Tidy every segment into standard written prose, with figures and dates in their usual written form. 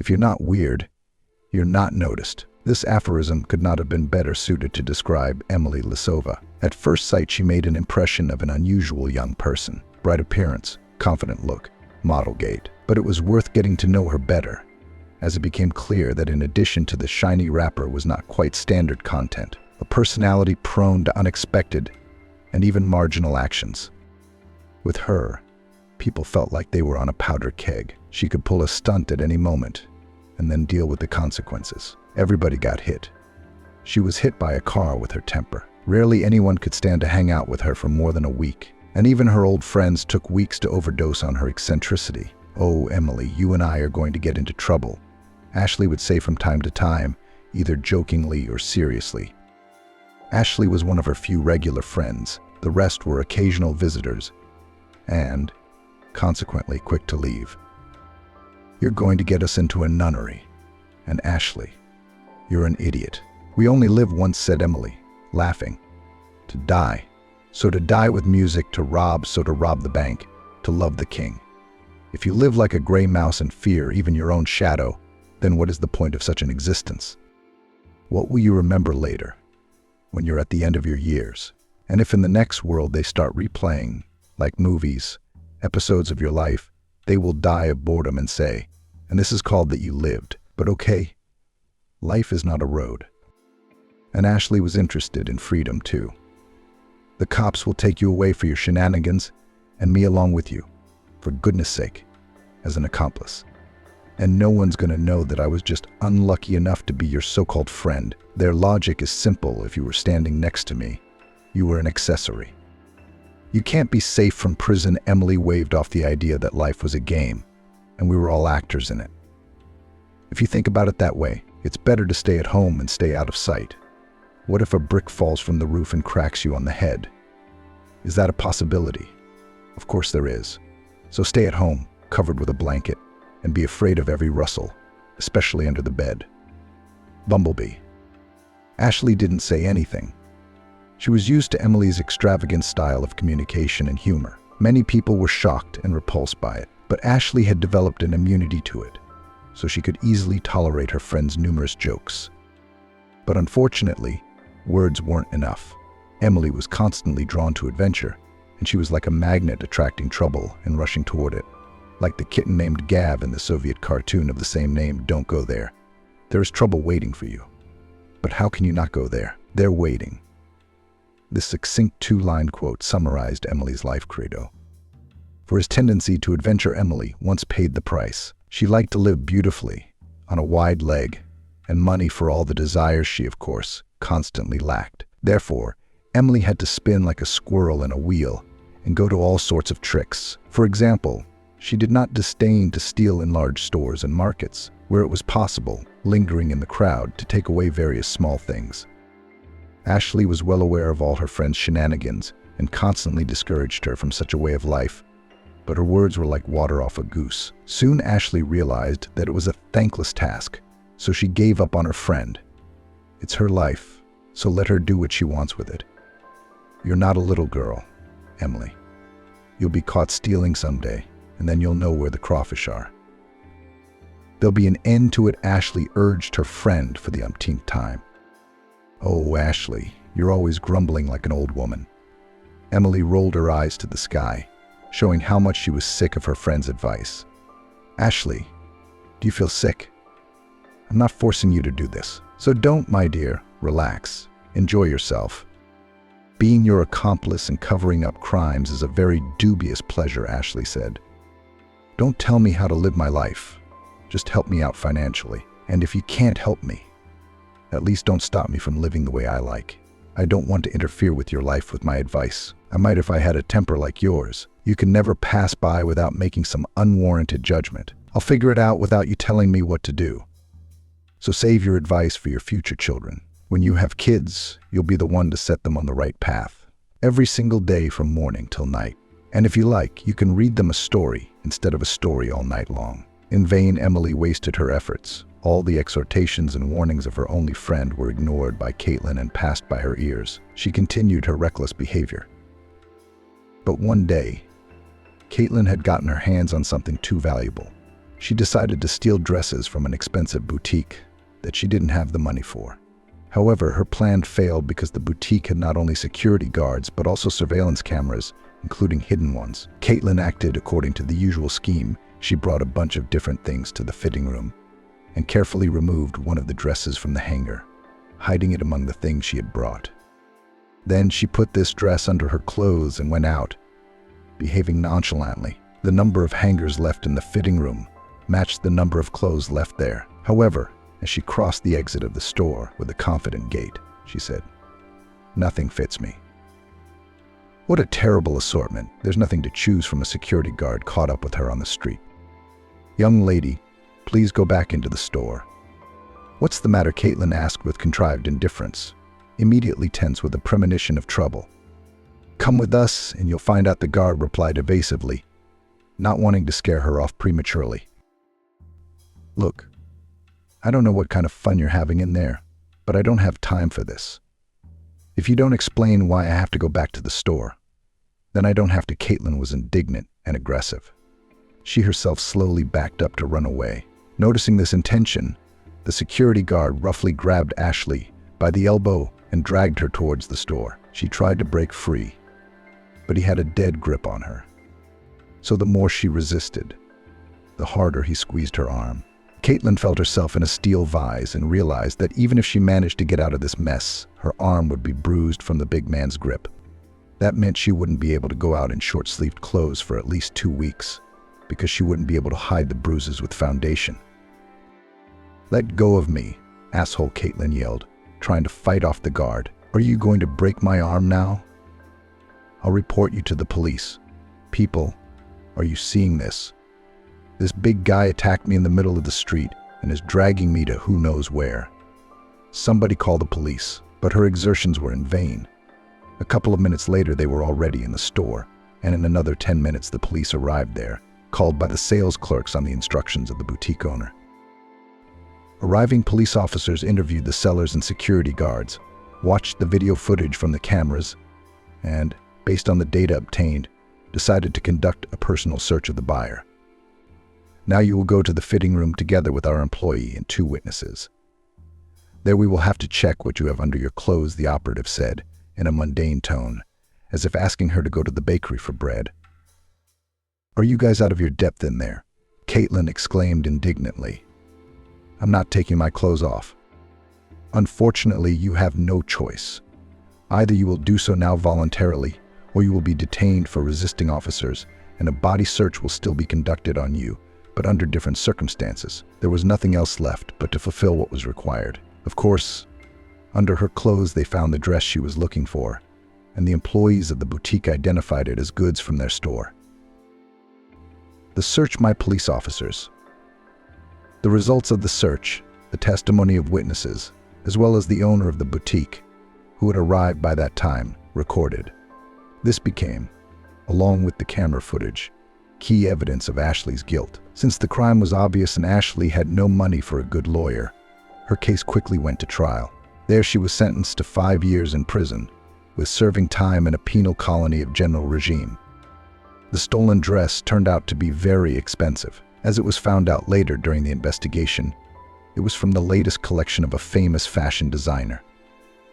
If you're not weird, you're not noticed. This aphorism could not have been better suited to describe Emily Lisova. At first sight, she made an impression of an unusual young person. Bright appearance, confident look, model gait. But it was worth getting to know her better, as it became clear that in addition to the shiny wrapper was not quite standard content, a personality prone to unexpected and even marginal actions. With her, people felt like they were on a powder keg. She could pull a stunt at any moment and then deal with the consequences. Everybody got hit. She was hit by a car with her temper. Rarely anyone could stand to hang out with her for more than a week, and even her old friends took weeks to overdose on her eccentricity. "Oh, Emily, you and I are going to get into trouble," Ashley would say from time to time, either jokingly or seriously. Ashley was one of her few regular friends. The rest were occasional visitors and, consequently, quick to leave. "You're going to get us into a nunnery. And Ashley, you're an idiot. We only live once," said Emily, laughing. "To die. So to die with music, to rob, so to rob the bank, to love the king. If you live like a gray mouse and fear even your own shadow, then what is the point of such an existence? What will you remember later, when you're at the end of your years? And if in the next world they start replaying, like movies, episodes of your life, they will die of boredom and say, 'And this is called that you lived.' But okay, life is not a road." And Ashley was interested in freedom too. "The cops will take you away for your shenanigans, and me along with you, for goodness sake, as an accomplice. And no one's gonna know that I was just unlucky enough to be your so-called friend. Their logic is simple. If you were standing next to me, you were an accessory. You can't be safe from prison." Emily waved off the idea that life was a game, and we were all actors in it. "If you think about it that way, it's better to stay at home and stay out of sight. What if a brick falls from the roof and cracks you on the head? Is that a possibility? Of course there is. So stay at home, covered with a blanket, and be afraid of every rustle, especially under the bed." Bumblebee. Ashley didn't say anything. She was used to Emily's extravagant style of communication and humor. Many people were shocked and repulsed by it, but Ashley had developed an immunity to it, so she could easily tolerate her friend's numerous jokes. But unfortunately, words weren't enough. Emily was constantly drawn to adventure, and she was like a magnet attracting trouble and rushing toward it. Like the kitten named Gav in the Soviet cartoon of the same name, "Don't go there. There is trouble waiting for you." But how can you not go there? They're waiting. This succinct two-line quote summarized Emily's life credo. For his tendency to adventure, Emily once paid the price. She liked to live beautifully, on a wide leg, and money for all the desires she, of course, constantly lacked. Therefore, Emily had to spin like a squirrel in a wheel and go to all sorts of tricks. For example, she did not disdain to steal in large stores and markets, where it was possible, lingering in the crowd to take away various small things. Ashley was well aware of all her friends' shenanigans and constantly discouraged her from such a way of life, but her words were like water off a goose. Soon Ashley realized that it was a thankless task, so she gave up on her friend. It's her life, so let her do what she wants with it. You're not a little girl, Emily. You'll be caught stealing someday, and then you'll know where the crawfish are. There'll be an end to it, Ashley urged her friend for the umpteenth time. Oh, Ashley, you're always grumbling like an old woman. Emily rolled her eyes to the sky, showing how much she was sick of her friend's advice. Ashley, do you feel sick? I'm not forcing you to do this, so don't, my dear. Relax. Enjoy yourself. Being your accomplice and covering up crimes is a very dubious pleasure, Ashley said. Don't tell me how to live my life. Just help me out financially. And if you can't help me, at least don't stop me from living the way I like. I don't want to interfere with your life with my advice. I might if I had a temper like yours. You can never pass by without making some unwarranted judgment. I'll figure it out without you telling me what to do. So save your advice for your future children. When you have kids, you'll be the one to set them on the right path. Every single day from morning till night. And if you like, you can read them a story instead of a story all night long. In vain, Emily wasted her efforts. All the exhortations and warnings of her only friend were ignored by Caitlin and passed by her ears. She continued her reckless behavior. But one day, Caitlin had gotten her hands on something too valuable. She decided to steal dresses from an expensive boutique that she didn't have the money for. However, her plan failed because the boutique had not only security guards but also surveillance cameras, including hidden ones. Caitlin acted according to the usual scheme. She brought a bunch of different things to the fitting room and carefully removed one of the dresses from the hanger, hiding it among the things she had brought. Then she put this dress under her clothes and went out, behaving nonchalantly. The number of hangers left in the fitting room matched the number of clothes left there. However, as she crossed the exit of the store with a confident gait, she said, "Nothing fits me." What a terrible assortment. There's nothing to choose from. A security guard caught up with her on the street. "Young lady, please go back into the store." "What's the matter?" Caitlin asked with contrived indifference, immediately tense with a premonition of trouble. "Come with us and you'll find out," the guard replied evasively, not wanting to scare her off prematurely. "Look, I don't know what kind of fun you're having in there, but I don't have time for this. If you don't explain why I have to go back to the store, then I don't have to." Caitlin was indignant and aggressive. She herself slowly backed up to run away. Noticing this intention, the security guard roughly grabbed Ashley by the elbow and dragged her towards the store. She tried to break free, but he had a dead grip on her. So the more she resisted, the harder he squeezed her arm. Caitlin felt herself in a steel vise and realized that even if she managed to get out of this mess, her arm would be bruised from the big man's grip. That meant she wouldn't be able to go out in short-sleeved clothes for at least 2 weeks, because she wouldn't be able to hide the bruises with foundation. "Let go of me," asshole, Caitlin yelled, trying to fight off the guard. "Are you going to break my arm now? I'll report you to the police. People, are you seeing this? This big guy attacked me in the middle of the street and is dragging me to who knows where. Somebody call the police." But her exertions were in vain. A couple of minutes later, they were already in the store, and in another 10 minutes, the police arrived there, called by the sales clerks on the instructions of the boutique owner. Arriving police officers interviewed the sellers and security guards, watched the video footage from the cameras, and, based on the data obtained, decided to conduct a personal search of the buyer. "Now you will go to the fitting room together with our employee and 2 witnesses. There we will have to check what you have under your clothes," the operative said, in a mundane tone, as if asking her to go to the bakery for bread. "Are you guys out of your depth in there?" Caitlin exclaimed indignantly. "I'm not taking my clothes off." "Unfortunately, you have no choice. Either you will do so now voluntarily, or you will be detained for resisting officers, and a body search will still be conducted on you, but under different circumstances." There was nothing else left but to fulfill what was required. Of course, under her clothes they found the dress she was looking for, and the employees of the boutique identified it as goods from their store. The search by police officers. The results of the search, the testimony of witnesses, as well as the owner of the boutique, who had arrived by that time, recorded. This became, along with the camera footage, key evidence of Ashley's guilt. Since the crime was obvious and Ashley had no money for a good lawyer, her case quickly went to trial. There she was sentenced to 5 years in prison, with serving time in a penal colony of general regime. The stolen dress turned out to be very expensive. As it was found out later during the investigation, it was from the latest collection of a famous fashion designer.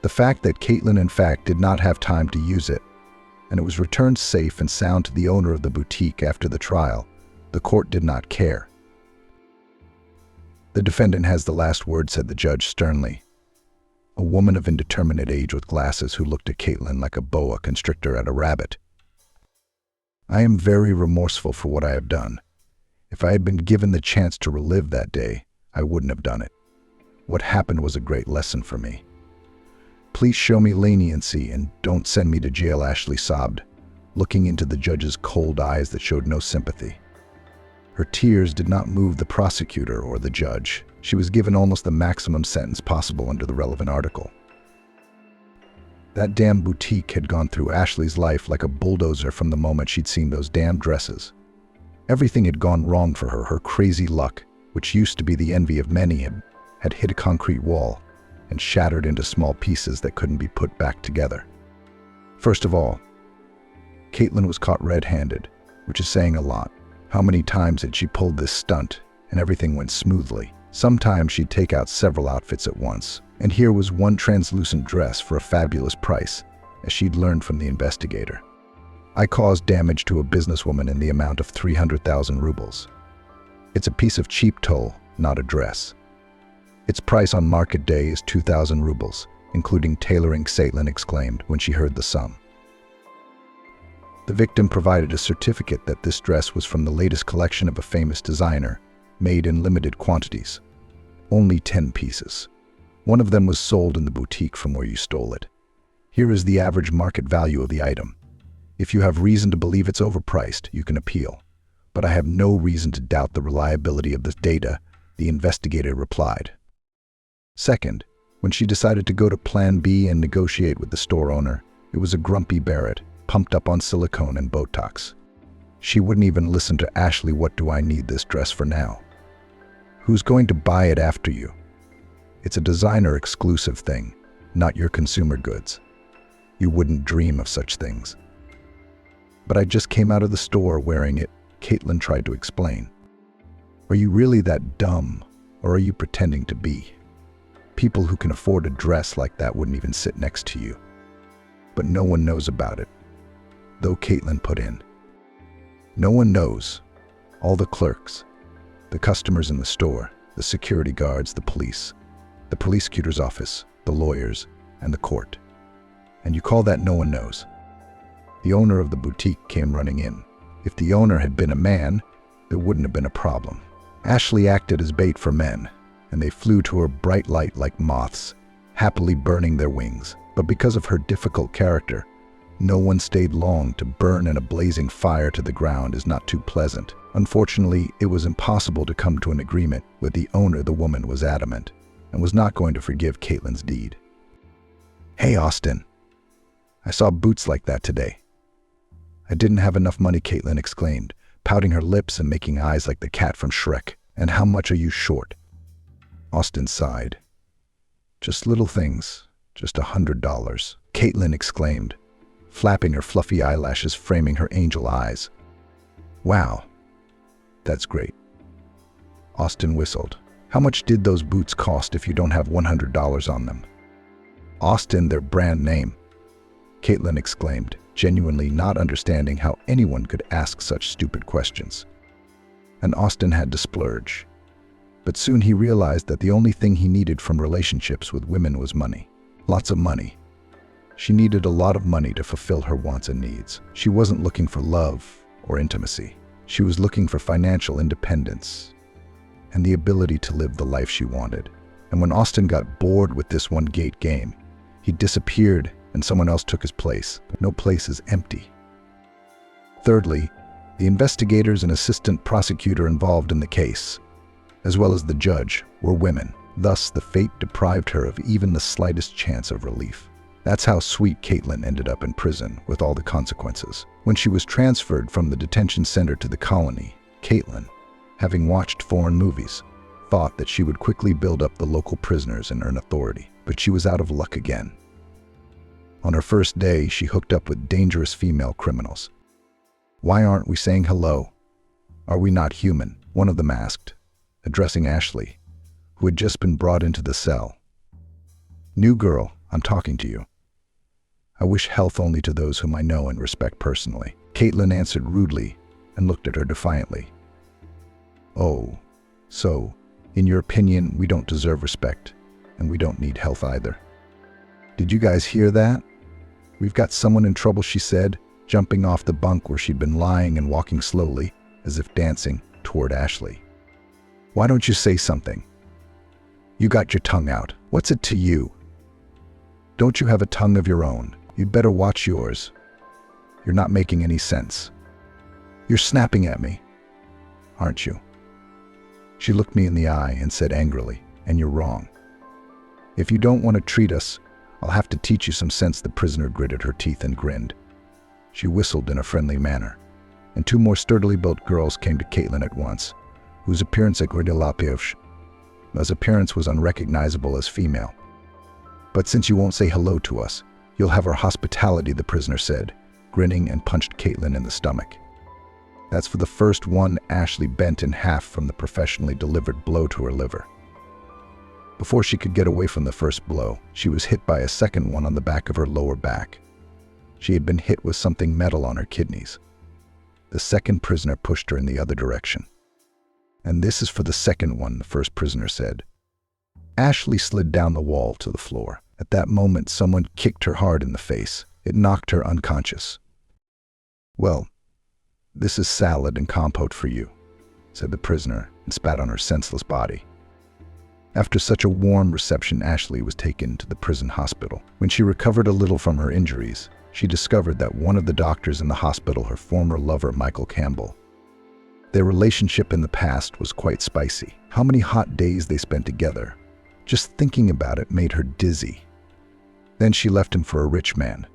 The fact that Caitlin in fact did not have time to use it, and it was returned safe and sound to the owner of the boutique after the trial, the court did not care. "The defendant has the last word," said the judge sternly. A woman of indeterminate age with glasses who looked at Caitlin like a boa constrictor at a rabbit. "I am very remorseful for what I have done. If I had been given the chance to relive that day, I wouldn't have done it. What happened was a great lesson for me. Please show me leniency and don't send me to jail," Ashley sobbed, looking into the judge's cold eyes that showed no sympathy. Her tears did not move the prosecutor or the judge. She was given almost the maximum sentence possible under the relevant article. That damn boutique had gone through Ashley's life like a bulldozer from the moment she'd seen those damn dresses. Everything had gone wrong for her. Her crazy luck, which used to be the envy of many, had hit a concrete wall and shattered into small pieces that couldn't be put back together. First of all, Caitlin was caught red-handed, which is saying a lot. How many times had she pulled this stunt and everything went smoothly. Sometimes she'd take out several outfits at once, and here was one translucent dress for a fabulous price, as she'd learned from the investigator. I caused damage to a businesswoman in the amount of 300,000 rubles. It's a piece of cheap toll, not a dress. Its price on market day is 2,000 rubles, including tailoring, Caitlin exclaimed when she heard the sum. The victim provided a certificate that this dress was from the latest collection of a famous designer, made in limited quantities. Only 10 pieces. One of them was sold in the boutique from where you stole it. Here is the average market value of the item. If you have reason to believe it's overpriced, you can appeal. But I have no reason to doubt the reliability of this data, the investigator replied. Second, when she decided to go to Plan B and negotiate with the store owner, it was a grumpy Barrett, pumped up on silicone and Botox. She wouldn't even listen to Ashley. What do I need this dress for now? Who's going to buy it after you? It's a designer exclusive thing, not your consumer goods. You wouldn't dream of such things. But I just came out of the store wearing it, Caitlin tried to explain. Are you really that dumb, or are you pretending to be? People who can afford a dress like that wouldn't even sit next to you. But no one knows about it, though Caitlin put in. No one knows. All the clerks, the customers in the store, the security guards, the police, the prosecutor's office, the lawyers, and the court. And you call that no one knows? The owner of the boutique came running in. If the owner had been a man, there wouldn't have been a problem. Ashley acted as bait for men, and they flew to her bright light like moths, happily burning their wings. But because of her difficult character, no one stayed long. To burn in a blazing fire to the ground is not too pleasant. Unfortunately, it was impossible to come to an agreement with the owner. The woman was adamant and was not going to forgive Caitlin's deed. Hey, Austin, I saw boots like that today. I didn't have enough money, Caitlin exclaimed, pouting her lips and making eyes like the cat from Shrek. And how much are you short? Austin sighed. Just little things, just $100. Caitlin exclaimed, flapping her fluffy eyelashes, framing her angel eyes. Wow, that's great. Austin whistled. How much did those boots cost if you don't have $100 on them? Austin, their brand name. Caitlin exclaimed, genuinely not understanding how anyone could ask such stupid questions. And Austin had to splurge. But soon he realized that the only thing he needed from relationships with women was money. Lots of money. She needed a lot of money to fulfill her wants and needs. She wasn't looking for love or intimacy. She was looking for financial independence and the ability to live the life she wanted. And when Austin got bored with this one-gate game, he disappeared and someone else took his place. No place is empty. Thirdly, the investigators and assistant prosecutor involved in the case, as well as the judge, were women. Thus, the fate deprived her of even the slightest chance of relief. That's how sweet Caitlin ended up in prison with all the consequences. When she was transferred from the detention center to the colony, Caitlin, having watched foreign movies, thought that she would quickly build up the local prisoners and earn authority. But she was out of luck again. On her first day, she hooked up with dangerous female criminals. Why aren't we saying hello? Are we not human? One of them asked, addressing Ashley, who had just been brought into the cell. New girl, I'm talking to you. I wish health only to those whom I know and respect personally. Caitlin answered rudely and looked at her defiantly. Oh, so, in your opinion, we don't deserve respect, and we don't need health either. Did you guys hear that? We've got someone in trouble, she said, jumping off the bunk where she'd been lying and walking slowly, as if dancing, toward Ashley. Why don't you say something? You got your tongue out. What's it to you? Don't you have a tongue of your own? You'd better watch yours. You're not making any sense. You're snapping at me, aren't you? She looked me in the eye and said angrily, and you're wrong. If you don't want to treat us, I'll have to teach you some sense. The prisoner gritted her teeth and grinned. She whistled in a friendly manner, and two more sturdily built girls came to Caitlin at once, whose appearance was unrecognizable as female. But since you won't say hello to us, you'll have our hospitality, the prisoner said, grinning, and punched Caitlin in the stomach. That's for the first one. Ashley bent in half from the professionally delivered blow to her liver. Before she could get away from the first blow, she was hit by a second one on the back of her lower back. She had been hit with something metal on her kidneys. The second prisoner pushed her in the other direction. "And this is for the second one," the first prisoner said. Ashley slid down the wall to the floor. At that moment, someone kicked her hard in the face. It knocked her unconscious. "Well, this is salad and compote for you," said the prisoner, and spat on her senseless body. After such a warm reception, Ashley was taken to the prison hospital. When she recovered a little from her injuries, she discovered that one of the doctors in the hospital, her former lover, Michael Campbell. Their relationship in the past was quite spicy. How many hot days they spent together. Just thinking about it made her dizzy. Then she left him for a rich man.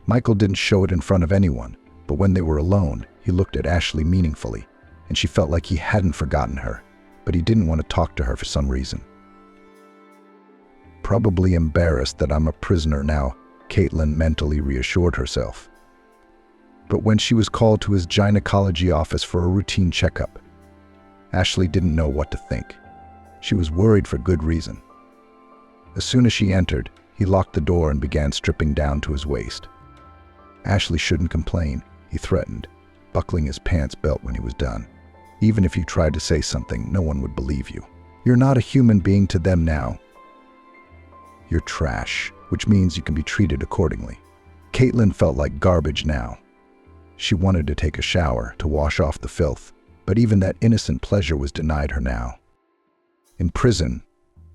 Michael didn't show it in front of anyone, but when they were alone, he looked at Ashley meaningfully, and she felt like he hadn't forgotten her, but he didn't want to talk to her for some reason. "Probably embarrassed that I'm a prisoner now," Caitlin mentally reassured herself. But when she was called to his gynecology office for a routine checkup, Ashley didn't know what to think. She was worried for good reason. As soon as she entered, he locked the door and began stripping down to his waist. Ashley shouldn't complain, he threatened, buckling his pants belt when he was done. "Even if you tried to say something, no one would believe you. You're not a human being to them now. You're trash, which means you can be treated accordingly." Caitlin felt like garbage now. She wanted to take a shower to wash off the filth, but even that innocent pleasure was denied her now. In prison,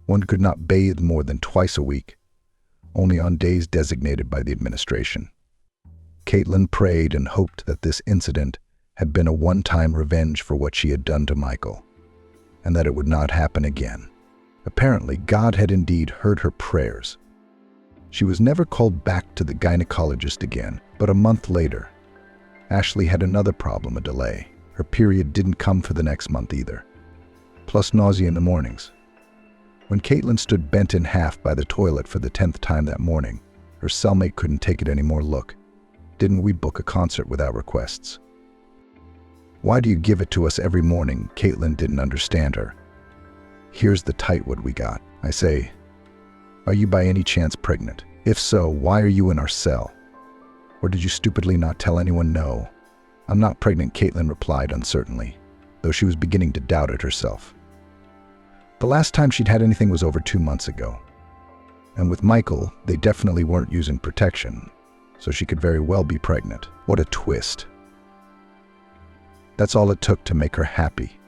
one could not bathe more than twice a week, only on days designated by the administration. Caitlin prayed and hoped that this incident had been a one-time revenge for what she had done to Michael, and that it would not happen again. Apparently, God had indeed heard her prayers. She was never called back to the gynecologist again, but a month later, Ashley had another problem, a delay. Her period didn't come for the next month either, plus nausea in the mornings. When Caitlin stood bent in half by the toilet for the 10th time that morning, her cellmate couldn't take it anymore. "Look, didn't we book a concert without requests? Why do you give it to us every morning?" Caitlin didn't understand her. "Here's the tight what we got. I say, are you by any chance pregnant? If so, why are you in our cell? Or did you stupidly not tell anyone?" "No, I'm not pregnant," Caitlin replied uncertainly, though she was beginning to doubt it herself. The last time she'd had anything was over 2 months ago. And with Michael, they definitely weren't using protection, so she could very well be pregnant. What a twist. That's all it took to make her happy,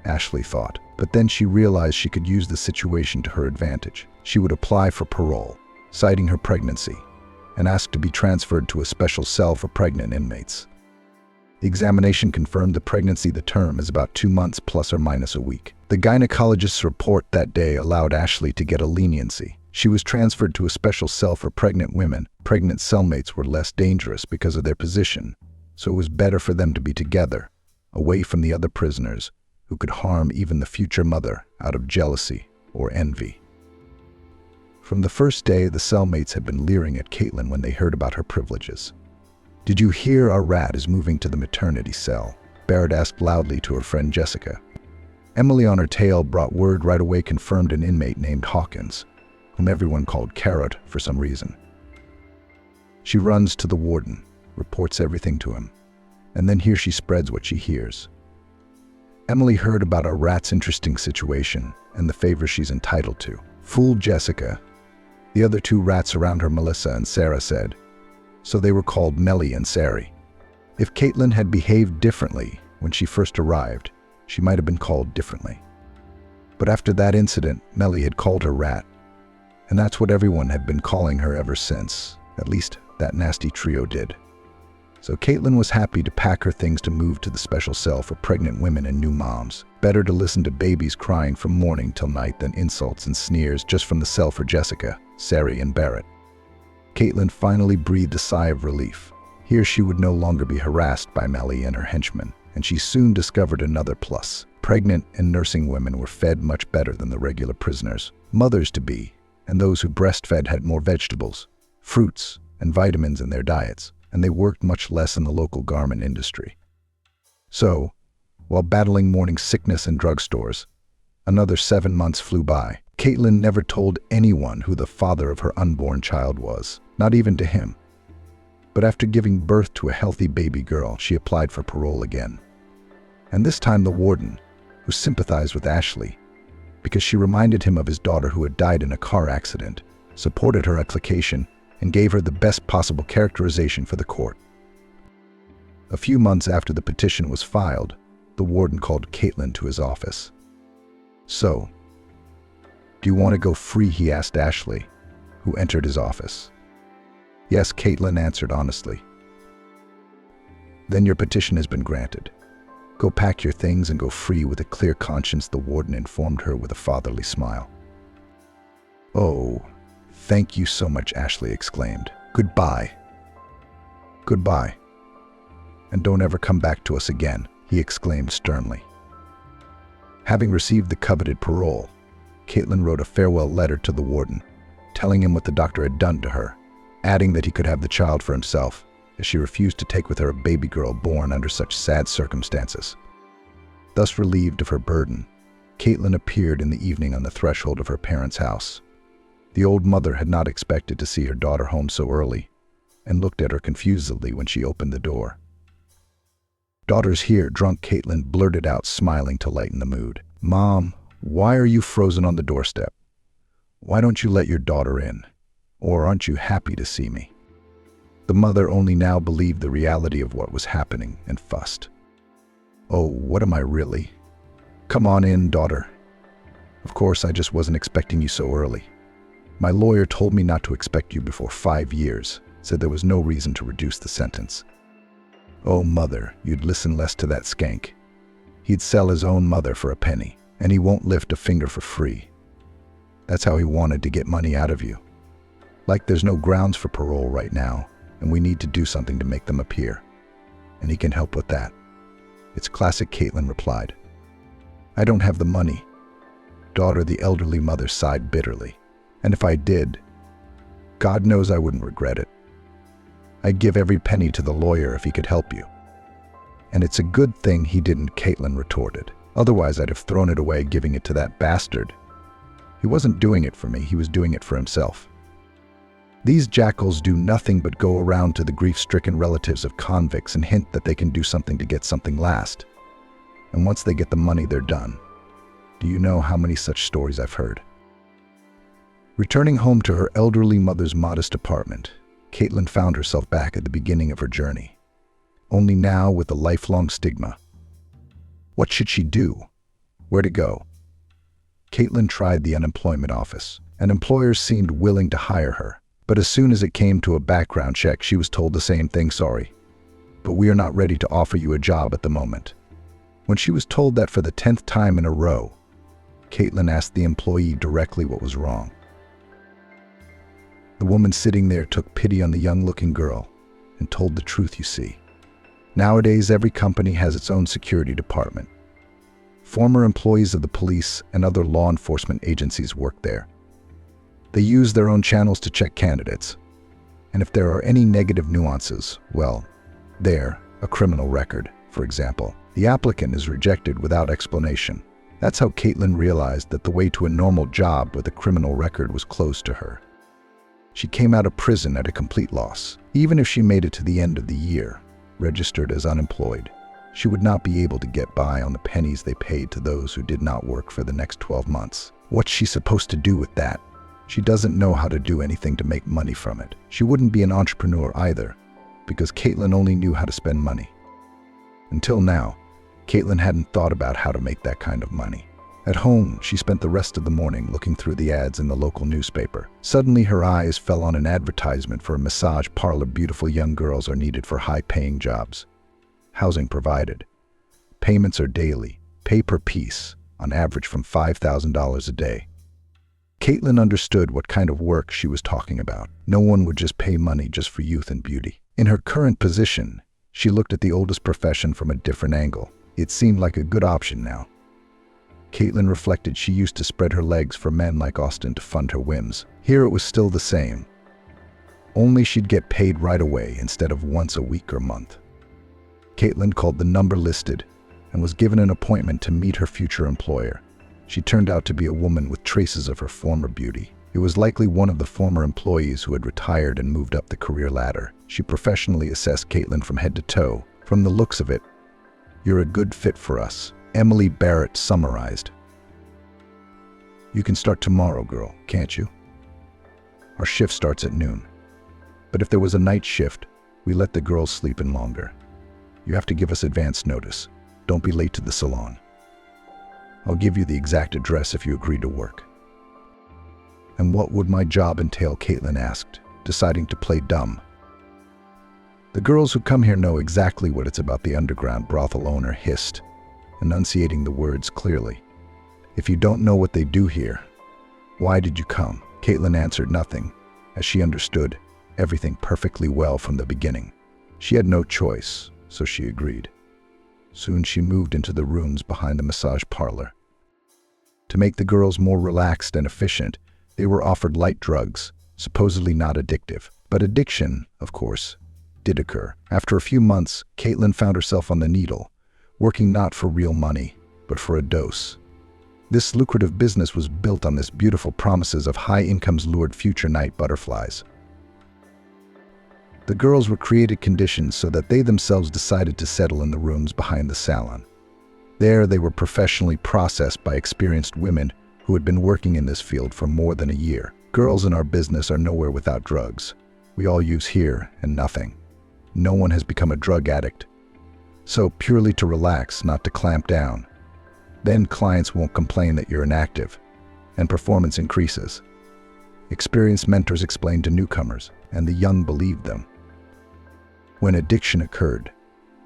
Ashley thought. But then she realized she could use the situation to her advantage. She would apply for parole, citing her pregnancy, and ask to be transferred to a special cell for pregnant inmates. The examination confirmed the pregnancy. The term is about 2 months plus or minus a week. The gynecologist's report that day allowed Ashley to get a leniency. She was transferred to a special cell for pregnant women. Pregnant cellmates were less dangerous because of their position, so it was better for them to be together, away from the other prisoners who could harm even the future mother out of jealousy or envy. From the first day, the cellmates had been leering at Caitlin when they heard about her privileges. "Did you hear our rat is moving to the maternity cell?" Barrett asked loudly to her friend Jessica. Emily on her tail brought word right away, confirmed an inmate named Hawkins, whom everyone called Carrot for some reason. She runs to the warden, reports everything to him, and then here she spreads what she hears. Emily heard about our rat's interesting situation and the favor she's entitled to. Fooled Jessica. The other 2 rats around her, Melissa and Sarah, said, so they were called Melly and Sari. If Caitlin had behaved differently when she first arrived, she might have been called differently. But after that incident, Melly had called her Rat, and that's what everyone had been calling her ever since. At least that nasty trio did. So Caitlin was happy to pack her things to move to the special cell for pregnant women and new moms. Better to listen to babies crying from morning till night than insults and sneers just from the cell for Jessica, Sari, and Barrett. Caitlin finally breathed a sigh of relief. Here she would no longer be harassed by Melly and her henchmen, and she soon discovered another plus. Pregnant and nursing women were fed much better than the regular prisoners. Mothers-to-be and those who breastfed had more vegetables, fruits, and vitamins in their diets, and they worked much less in the local garment industry. So, while battling morning sickness in drugstores, another 7 months flew by. Caitlin never told anyone who the father of her unborn child was, not even to him. But after giving birth to a healthy baby girl, she applied for parole again. And this time the warden, who sympathized with Ashley, because she reminded him of his daughter who had died in a car accident, supported her application and gave her the best possible characterization for the court. A few months after the petition was filed, the warden called Caitlin to his office. "So, do you want to go free?" he asked Ashley, who entered his office. "Yes," Caitlin answered honestly. "Then your petition has been granted. Go pack your things and go free with a clear conscience," the warden informed her with a fatherly smile. "Oh, thank you so much," Ashley exclaimed. "Goodbye." "Goodbye. And don't ever come back to us again," he exclaimed sternly. Having received the coveted parole, Caitlin wrote a farewell letter to the warden, telling him what the doctor had done to her, adding that he could have the child for himself, as she refused to take with her a baby girl born under such sad circumstances. Thus relieved of her burden, Caitlin appeared in the evening on the threshold of her parents' house. The old mother had not expected to see her daughter home so early, and looked at her confusedly when she opened the door. "Daughter's here," drunk Caitlin blurted out, smiling to lighten the mood. "Mom, why are you frozen on the doorstep? Why don't you let your daughter in? Or aren't you happy to see me?" The mother only now believed the reality of what was happening and fussed. "Oh, what am I really? Come on in, daughter. Of course, I just wasn't expecting you so early. My lawyer told me not to expect you before 5 years, said there was no reason to reduce the sentence." "Oh, mother, you'd listen less to that skank. He'd sell his own mother for a penny, and he won't lift a finger for free. That's how he wanted to get money out of you. Like there's no grounds for parole right now, and we need to do something to make them appear. And he can help with that." "It's classic," Caitlin replied. "I don't have the money." "Daughter," the elderly mother sighed bitterly. "And if I did, God knows I wouldn't regret it. I'd give every penny to the lawyer if he could help you." "And it's a good thing he didn't," Caitlin retorted. "Otherwise I'd have thrown it away giving it to that bastard. He wasn't doing it for me, he was doing it for himself. These jackals do nothing but go around to the grief-stricken relatives of convicts and hint that they can do something to get something last. And once they get the money, they're done. Do you know how many such stories I've heard?" Returning home to her elderly mother's modest apartment, Caitlin found herself back at the beginning of her journey, only now with a lifelong stigma. What should she do? Where to go? Caitlin tried the unemployment office, and employers seemed willing to hire her. But as soon as it came to a background check, she was told the same thing: "Sorry, but we are not ready to offer you a job at the moment." When she was told that for the 10th time in a row, Caitlin asked the employee directly what was wrong. The woman sitting there took pity on the young-looking girl and told the truth. "You see, nowadays every company has its own security department. Former employees of the police and other law enforcement agencies work there. They use their own channels to check candidates. And if there are any negative nuances, well, a criminal record, for example, the applicant is rejected without explanation." That's how Caitlin realized that the way to a normal job with a criminal record was closed to her. She came out of prison at a complete loss. Even if she made it to the end of the year, registered as unemployed, she would not be able to get by on the pennies they paid to those who did not work for the next 12 months. What's she supposed to do with that? She doesn't know how to do anything to make money from it. She wouldn't be an entrepreneur either, because Caitlin only knew how to spend money. Until now, Caitlin hadn't thought about how to make that kind of money. At home, she spent the rest of the morning looking through the ads in the local newspaper. Suddenly, her eyes fell on an advertisement for a massage parlor. Beautiful young girls are needed for high-paying jobs. Housing provided. Payments are daily, pay per piece, on average from $5,000 a day. Caitlin understood what kind of work she was talking about. No one would just pay money just for youth and beauty. In her current position, she looked at the oldest profession from a different angle. It seemed like a good option now. Caitlin reflected she used to spread her legs for men like Austin to fund her whims. Here it was still the same. Only she'd get paid right away instead of once a week or month. Caitlin called the number listed and was given an appointment to meet her future employer. She turned out to be a woman with traces of her former beauty. It was likely one of the former employees who had retired and moved up the career ladder. She professionally assessed Caitlin from head to toe. "From the looks of it, you're a good fit for us," Emily Barrett summarized. "You can start tomorrow, girl, can't you? Our shift starts at noon. But if there was a night shift, we let the girls sleep in longer. You have to give us advance notice. Don't be late to the salon. I'll give you the exact address if you agree to work." "And what would my job entail?" Caitlin asked, deciding to play dumb. "The girls who come here know exactly what it's about," the underground brothel owner hissed, enunciating the words clearly. "If you don't know what they do here, why did you come?" Caitlin answered nothing, as she understood everything perfectly well from the beginning. She had no choice, so she agreed. Soon she moved into the rooms behind the massage parlor. To make the girls more relaxed and efficient, they were offered light drugs, supposedly not addictive. But addiction, of course, did occur. After a few months, Caitlin found herself on the needle, working not for real money, but for a dose. This lucrative business was built on this beautiful promises of high incomes lured future night butterflies. The girls were created conditions so that they themselves decided to settle in the rooms behind the salon. There they were professionally processed by experienced women who had been working in this field for more than a year. "Girls in our business are nowhere without drugs. We all use here and nothing. No one has become a drug addict. So purely to relax, not to clamp down. Then clients won't complain that you're inactive, and performance increases." Experienced mentors explained to newcomers, and the young believed them. When addiction occurred,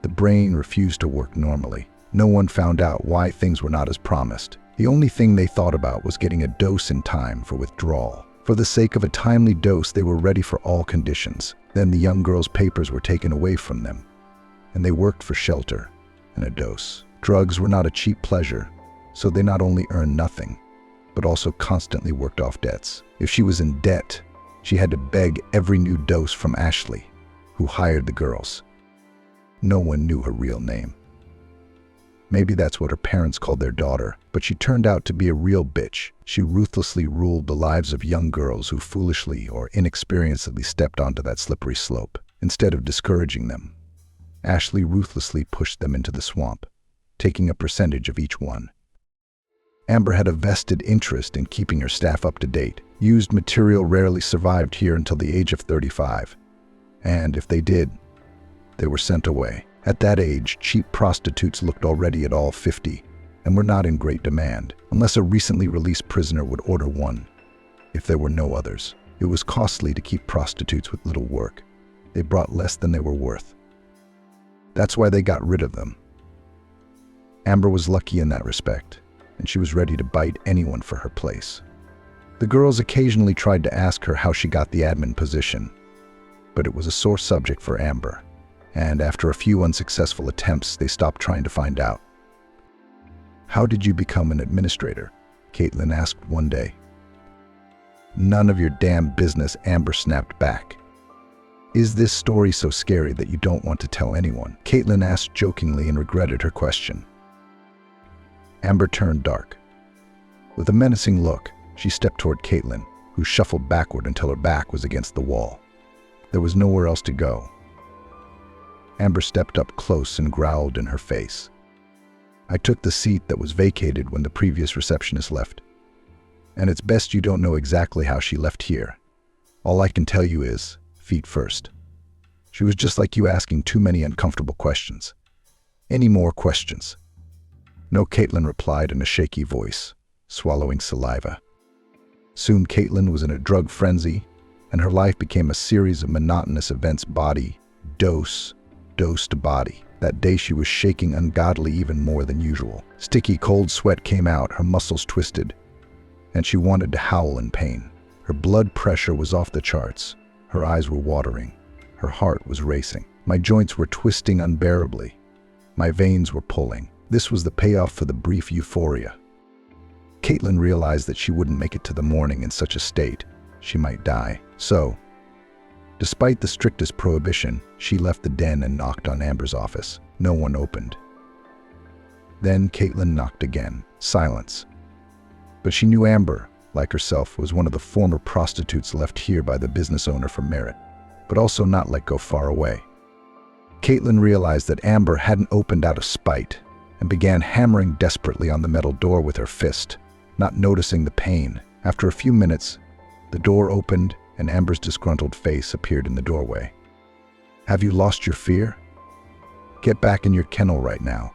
the brain refused to work normally. No one found out why things were not as promised. The only thing they thought about was getting a dose in time for withdrawal. For the sake of a timely dose, they were ready for all conditions. Then the young girls' papers were taken away from them, and they worked for shelter and a dose. Drugs were not a cheap pleasure, so they not only earned nothing, but also constantly worked off debts. If she was in debt, she had to beg every new dose from Ashley, who hired the girls. No one knew her real name. Maybe that's what her parents called their daughter, but she turned out to be a real bitch. She ruthlessly ruled the lives of young girls who foolishly or inexperiencedly stepped onto that slippery slope. Instead of discouraging them, Ashley ruthlessly pushed them into the swamp, taking a percentage of each one. Amber had a vested interest in keeping her staff up to date. Used material rarely survived here until the age of 35. And if they did, they were sent away. At that age, cheap prostitutes looked already at all 50 and were not in great demand, unless a recently released prisoner would order one, if there were no others. It was costly to keep prostitutes with little work. They brought less than they were worth. That's why they got rid of them. Amber was lucky in that respect, and she was ready to bite anyone for her place. The girls occasionally tried to ask her how she got the admin position, but it was a sore subject for Amber, and after a few unsuccessful attempts, they stopped trying to find out. "How did you become an administrator?" Caitlin asked one day. "None of your damn business," Amber snapped back. "Is this story so scary that you don't want to tell anyone?" Caitlin asked jokingly and regretted her question. Amber turned dark. With a menacing look, she stepped toward Caitlin, who shuffled backward until her back was against the wall. There was nowhere else to go. Amber stepped up close and growled in her face. "I took the seat that was vacated when the previous receptionist left. And it's best you don't know exactly how she left here. All I can tell you is, feet first. She was just like you, asking too many uncomfortable questions. Any more questions?" "No," Caitlin replied in a shaky voice, swallowing saliva. Soon Caitlin was in a drug frenzy, and her life became a series of monotonous events. Body, dose to body. That day she was shaking ungodly, even more than usual. Sticky cold sweat came out, her muscles twisted, and she wanted to howl in pain. Her blood pressure was off the charts. Her eyes were watering. Her heart was racing. My joints were twisting unbearably. My veins were pulling. This was the payoff for the brief euphoria. Caitlin realized that she wouldn't make it to the morning in such a state. She might die. So, despite the strictest prohibition, she left the den and knocked on Amber's office. No one opened. Then Caitlin knocked again. Silence. But she knew Amber, like herself, was one of the former prostitutes left here by the business owner for merit, but also not let go far away. Caitlin realized that Amber hadn't opened out of spite and began hammering desperately on the metal door with her fist, not noticing the pain. After a few minutes, the door opened and Amber's disgruntled face appeared in the doorway. "Have you lost your fear? Get back in your kennel right now.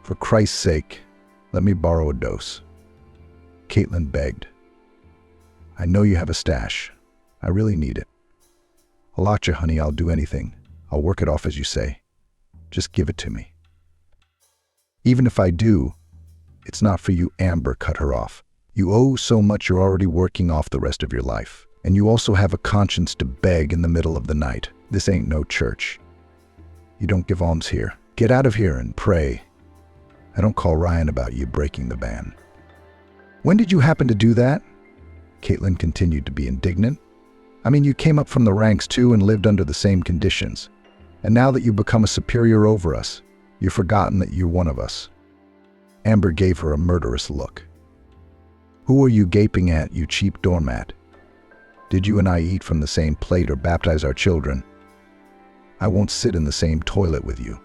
For Christ's sake, let me borrow a dose." Caitlin begged. "I know you have a stash. I really need it. I'll lot you, honey. I'll do anything. I'll work it off as you say. Just give it to me." "Even if I do, it's not for you," Amber cut her off. "You owe so much you're already working off the rest of your life. And you also have a conscience to beg in the middle of the night. This ain't no church. You don't give alms here. Get out of here and pray. I don't call Ryan about you breaking the ban." "When did you happen to do that?" Caitlin continued to be indignant. "I mean, you came up from the ranks too and lived under the same conditions. And now that you've become a superior over us, you've forgotten that you're one of us." Amber gave her a murderous look. "Who are you gaping at, you cheap doormat? Did you and I eat from the same plate or baptize our children? I won't sit in the same toilet with you.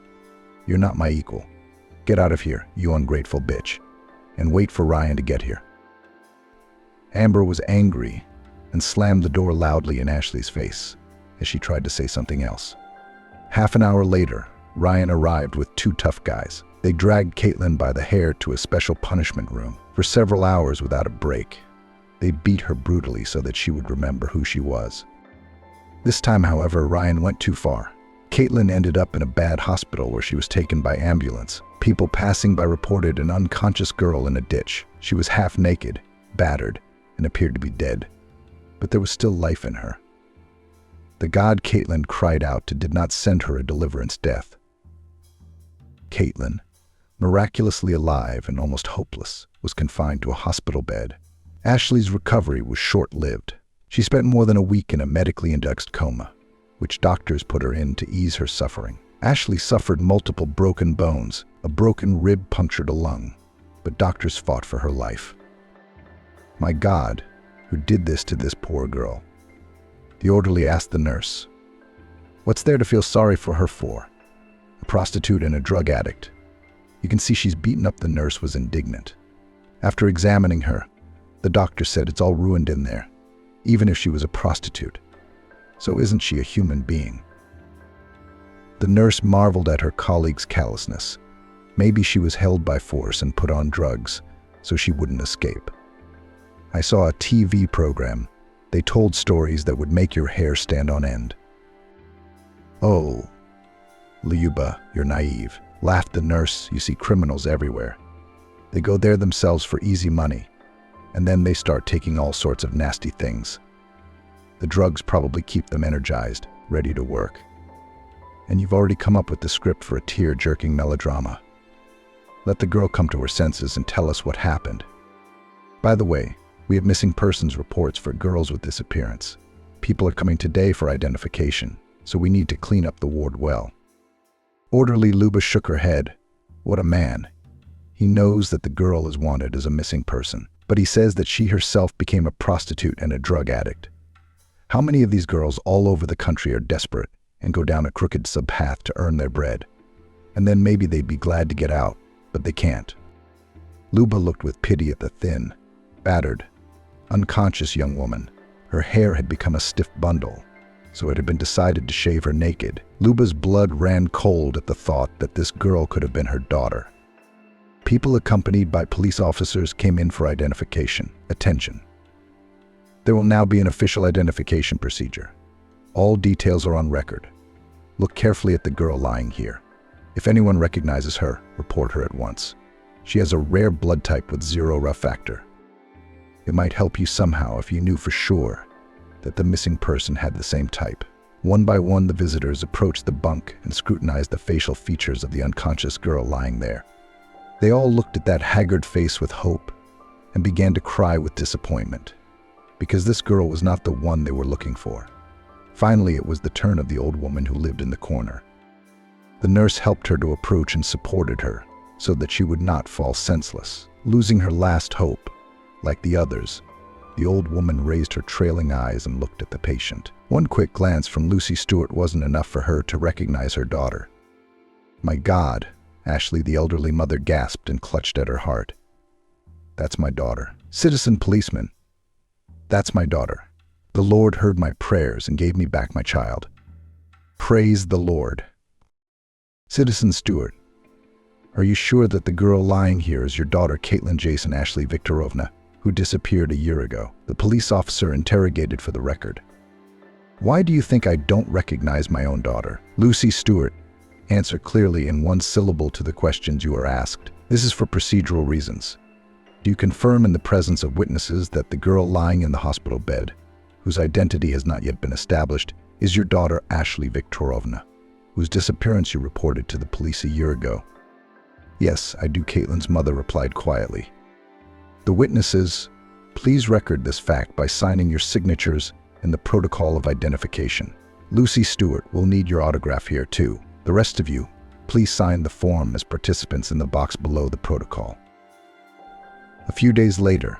You're not my equal. Get out of here, you ungrateful bitch, and wait for Ryan to get here." Amber was angry and slammed the door loudly in Ashley's face as she tried to say something else. Half an hour later, Ryan arrived with two tough guys. They dragged Caitlin by the hair to a special punishment room for several hours without a break. They beat her brutally so that she would remember who she was. This time, however, Ryan went too far. Caitlin ended up in a bad hospital where she was taken by ambulance. People passing by reported an unconscious girl in a ditch. She was half naked, battered, and appeared to be dead. But there was still life in her. The God Caitlin cried out to did not send her a deliverance death. Caitlin, miraculously alive and almost hopeless, was confined to a hospital bed. Ashley's recovery was short-lived. She spent more than a week in a medically induced coma, which doctors put her in to ease her suffering. Ashley suffered multiple broken bones, a broken rib punctured a lung, but doctors fought for her life. My God, who did this to this poor girl? The orderly asked the nurse. What's there to feel sorry for her for? A prostitute and a drug addict. You can see she's beaten up. The nurse was indignant. After examining her, the doctor said it's all ruined in there, even if she was a prostitute. So isn't she a human being? The nurse marveled at her colleague's callousness. Maybe she was held by force and put on drugs so she wouldn't escape. I saw a TV program. They told stories that would make your hair stand on end. Oh, Liuba, you're naive, laughed the nurse. You see criminals everywhere. They go there themselves for easy money, and then they start taking all sorts of nasty things. The drugs probably keep them energized, ready to work. And you've already come up with the script for a tear-jerking melodrama. Let the girl come to her senses and tell us what happened. By the way, we have missing persons reports for girls with this appearance. People are coming today for identification, so we need to clean up the ward well. Orderly Luba shook her head. What a man. He knows that the girl is wanted as a missing person, but he says that she herself became a prostitute and a drug addict. How many of these girls all over the country are desperate and go down a crooked subpath to earn their bread? And then maybe they'd be glad to get out, but they can't. Luba looked with pity at the thin, battered, unconscious young woman. Her hair had become a stiff bundle, so it had been decided to shave her naked. Luba's blood ran cold at the thought that this girl could have been her daughter. People accompanied by police officers came in for identification. Attention. There will now be an official identification procedure. All details are on record. Look carefully at the girl lying here. If anyone recognizes her, report her at once. She has a rare blood type with 0 rough factor. It might help you somehow if you knew for sure that the missing person had the same type. One by one, the visitors approached the bunk and scrutinized the facial features of the unconscious girl lying there. They all looked at that haggard face with hope and began to cry with disappointment, because this girl was not the one they were looking for. Finally, it was the turn of the old woman who lived in the corner. The nurse helped her to approach and supported her so that she would not fall senseless. Losing her last hope, like the others, the old woman raised her trailing eyes and looked at the patient. One quick glance from Lucy Stewart wasn't enough for her to recognize her daughter. "My God," Ashley, the elderly mother, gasped and clutched at her heart. "That's my daughter. Citizen policeman, that's my daughter. The Lord heard my prayers and gave me back my child. Praise the Lord." "Citizen Stewart, are you sure that the girl lying here is your daughter, Caitlin Jason Ashley Viktorovna, who disappeared a year ago?" The police officer interrogated for the record. "Why do you think I don't recognize my own daughter?" "Lucy Stewart, answer clearly in one syllable to the questions you are asked. This is for procedural reasons. Do you confirm in the presence of witnesses that the girl lying in the hospital bed, whose identity has not yet been established, is your daughter Ashley Viktorovna, whose disappearance you reported to the police a year ago?" "Yes, I do," Caitlin's mother replied quietly. "The witnesses, please record this fact by signing your signatures in the protocol of identification. Lucy Stewart will need your autograph here too. The rest of you, please sign the form as participants in the box below the protocol." A few days later,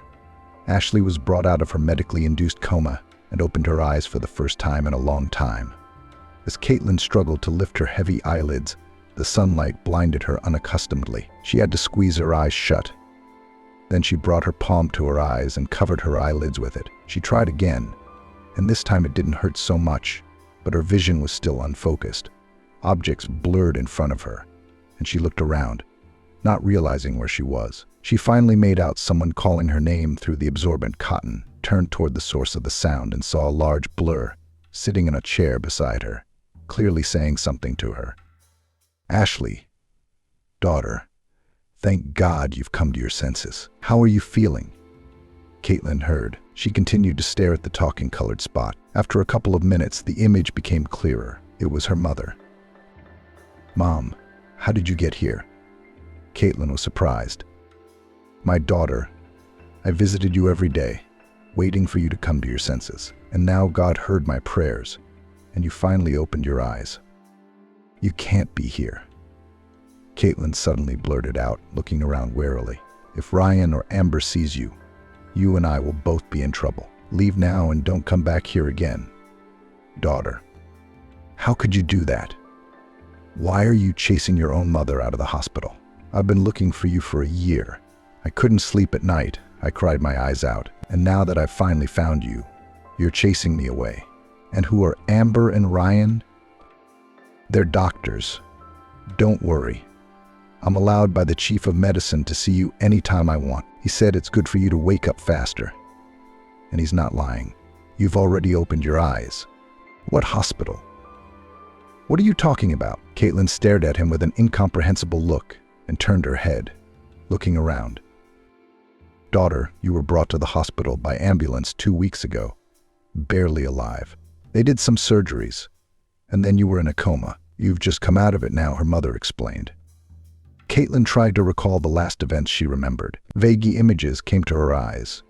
Ashley was brought out of her medically induced coma and opened her eyes for the first time in a long time. As Caitlin struggled to lift her heavy eyelids, the sunlight blinded her unaccustomedly. She had to squeeze her eyes shut. Then she brought her palm to her eyes and covered her eyelids with it. She tried again, and this time it didn't hurt so much, but her vision was still unfocused. Objects blurred in front of her, and she looked around, not realizing where she was. She finally made out someone calling her name through the absorbent cotton, turned toward the source of the sound and saw a large blur sitting in a chair beside her, clearly saying something to her. "Ashley, daughter, thank God you've come to your senses. How are you feeling?" Caitlin heard. She continued to stare at the talking colored spot. After a couple of minutes, the image became clearer. It was her mother. "Mom, how did you get here?" Caitlin was surprised. "My daughter, I visited you every day, waiting for you to come to your senses. And now God heard my prayers, and you finally opened your eyes. You can't be here." Caitlin suddenly blurted out, looking around warily. "If Ryan or Amber sees you, you and I will both be in trouble. Leave now and don't come back here again." "Daughter, how could you do that? Why are you chasing your own mother out of the hospital? I've been looking for you for a year. I couldn't sleep at night. I cried my eyes out. And now that I've finally found you, you're chasing me away. And who are Amber and Ryan?" "They're doctors. Don't worry. I'm allowed by the chief of medicine to see you anytime I want. He said it's good for you to wake up faster." And he's not lying. You've already opened your eyes. "What hospital? What are you talking about?" Caitlin stared at him with an incomprehensible look and turned her head, looking around. "Daughter, you were brought to the hospital by ambulance 2 weeks ago, barely alive. They did some surgeries, and then you were in a coma. You've just come out of it now," her mother explained. Caitlin tried to recall the last events she remembered. Vague images came to her eyes.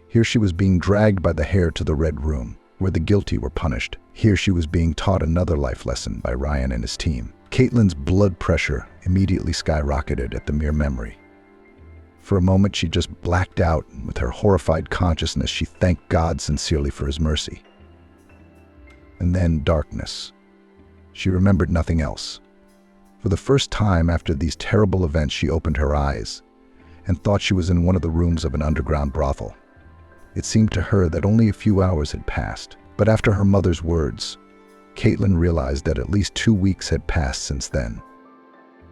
Here she was being dragged by the hair to the Red Room, where the guilty were punished. Here she was being taught another life lesson by Ryan and his team. Caitlin's blood pressure immediately skyrocketed at the mere memory. For a moment, she just blacked out, and with her horrified consciousness, she thanked God sincerely for his mercy. And then darkness. She remembered nothing else. For the first time after these terrible events, she opened her eyes and thought she was in one of the rooms of an underground brothel. It seemed to her that only a few hours had passed. But after her mother's words, Caitlin realized that at least 2 weeks had passed since then.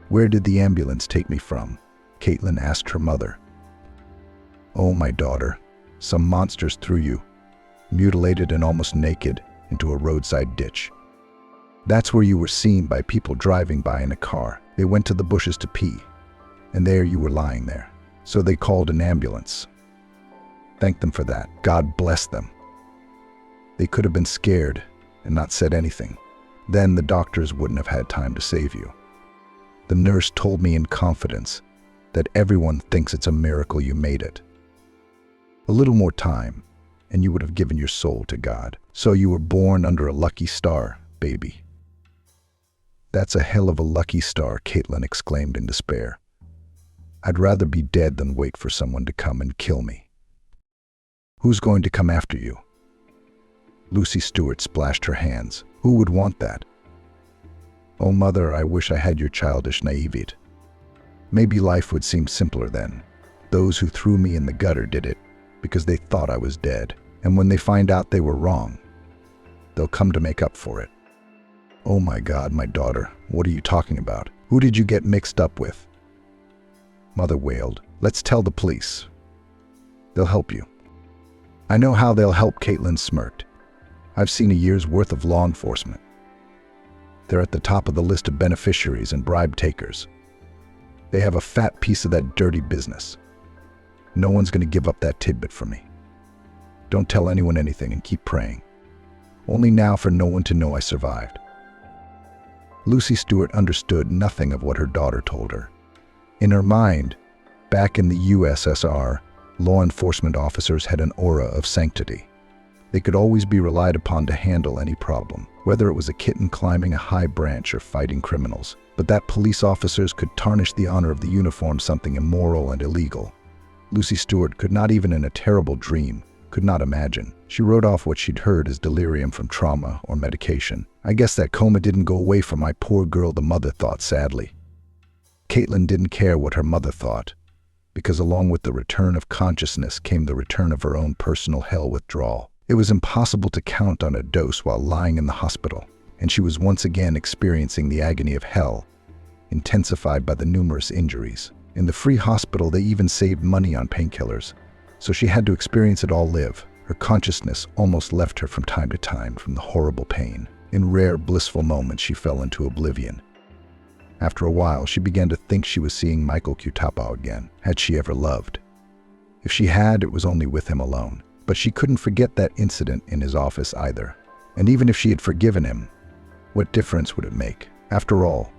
"Where did the ambulance take me from?" Caitlin asked her mother. "Oh, my daughter, some monsters threw you, mutilated and almost naked, into a roadside ditch. That's where you were seen by people driving by in a car. They went to the bushes to pee, and there you were lying there. So they called an ambulance. Thank them for that. God bless them. They could have been scared and not said anything. Then the doctors wouldn't have had time to save you. The nurse told me in confidence that everyone thinks it's a miracle you made it. A little more time, and you would have given your soul to God. So you were born under a lucky star, baby." That's a hell of a lucky star, Caitlin exclaimed in despair. I'd rather be dead than wait for someone to come and kill me. Who's going to come after you? Lucy Stewart splashed her hands. Who would want that? Oh, Mother, I wish I had your childish naivete. Maybe life would seem simpler then. Those who threw me in the gutter did it because they thought I was dead. And when they find out they were wrong, they'll come to make up for it. Oh my God, my daughter, what are you talking about? Who did you get mixed up with? Mother wailed. Let's tell the police. They'll help you. I know how they'll help, Caitlin smirked. I've seen a year's worth of law enforcement. They're at the top of the list of beneficiaries and bribe takers. They have a fat piece of that dirty business. No one's going to give up that tidbit for me. Don't tell anyone anything and keep praying. Only now for no one to know I survived. Lucy Stewart understood nothing of what her daughter told her. In her mind, back in the USSR, law enforcement officers had an aura of sanctity. They could always be relied upon to handle any problem, whether it was a kitten climbing a high branch or fighting criminals. But that police officers could tarnish the honor of the uniform something immoral and illegal. Lucy Stewart could not even in a terrible dream, could not imagine. She wrote off what she'd heard as delirium from trauma or medication. I guess that coma didn't go away from my poor girl, the mother thought sadly. Caitlin didn't care what her mother thought, because along with the return of consciousness came the return of her own personal hell withdrawal. It was impossible to count on a dose while lying in the hospital, and she was once again experiencing the agony of hell, intensified by the numerous injuries. In the free hospital, they even saved money on painkillers, so she had to experience it all live. Her consciousness almost left her from time to time from the horrible pain. In rare, blissful moments, she fell into oblivion. After a while, she began to think she was seeing Michael Kutapau again. Had she ever loved? If she had, it was only with him alone. But she couldn't forget that incident in his office either. And even if she had forgiven him, what difference would it make? After all,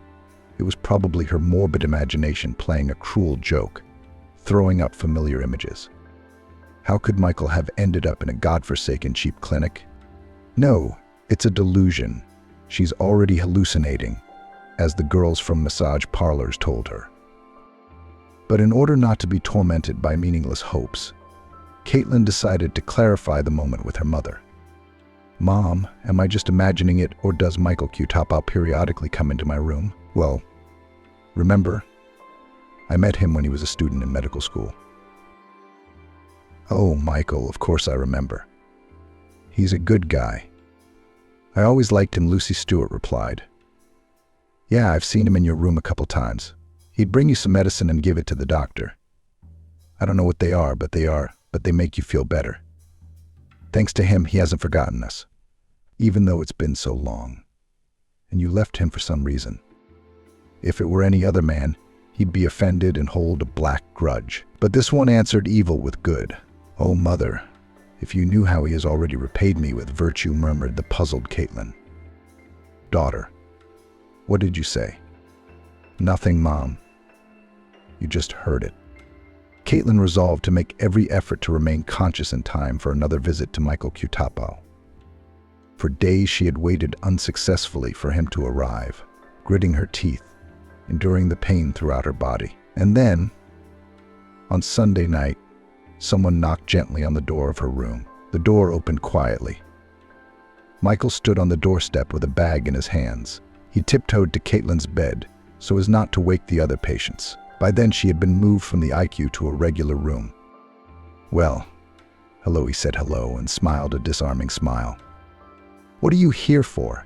it was probably her morbid imagination playing a cruel joke, throwing up familiar images. How could Michael have ended up in a godforsaken cheap clinic? No, it's a delusion. She's already hallucinating, as the girls from massage parlors told her. But in order not to be tormented by meaningless hopes, Caitlin decided to clarify the moment with her mother. Mom, am I just imagining it, or does Michael Kutapau periodically come into my room? Well, remember, I met him when he was a student in medical school. Oh, Michael, of course I remember. He's a good guy. I always liked him, Lucy Stewart replied. Yeah, I've seen him in your room a couple times. He'd bring you some medicine and give it to the doctor. I don't know what they are, but they make you feel better. Thanks to him, he hasn't forgotten us, even though it's been so long. And you left him for some reason. If it were any other man, he'd be offended and hold a black grudge. But this one answered evil with good. Oh, Mother, if you knew how he has already repaid me with virtue, murmured the puzzled Caitlin. Daughter, what did you say? Nothing, Mom. You just heard it. Caitlin resolved to make every effort to remain conscious in time for another visit to Michael Kutapau. For days she had waited unsuccessfully for him to arrive, gritting her teeth, enduring the pain throughout her body. And then, on Sunday night, someone knocked gently on the door of her room. The door opened quietly. Michael stood on the doorstep with a bag in his hands. He tiptoed to Caitlin's bed so as not to wake the other patients. By then, she had been moved from the IQ to a regular room. Well, hello, he said hello and smiled a disarming smile. What are you here for?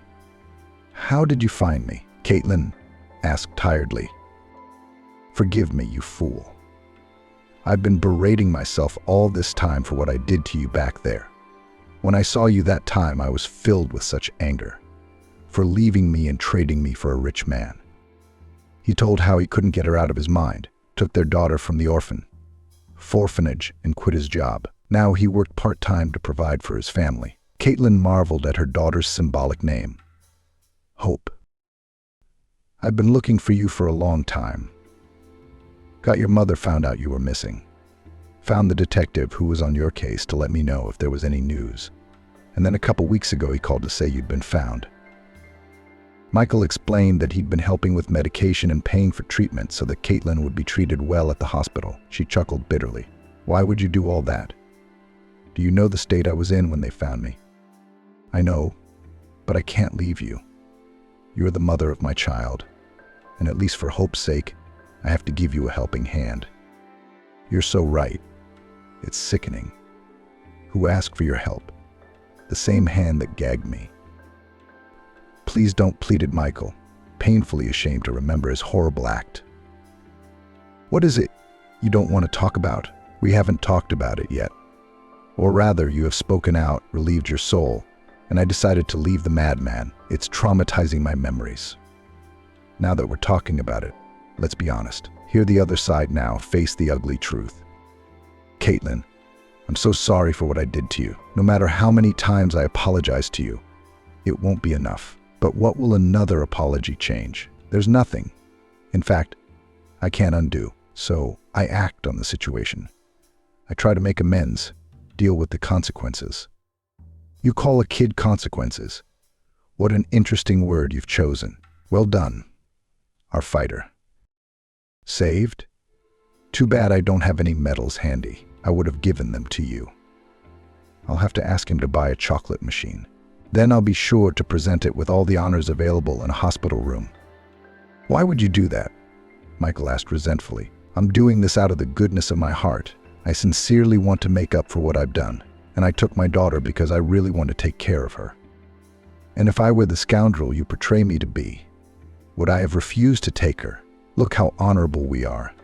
How did you find me? Caitlin asked tiredly. Forgive me, you fool. I've been berating myself all this time for what I did to you back there. When I saw you that time, I was filled with such anger for leaving me and trading me for a rich man. He told how he couldn't get her out of his mind, took their daughter from the orphanage, and quit his job. Now he worked part-time to provide for his family. Caitlin marveled at her daughter's symbolic name, Hope. I've been looking for you for a long time. Got your mother found out you were missing. Found the detective who was on your case to let me know if there was any news. And then a couple weeks ago he called to say you'd been found. Michael explained that he'd been helping with medication and paying for treatment so that Caitlin would be treated well at the hospital. She chuckled bitterly. Why would you do all that? Do you know the state I was in when they found me? I know, but I can't leave you. You're the mother of my child, and at least for hope's sake, I have to give you a helping hand. You're so right. It's sickening. Who asked for your help? The same hand that gagged me. Please don't, pleaded Michael, painfully ashamed to remember his horrible act. What is it you don't want to talk about? We haven't talked about it yet. Or rather, you have spoken out, relieved your soul, and I decided to leave the madman. It's traumatizing my memories. Now that we're talking about it, let's be honest. Hear the other side now, face the ugly truth. Caitlin, I'm so sorry for what I did to you. No matter how many times I apologize to you, it won't be enough. But what will another apology change? There's nothing. In fact, I can't undo. So I act on the situation. I try to make amends, deal with the consequences. You call a kid consequences. What an interesting word you've chosen. Well done, our fighter. Saved? Too bad I don't have any medals handy. I would have given them to you. I'll have to ask him to buy a chocolate machine. Then I'll be sure to present it with all the honors available in a hospital room. Why would you do that? Michael asked resentfully. I'm doing this out of the goodness of my heart. I sincerely want to make up for what I've done, and I took my daughter because I really want to take care of her. And if I were the scoundrel you portray me to be, would I have refused to take her? Look how honorable we are.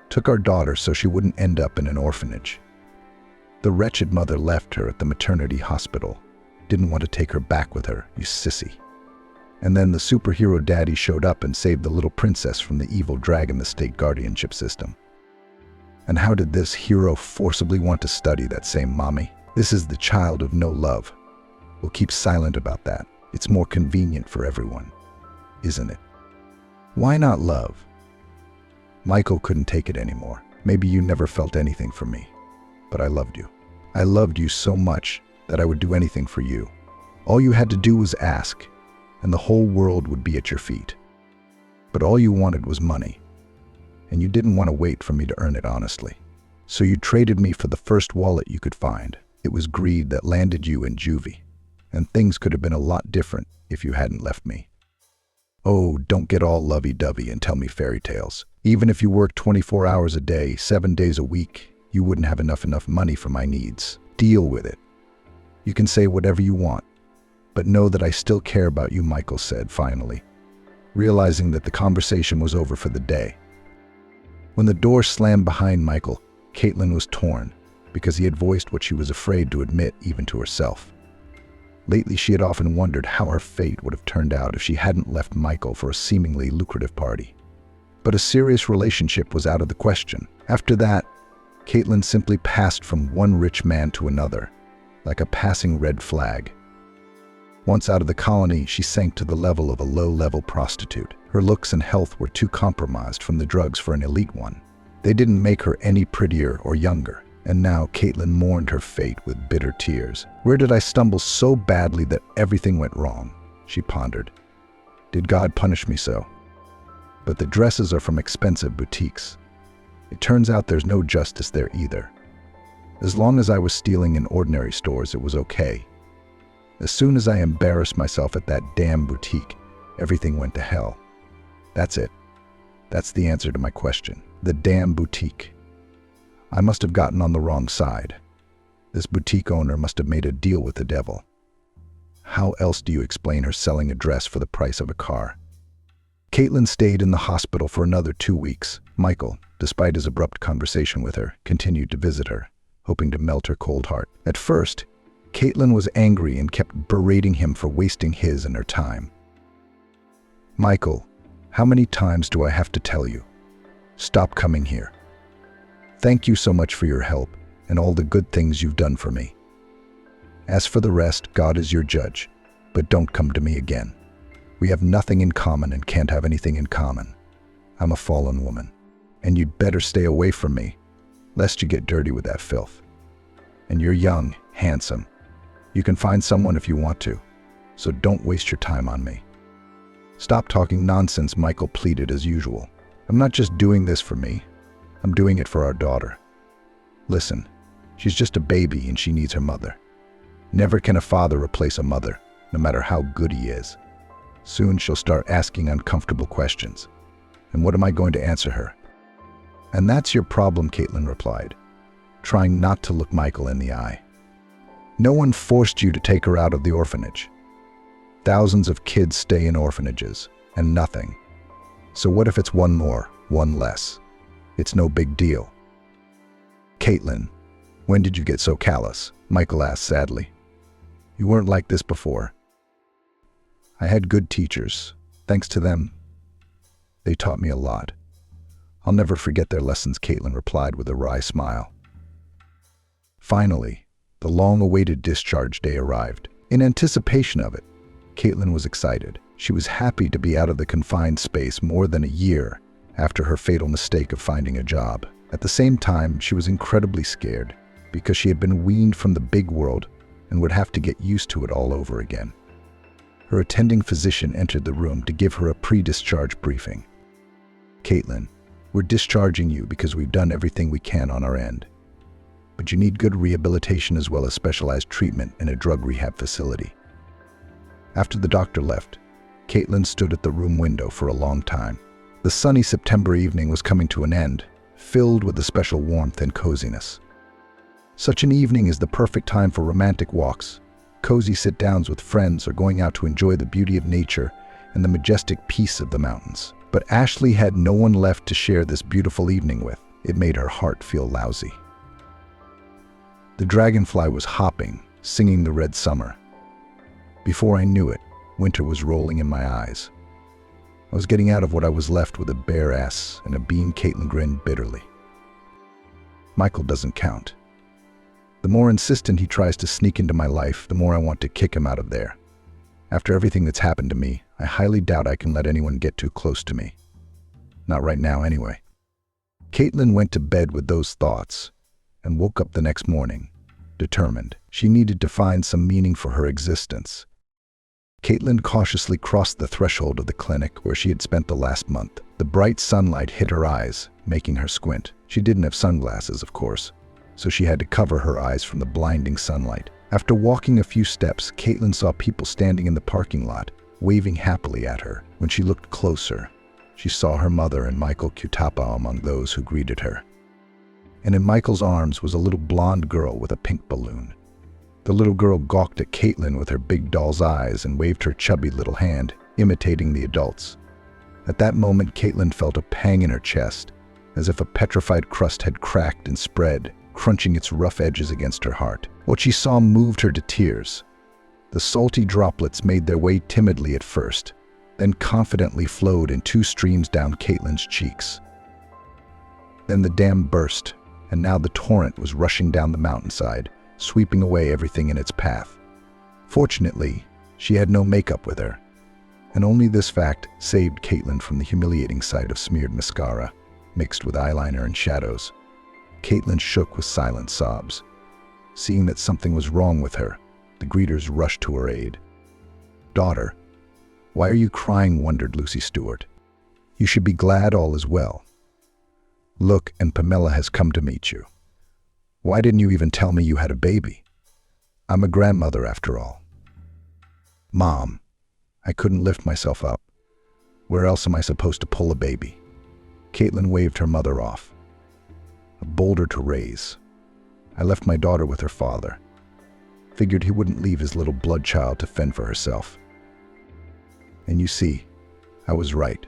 Took our daughter so she wouldn't end up in an orphanage. The wretched mother left her at the maternity hospital. Didn't want to take her back with her, you sissy. And then the superhero daddy showed up and saved the little princess from the evil dragon, the state guardianship system. And how did this hero forcibly want to study that same mommy? This is the child of no love. We'll keep silent about that. It's more convenient for everyone, isn't it? Why not love? Michael couldn't take it anymore. Maybe you never felt anything for me, but I loved you. I loved you so much that I would do anything for you. All you had to do was ask, and the whole world would be at your feet. But all you wanted was money, and you didn't want to wait for me to earn it honestly. So you traded me for the first wallet you could find. It was greed that landed you in juvie, and things could have been a lot different if you hadn't left me. Oh, don't get all lovey-dovey and tell me fairy tales. Even if you worked 24 hours a day, 7 days a week, you wouldn't have enough money for my needs. Deal with it. You can say whatever you want, but know that I still care about you, Michael said finally, realizing that the conversation was over for the day. When the door slammed behind Michael, Caitlin was torn because he had voiced what she was afraid to admit even to herself. Lately, she had often wondered how her fate would have turned out if she hadn't left Michael for a seemingly lucrative party. But a serious relationship was out of the question. After that, Caitlin simply passed from one rich man to another, like a passing red flag. Once out of the colony, she sank to the level of a low-level prostitute. Her looks and health were too compromised from the drugs for an elite one. They didn't make her any prettier or younger. And now Caitlin mourned her fate with bitter tears. Where did I stumble so badly that everything went wrong? She pondered. Did God punish me so? But the dresses are from expensive boutiques. It turns out there's no justice there either. As long as I was stealing in ordinary stores, it was okay. As soon as I embarrassed myself at that damn boutique, everything went to hell. That's it. That's the answer to my question. The damn boutique. I must have gotten on the wrong side. This boutique owner must have made a deal with the devil. How else do you explain her selling a dress for the price of a car? Caitlin stayed in the hospital for another 2 weeks. Michael, despite his abrupt conversation with her, continued to visit her, hoping to melt her cold heart. At first, Caitlin was angry and kept berating him for wasting his and her time. Michael, how many times do I have to tell you? Stop coming here. Thank you so much for your help and all the good things you've done for me. As for the rest, God is your judge, but don't come to me again. We have nothing in common and can't have anything in common. I'm a fallen woman, and you'd better stay away from me, lest you get dirty with that filth. And you're young, handsome. You can find someone if you want to, so don't waste your time on me. Stop talking nonsense, Michael pleaded as usual. I'm not just doing this for me. I'm doing it for our daughter. Listen, she's just a baby and she needs her mother. Never can a father replace a mother, no matter how good he is. Soon she'll start asking uncomfortable questions. And what am I going to answer her? And that's your problem, Caitlin replied, trying not to look Michael in the eye. No one forced you to take her out of the orphanage. Thousands of kids stay in orphanages, and nothing. So what if it's one more, one less? It's no big deal. Caitlin, when did you get so callous? Michael asked sadly. You weren't like this before. I had good teachers. Thanks to them, they taught me a lot. I'll never forget their lessons, Caitlin replied with a wry smile. Finally, the long-awaited discharge day arrived. In anticipation of it, Caitlin was excited. She was happy to be out of the confined space more than a year after her fatal mistake of finding a job. At the same time, she was incredibly scared because she had been weaned from the big world and would have to get used to it all over again. Her attending physician entered the room to give her a pre-discharge briefing. Caitlin, we're discharging you because we've done everything we can on our end. But you need good rehabilitation as well as specialized treatment in a drug rehab facility. After the doctor left, Caitlin stood at the room window for a long time. The sunny September evening was coming to an end, filled with a special warmth and coziness. Such an evening is the perfect time for romantic walks, cozy sit-downs with friends, or going out to enjoy the beauty of nature and the majestic peace of the mountains. But Ashley had no one left to share this beautiful evening with. It made her heart feel lousy. The dragonfly was hopping, singing the red summer. Before I knew it, winter was rolling in my eyes. I was getting out of what I was left with a bare ass and a bean. Caitlin grinned bitterly. Michael doesn't count. The more insistent he tries to sneak into my life, the more I want to kick him out of there. After everything that's happened to me, I highly doubt I can let anyone get too close to me. Not right now, anyway. Caitlin went to bed with those thoughts and woke up the next morning, determined. She needed to find some meaning for her existence. Caitlin cautiously crossed the threshold of the clinic where she had spent the last month. The bright sunlight hit her eyes, making her squint. She didn't have sunglasses, of course, so she had to cover her eyes from the blinding sunlight. After walking a few steps, Caitlin saw people standing in the parking lot, waving happily at her. When she looked closer, she saw her mother and Michael Kutapa among those who greeted her. And in Michael's arms was a little blonde girl with a pink balloon. The little girl gawked at Caitlin with her big doll's eyes and waved her chubby little hand, imitating the adults. At that moment, Caitlin felt a pang in her chest, as if a petrified crust had cracked and spread, crunching its rough edges against her heart. What she saw moved her to tears. The salty droplets made their way timidly at first, then confidently flowed in two streams down Caitlin's cheeks. Then the dam burst, and now the torrent was rushing down the mountainside, sweeping away everything in its path. Fortunately, she had no makeup with her, and only this fact saved Caitlin from the humiliating sight of smeared mascara, mixed with eyeliner and shadows. Caitlin shook with silent sobs. Seeing that something was wrong with her, the greeters rushed to her aid. "Daughter, why are you crying?" wondered Lucy Stewart. "You should be glad all is well. Look, and Pamela has come to meet you. Why didn't you even tell me you had a baby? I'm a grandmother after all." "Mom, I couldn't lift myself up. Where else am I supposed to pull a baby?" Caitlin waved her mother off. "A boulder to raise. I left my daughter with her father. Figured he wouldn't leave his little blood child to fend for herself. And you see, I was right.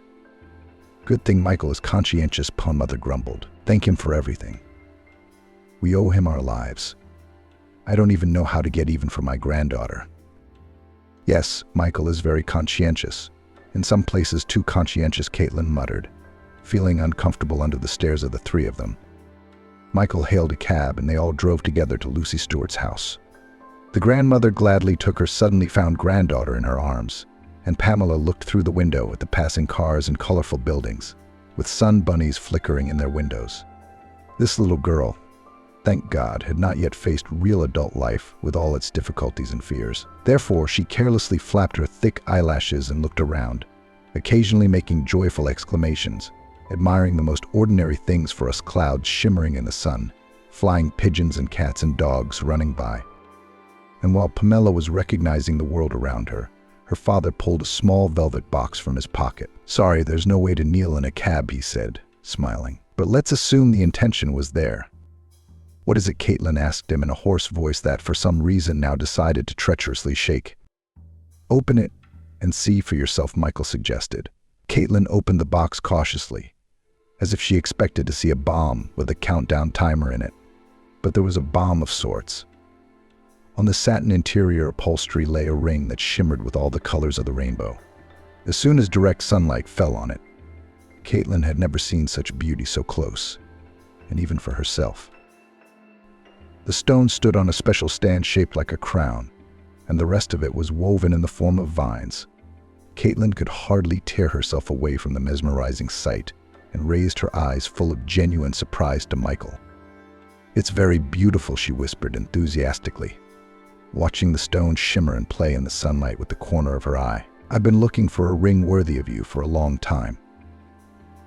Good thing Michael is conscientious," Mother grumbled. "Thank him for everything. We owe him our lives. I don't even know how to get even for my granddaughter." "Yes, Michael is very conscientious. In some places too conscientious," Caitlin muttered, feeling uncomfortable under the stares of the three of them. Michael hailed a cab and they all drove together to Lucy Stewart's house. The grandmother gladly took her suddenly found granddaughter in her arms, and Pamela looked through the window at the passing cars and colorful buildings, with sun bunnies flickering in their windows. This little girl, thank God, had not yet faced real adult life with all its difficulties and fears. Therefore, she carelessly flapped her thick eyelashes and looked around, occasionally making joyful exclamations, admiring the most ordinary things for us, clouds shimmering in the sun, flying pigeons and cats and dogs running by. And while Pamela was recognizing the world around her, her father pulled a small velvet box from his pocket. "Sorry, there's no way to kneel in a cab," he said, smiling. "But let's assume the intention was there." "What is it?" Caitlin asked him in a hoarse voice that, for some reason, now decided to treacherously shake. "Open it and see for yourself," Michael suggested. Caitlin opened the box cautiously, as if she expected to see a bomb with a countdown timer in it. But there was a bomb of sorts. On the satin interior upholstery lay a ring that shimmered with all the colors of the rainbow. As soon as direct sunlight fell on it, Caitlin had never seen such beauty so close, and even for herself. The stone stood on a special stand shaped like a crown, and the rest of it was woven in the form of vines. Caitlin could hardly tear herself away from the mesmerizing sight and raised her eyes full of genuine surprise to Michael. "It's very beautiful," she whispered enthusiastically, watching the stone shimmer and play in the sunlight with the corner of her eye. "I've been looking for a ring worthy of you for a long time.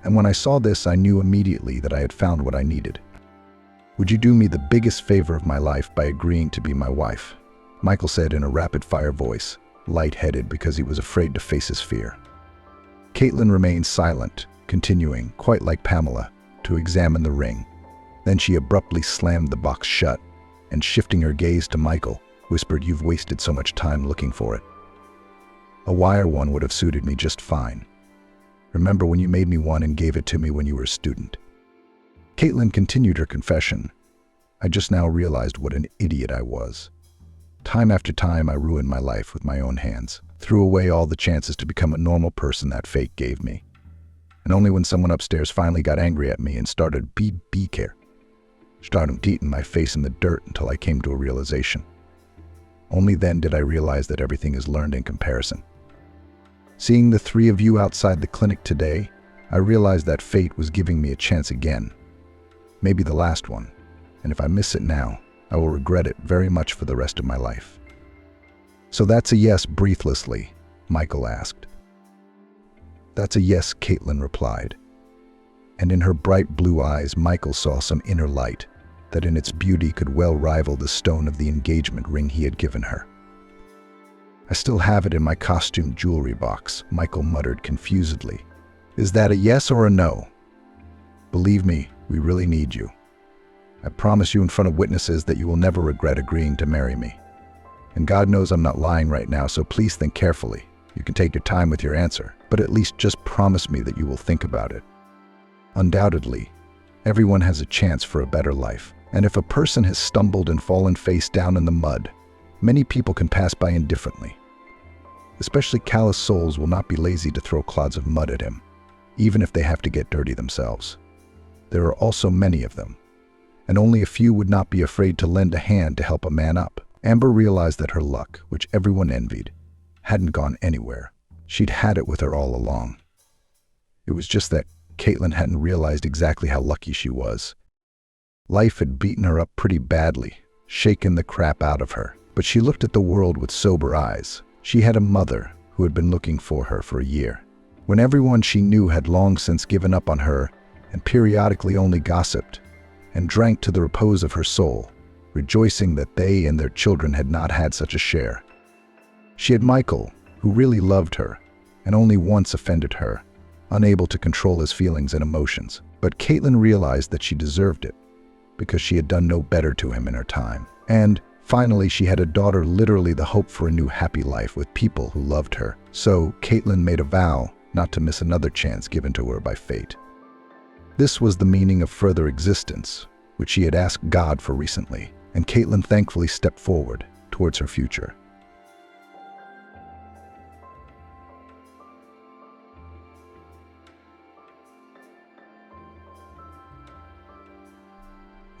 And when I saw this, I knew immediately that I had found what I needed. Would you do me the biggest favor of my life by agreeing to be my wife?" Michael said in a rapid-fire voice, light-headed because he was afraid to face his fear. Caitlin remained silent, continuing, quite like Pamela, to examine the ring. Then she abruptly slammed the box shut and, shifting her gaze to Michael, whispered, "You've wasted so much time looking for it. A wire one would have suited me just fine. Remember when you made me one and gave it to me when you were a student?" Caitlin continued her confession. "I just now realized what an idiot I was. Time after time, I ruined my life with my own hands, threw away all the chances to become a normal person that fate gave me. And only when someone upstairs finally got angry at me and started beating my face in the dirt until I came to a realization. Only then did I realize that everything is learned in comparison. Seeing the three of you outside the clinic today, I realized that fate was giving me a chance again. Maybe the last one, and if I miss it now, I will regret it very much for the rest of my life." "So that's a yes?" breathlessly, Michael asked. "That's a yes," Caitlin replied. And in her bright blue eyes, Michael saw some inner light that in its beauty could well rival the stone of the engagement ring he had given her. "I still have it in my costume jewelry box," Michael muttered confusedly. "Is that a yes or a no? Believe me, we really need you. I promise you in front of witnesses that you will never regret agreeing to marry me. And God knows I'm not lying right now, so please think carefully. You can take your time with your answer, but at least just promise me that you will think about it. Undoubtedly, everyone has a chance for a better life, and if a person has stumbled and fallen face down in the mud, many people can pass by indifferently. Especially callous souls will not be lazy to throw clods of mud at him, even if they have to get dirty themselves. There are also many of them, and only a few would not be afraid to lend a hand to help a man up." Amber realized that her luck, which everyone envied, hadn't gone anywhere. She'd had it with her all along. It was just that Caitlin hadn't realized exactly how lucky she was. Life had beaten her up pretty badly, shaken the crap out of her, but she looked at the world with sober eyes. She had a mother who had been looking for her for a year, when everyone she knew had long since given up on her and periodically only gossiped and drank to the repose of her soul, rejoicing that they and their children had not had such a share. She had Michael, who really loved her and only once offended her, unable to control his feelings and emotions. But Caitlin realized that she deserved it, because she had done no better to him in her time. And finally, she had a daughter, literally the hope for a new happy life with people who loved her. So Caitlin made a vow not to miss another chance given to her by fate. This was the meaning of further existence, which she had asked God for recently, and Caitlin thankfully stepped forward towards her future.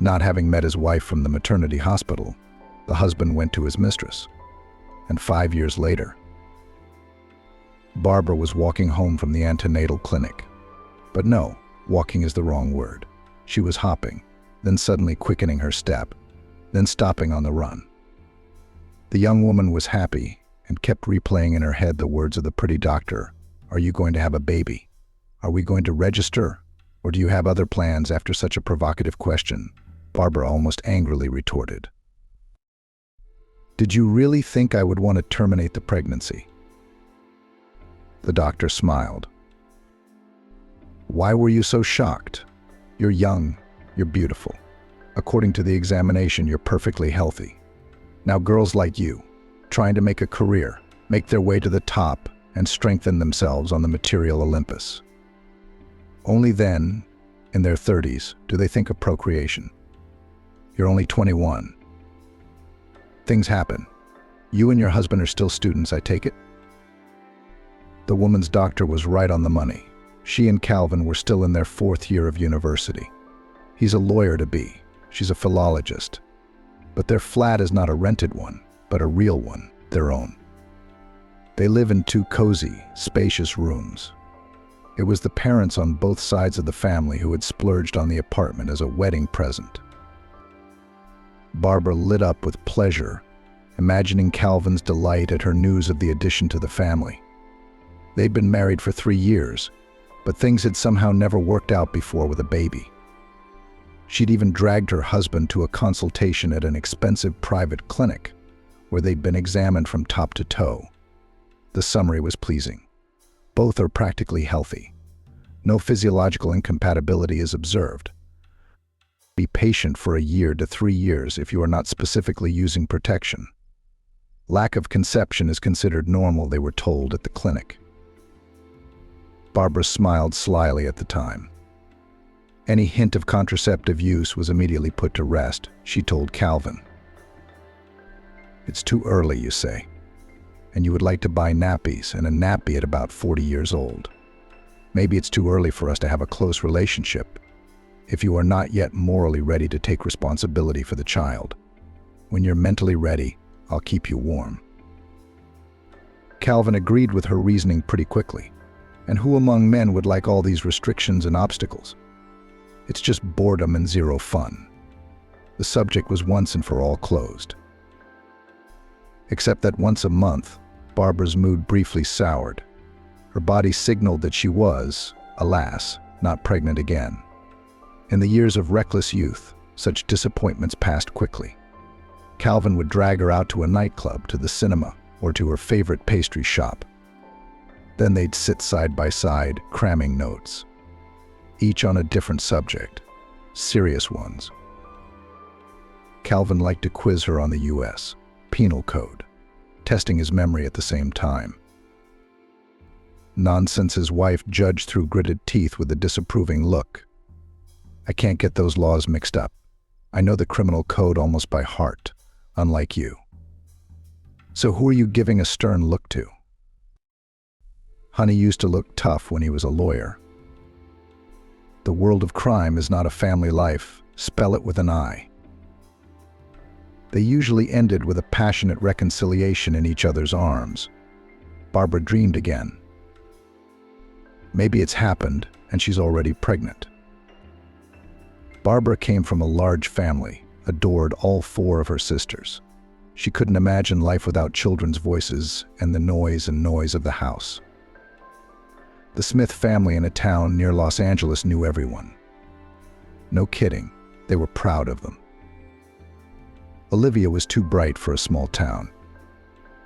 Not having met his wife from the maternity hospital, the husband went to his mistress. And 5 years later, Barbara was walking home from the antenatal clinic. But no, walking is the wrong word. She was hopping, then suddenly quickening her step, then stopping on the run. The young woman was happy and kept replaying in her head the words of the pretty doctor, Are you going to have a baby? Are we going to register? Or do you have other plans after such a provocative question? Barbara almost angrily retorted. Did you really think I would want to terminate the pregnancy? The doctor smiled. Why were you so shocked? You're young, you're beautiful. According to the examination, you're perfectly healthy. Now girls like you, trying to make a career, make their way to the top, and strengthen themselves on the material Olympus. Only then, in their 30s, do they think of procreation. You're only 21. Things happen. You and your husband are still students, I take it? The woman's doctor was right on the money. She and Calvin were still in their 4th year of university. He's a lawyer-to-be. She's a philologist. But their flat is not a rented one, but a real one, their own. They live in 2 cozy, spacious rooms. It was the parents on both sides of the family who had splurged on the apartment as a wedding present. Barbara lit up with pleasure, imagining Calvin's delight at her news of the addition to the family. They'd been married for 3 years, but things had somehow never worked out before with a baby. She'd even dragged her husband to a consultation at an expensive private clinic, where they'd been examined from top to toe. The summary was pleasing. Both are practically healthy. No physiological incompatibility is observed. Be patient for 1 year to 3 years if you are not specifically using protection. Lack of conception is considered normal, they were told at the clinic. Barbara smiled slyly at the time. Any hint of contraceptive use was immediately put to rest, she told Calvin. It's too early, you say, and you would like to buy nappies and a nappy at about 40 years old. Maybe it's too early for us to have a close relationship if you are not yet morally ready to take responsibility for the child. When you're mentally ready, I'll keep you warm. Calvin agreed with her reasoning pretty quickly. And who among men would like all these restrictions and obstacles? It's just boredom and zero fun. The subject was once and for all closed. Except that once a month, Barbara's mood briefly soured. Her body signaled that she was, alas, not pregnant again. In the years of reckless youth, such disappointments passed quickly. Calvin would drag her out to a nightclub, to the cinema, or to her favorite pastry shop. Then they'd sit side by side, cramming notes, each on a different subject, serious ones. Calvin liked to quiz her on the U.S. Penal Code, testing his memory at the same time. Nonsense, his wife judged through gritted teeth with a disapproving look. I can't get those laws mixed up. I know the criminal code almost by heart, unlike you. So who are you giving a stern look to? Honey used to look tough when he was a lawyer. The world of crime is not a family life. Spell it with an I. They usually ended with a passionate reconciliation in each other's arms. Barbara dreamed again. Maybe it's happened, and she's already pregnant. Barbara came from a large family, adored all 4 of her sisters. She couldn't imagine life without children's voices and the noise of the house. The Smith family in a town near Los Angeles knew everyone. No kidding, they were proud of them. Olivia was too bright for a small town.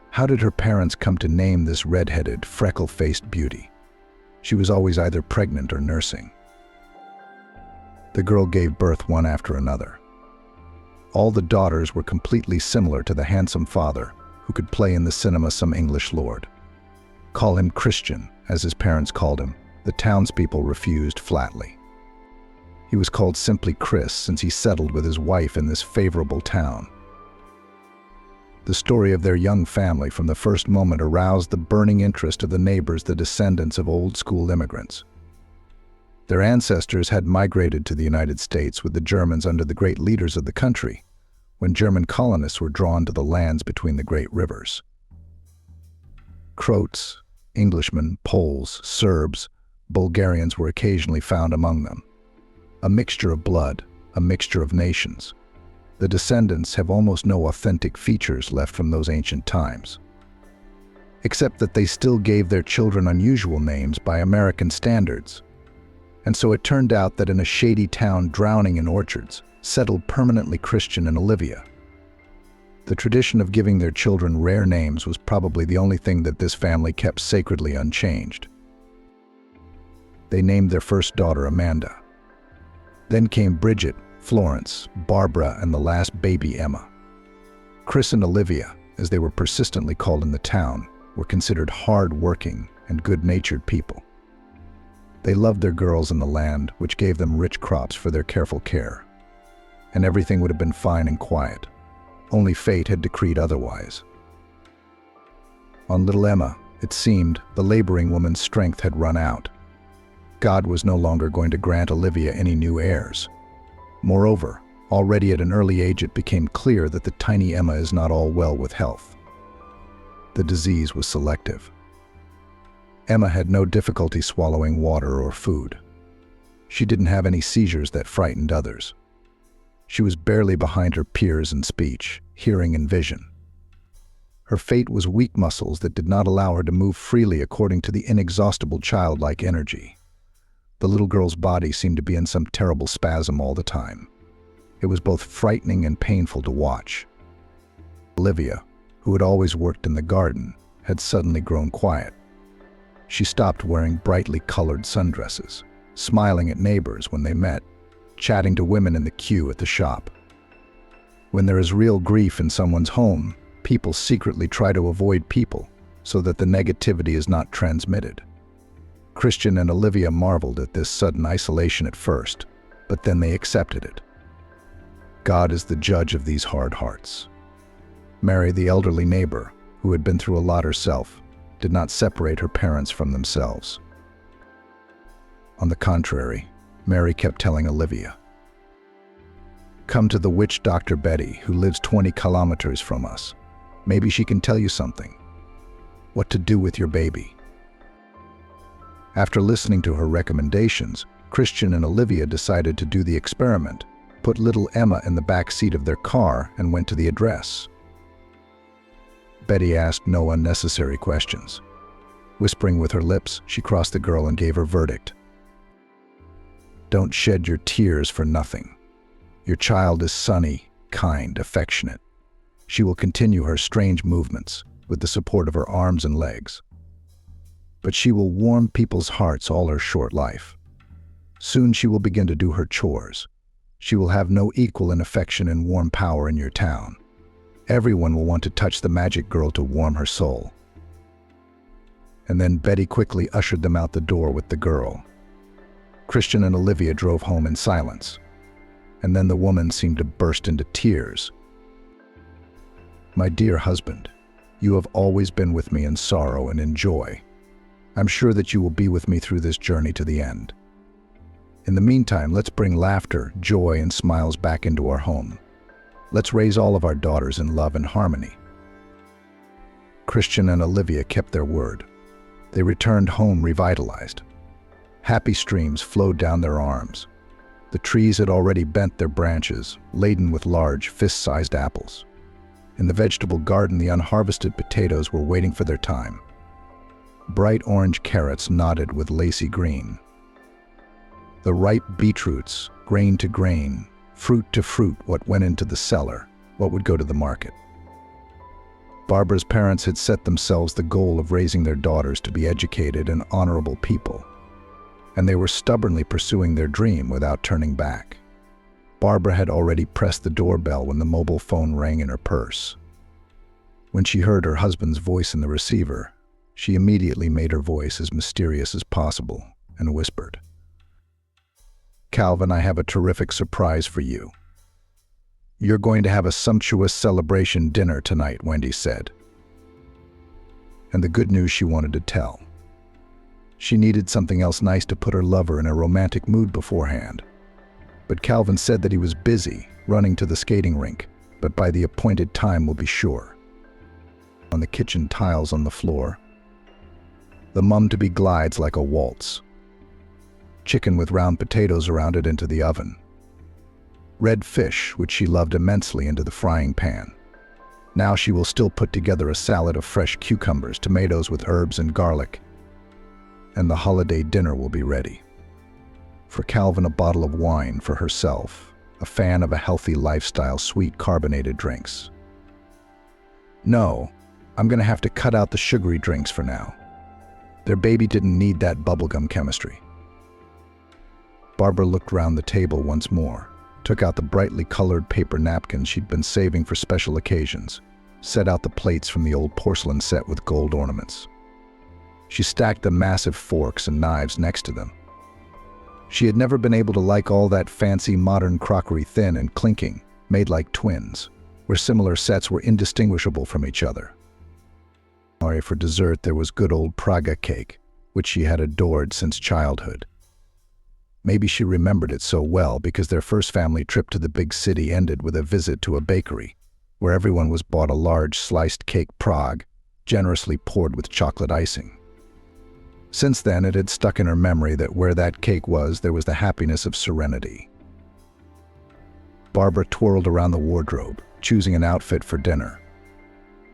How did her parents come to name this red-headed, freckle-faced beauty? She was always either pregnant or nursing. The girl gave birth one after another. All the daughters were completely similar to the handsome father, who could play in the cinema some English lord. Call him Christian, as his parents called him, the townspeople refused flatly. He was called simply Chris since he settled with his wife in this favorable town. The story of their young family from the first moment aroused the burning interest of the neighbors, the descendants of old-school immigrants. Their ancestors had migrated to the United States with the Germans under the great leaders of the country, when German colonists were drawn to the lands between the great rivers. Croats, Englishmen, Poles, Serbs, Bulgarians were occasionally found among them. A mixture of blood, a mixture of nations. The descendants have almost no authentic features left from those ancient times. except that they still gave their children unusual names by American standards. And so it turned out that in a shady town drowning in orchards, settled permanently Christian and Olivia. The tradition of giving their children rare names was probably the only thing that this family kept sacredly unchanged. They named their first daughter Amanda. Then came Bridget, Florence, Barbara, and the last baby Emma. Chris and Olivia, as they were persistently called in the town, were considered hard-working and good-natured people. They loved their girls and the land, which gave them rich crops for their careful care. And everything would have been fine and quiet. Only fate had decreed otherwise. On little Emma, it seemed, the laboring woman's strength had run out. God was no longer going to grant Olivia any new heirs. Moreover, already at an early age it became clear that the tiny Emma is not all well with health. The disease was selective. Emma had no difficulty swallowing water or food. She didn't have any seizures that frightened others. She was barely behind her peers in speech, hearing, and vision. Her fate was weak muscles that did not allow her to move freely according to the inexhaustible childlike energy. The little girl's body seemed to be in some terrible spasm all the time. It was both frightening and painful to watch. Olivia, who had always worked in the garden, had suddenly grown quiet. She stopped wearing brightly colored sundresses, smiling at neighbors when they met, chatting to women in the queue at the shop. When there is real grief in someone's home, people secretly try to avoid people so that the negativity is not transmitted. Christian and Olivia marveled at this sudden isolation at first, but then they accepted it. God is the judge of these hard hearts. Mary, the elderly neighbor, who had been through a lot herself, did not separate her parents from themselves. On the contrary, Mary kept telling Olivia, "Come to the witch doctor Betty, who lives 20 kilometers from us. Maybe she can tell you something. What to do with your baby." After listening to her recommendations, Christian and Olivia decided to do the experiment, put little Emma in the back seat of their car, and went to the address. Betty asked no unnecessary questions. Whispering with her lips, she crossed the girl and gave her verdict. "Don't shed your tears for nothing. Your child is sunny, kind, affectionate. She will continue her strange movements with the support of her arms and legs. But she will warm people's hearts all her short life. Soon she will begin to do her chores. She will have no equal in affection and warm power in your town. Everyone will want to touch the magic girl to warm her soul." And then Betty quickly ushered them out the door with the girl. Christian and Olivia drove home in silence, and then the woman seemed to burst into tears. "My dear husband, you have always been with me in sorrow and in joy. I'm sure that you will be with me through this journey to the end. In the meantime, let's bring laughter, joy, and smiles back into our home. Let's raise all of our daughters in love and harmony." Christian and Olivia kept their word. They returned home revitalized. Happy streams flowed down their arms. The trees had already bent their branches, laden with large, fist-sized apples. In the vegetable garden, the unharvested potatoes were waiting for their time. Bright orange carrots nodded with lacy green. The ripe beetroots, grain to grain, fruit to fruit, what went into the cellar, what would go to the market. Barbara's parents had set themselves the goal of raising their daughters to be educated and honorable people, and they were stubbornly pursuing their dream without turning back. Barbara had already pressed the doorbell when the mobile phone rang in her purse. When she heard her husband's voice in the receiver, she immediately made her voice as mysterious as possible and whispered, "Calvin, I have a terrific surprise for you." "You're going to have a sumptuous celebration dinner tonight," Wendy said. And the good news she wanted to tell. She needed something else nice to put her lover in a romantic mood beforehand. But Calvin said that he was busy, running to the skating rink, but by the appointed time will be sure. On the kitchen tiles on the floor, the mum-to-be glides like a waltz. Chicken with round potatoes around it into the oven. Red fish, which she loved immensely, into the frying pan. Now she will still put together a salad of fresh cucumbers, tomatoes with herbs and garlic, and the holiday dinner will be ready. For Calvin, a bottle of wine; for herself, a fan of a healthy lifestyle, sweet carbonated drinks. No, I'm gonna have to cut out the sugary drinks for now. Their baby didn't need that bubblegum chemistry. Barbara looked round the table once more, took out the brightly colored paper napkins she'd been saving for special occasions, set out the plates from the old porcelain set with gold ornaments. She stacked the massive forks and knives next to them. She had never been able to like all that fancy modern crockery, thin and clinking, made like twins, where similar sets were indistinguishable from each other. For dessert, there was good old Praga cake, which she had adored since childhood. Maybe she remembered it so well because their first family trip to the big city ended with a visit to a bakery, where everyone was bought a large sliced cake Prague, generously poured with chocolate icing. Since then, it had stuck in her memory that where that cake was, there was the happiness of serenity. Barbara twirled around the wardrobe, choosing an outfit for dinner.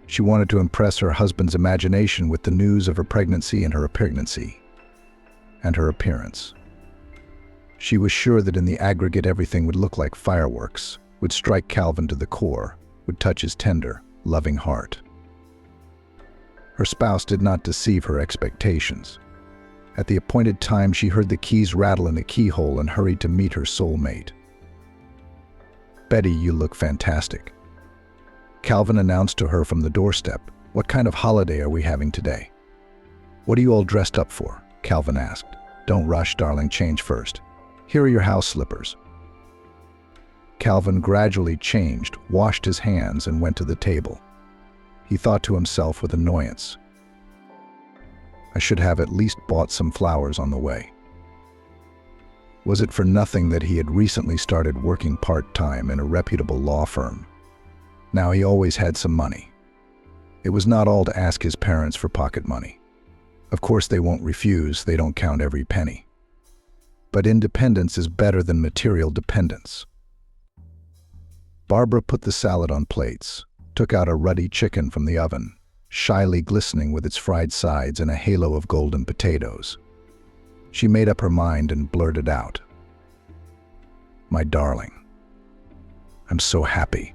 She wanted to impress her husband's imagination with the news of her pregnancy and her appearance. She was sure that in the aggregate everything would look like fireworks, would strike Calvin to the core, would touch his tender, loving heart. Her spouse did not deceive her expectations. At the appointed time, she heard the keys rattle in the keyhole and hurried to meet her soulmate. "Betty, you look fantastic," Calvin announced to her from the doorstep. "What kind of holiday are we having today?" "What are you all dressed up for?" Calvin asked. "Don't rush, darling, change first. Here are your house slippers." Calvin gradually changed, washed his hands, and went to the table. He thought to himself with annoyance, "I should have at least bought some flowers on the way." Was it for nothing that he had recently started working part-time in a reputable law firm? Now he always had some money. It was not all to ask his parents for pocket money. Of course they won't refuse, they don't count every penny. But independence is better than material dependence. Barbara put the salad on plates, took out a ruddy chicken from the oven, shyly glistening with its fried sides and a halo of golden potatoes. She made up her mind and blurted out, "My darling, I'm so happy.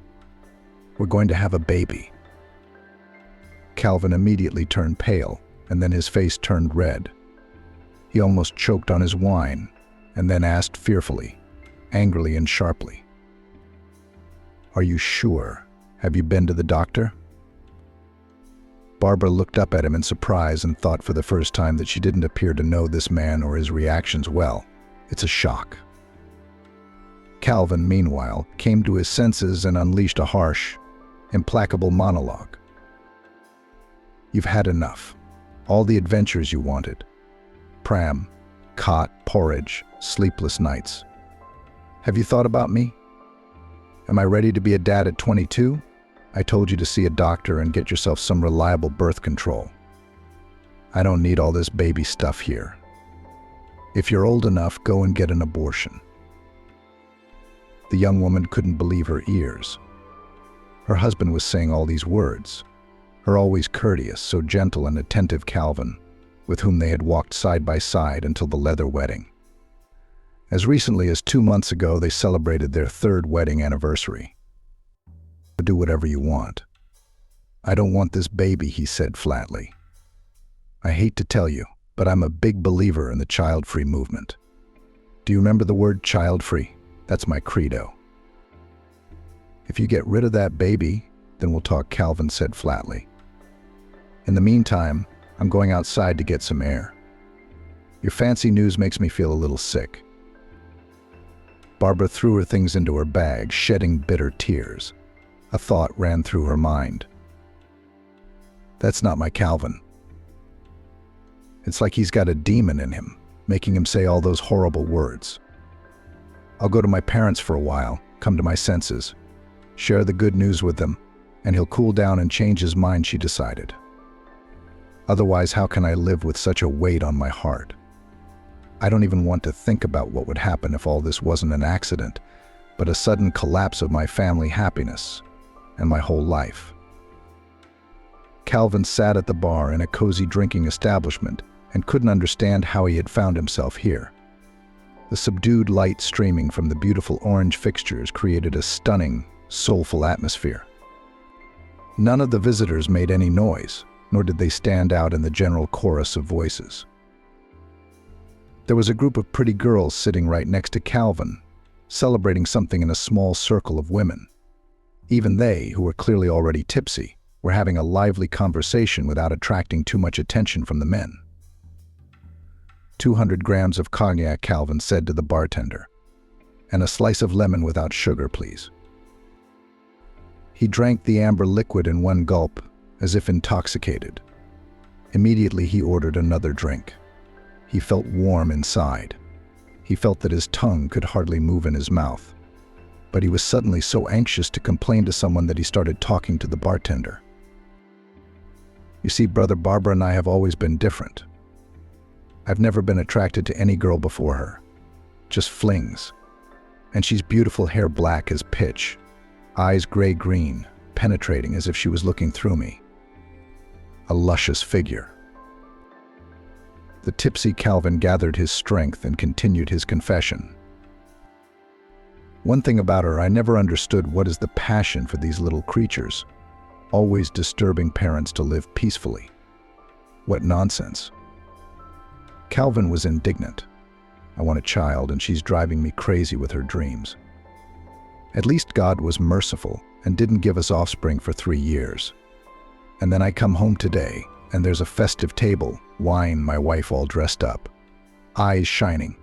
We're going to have a baby." Calvin immediately turned pale, and then his face turned red. He almost choked on his wine, and then asked fearfully, angrily and sharply, "Are you sure? Have you been to the doctor?" Barbara looked up at him in surprise and thought for the first time that she didn't appear to know this man or his reactions well. It's a shock. Calvin, meanwhile, came to his senses and unleashed a harsh, implacable monologue. "You've had enough. All the adventures you wanted. Pram, cot, porridge, sleepless nights. Have you thought about me? Am I ready to be a dad at 22? I told you to see a doctor and get yourself some reliable birth control. I don't need all this baby stuff here. If you're old enough, go and get an abortion." The young woman couldn't believe her ears. Her husband was saying all these words. Her always courteous, so gentle and attentive Calvin, with whom they had walked side by side until the leather wedding. As recently as 2 months ago, they celebrated their 3rd wedding anniversary. "Do whatever you want. I don't want this baby," he said flatly. "I hate to tell you, but I'm a big believer in the child-free movement. Do you remember the word child-free? That's my credo. If you get rid of that baby, then we'll talk," Calvin said flatly. "In the meantime, I'm going outside to get some air. Your fancy news makes me feel a little sick." Barbara threw her things into her bag, shedding bitter tears. A thought ran through her mind. "That's not my Calvin. It's like he's got a demon in him, making him say all those horrible words. I'll go to my parents for a while, come to my senses, share the good news with them, and he'll cool down and change his mind," she decided. "Otherwise, how can I live with such a weight on my heart? I don't even want to think about what would happen if all this wasn't an accident, but a sudden collapse of my family happiness and my whole life." Calvin sat at the bar in a cozy drinking establishment and couldn't understand how he had found himself here. The subdued light streaming from the beautiful orange fixtures created a stunning, soulful atmosphere. None of the visitors made any noise, nor did they stand out in the general chorus of voices. There was a group of pretty girls sitting right next to Calvin, celebrating something in a small circle of women. Even they, who were clearly already tipsy, were having a lively conversation without attracting too much attention from the men. 200 grams of cognac, Calvin said to the bartender. And a slice of lemon without sugar, please. He drank the amber liquid in one gulp, as if intoxicated. Immediately he ordered another drink. He felt warm inside. He felt that his tongue could hardly move in his mouth. But he was suddenly so anxious to complain to someone that he started talking to the bartender. You see, brother, Barbara and I have always been different. I've never been attracted to any girl before her. Just flings. And she's beautiful, hair black as pitch, eyes gray-green, penetrating as if she was looking through me. A luscious figure. The tipsy Calvin gathered his strength and continued his confession. One thing about her, I never understood what is the passion for these little creatures, always disturbing parents to live peacefully. What nonsense. Calvin was indignant. I want a child and she's driving me crazy with her dreams. At least God was merciful and didn't give us offspring for 3 years. And then I come home today and there's a festive table, wine, my wife all dressed up, eyes shining.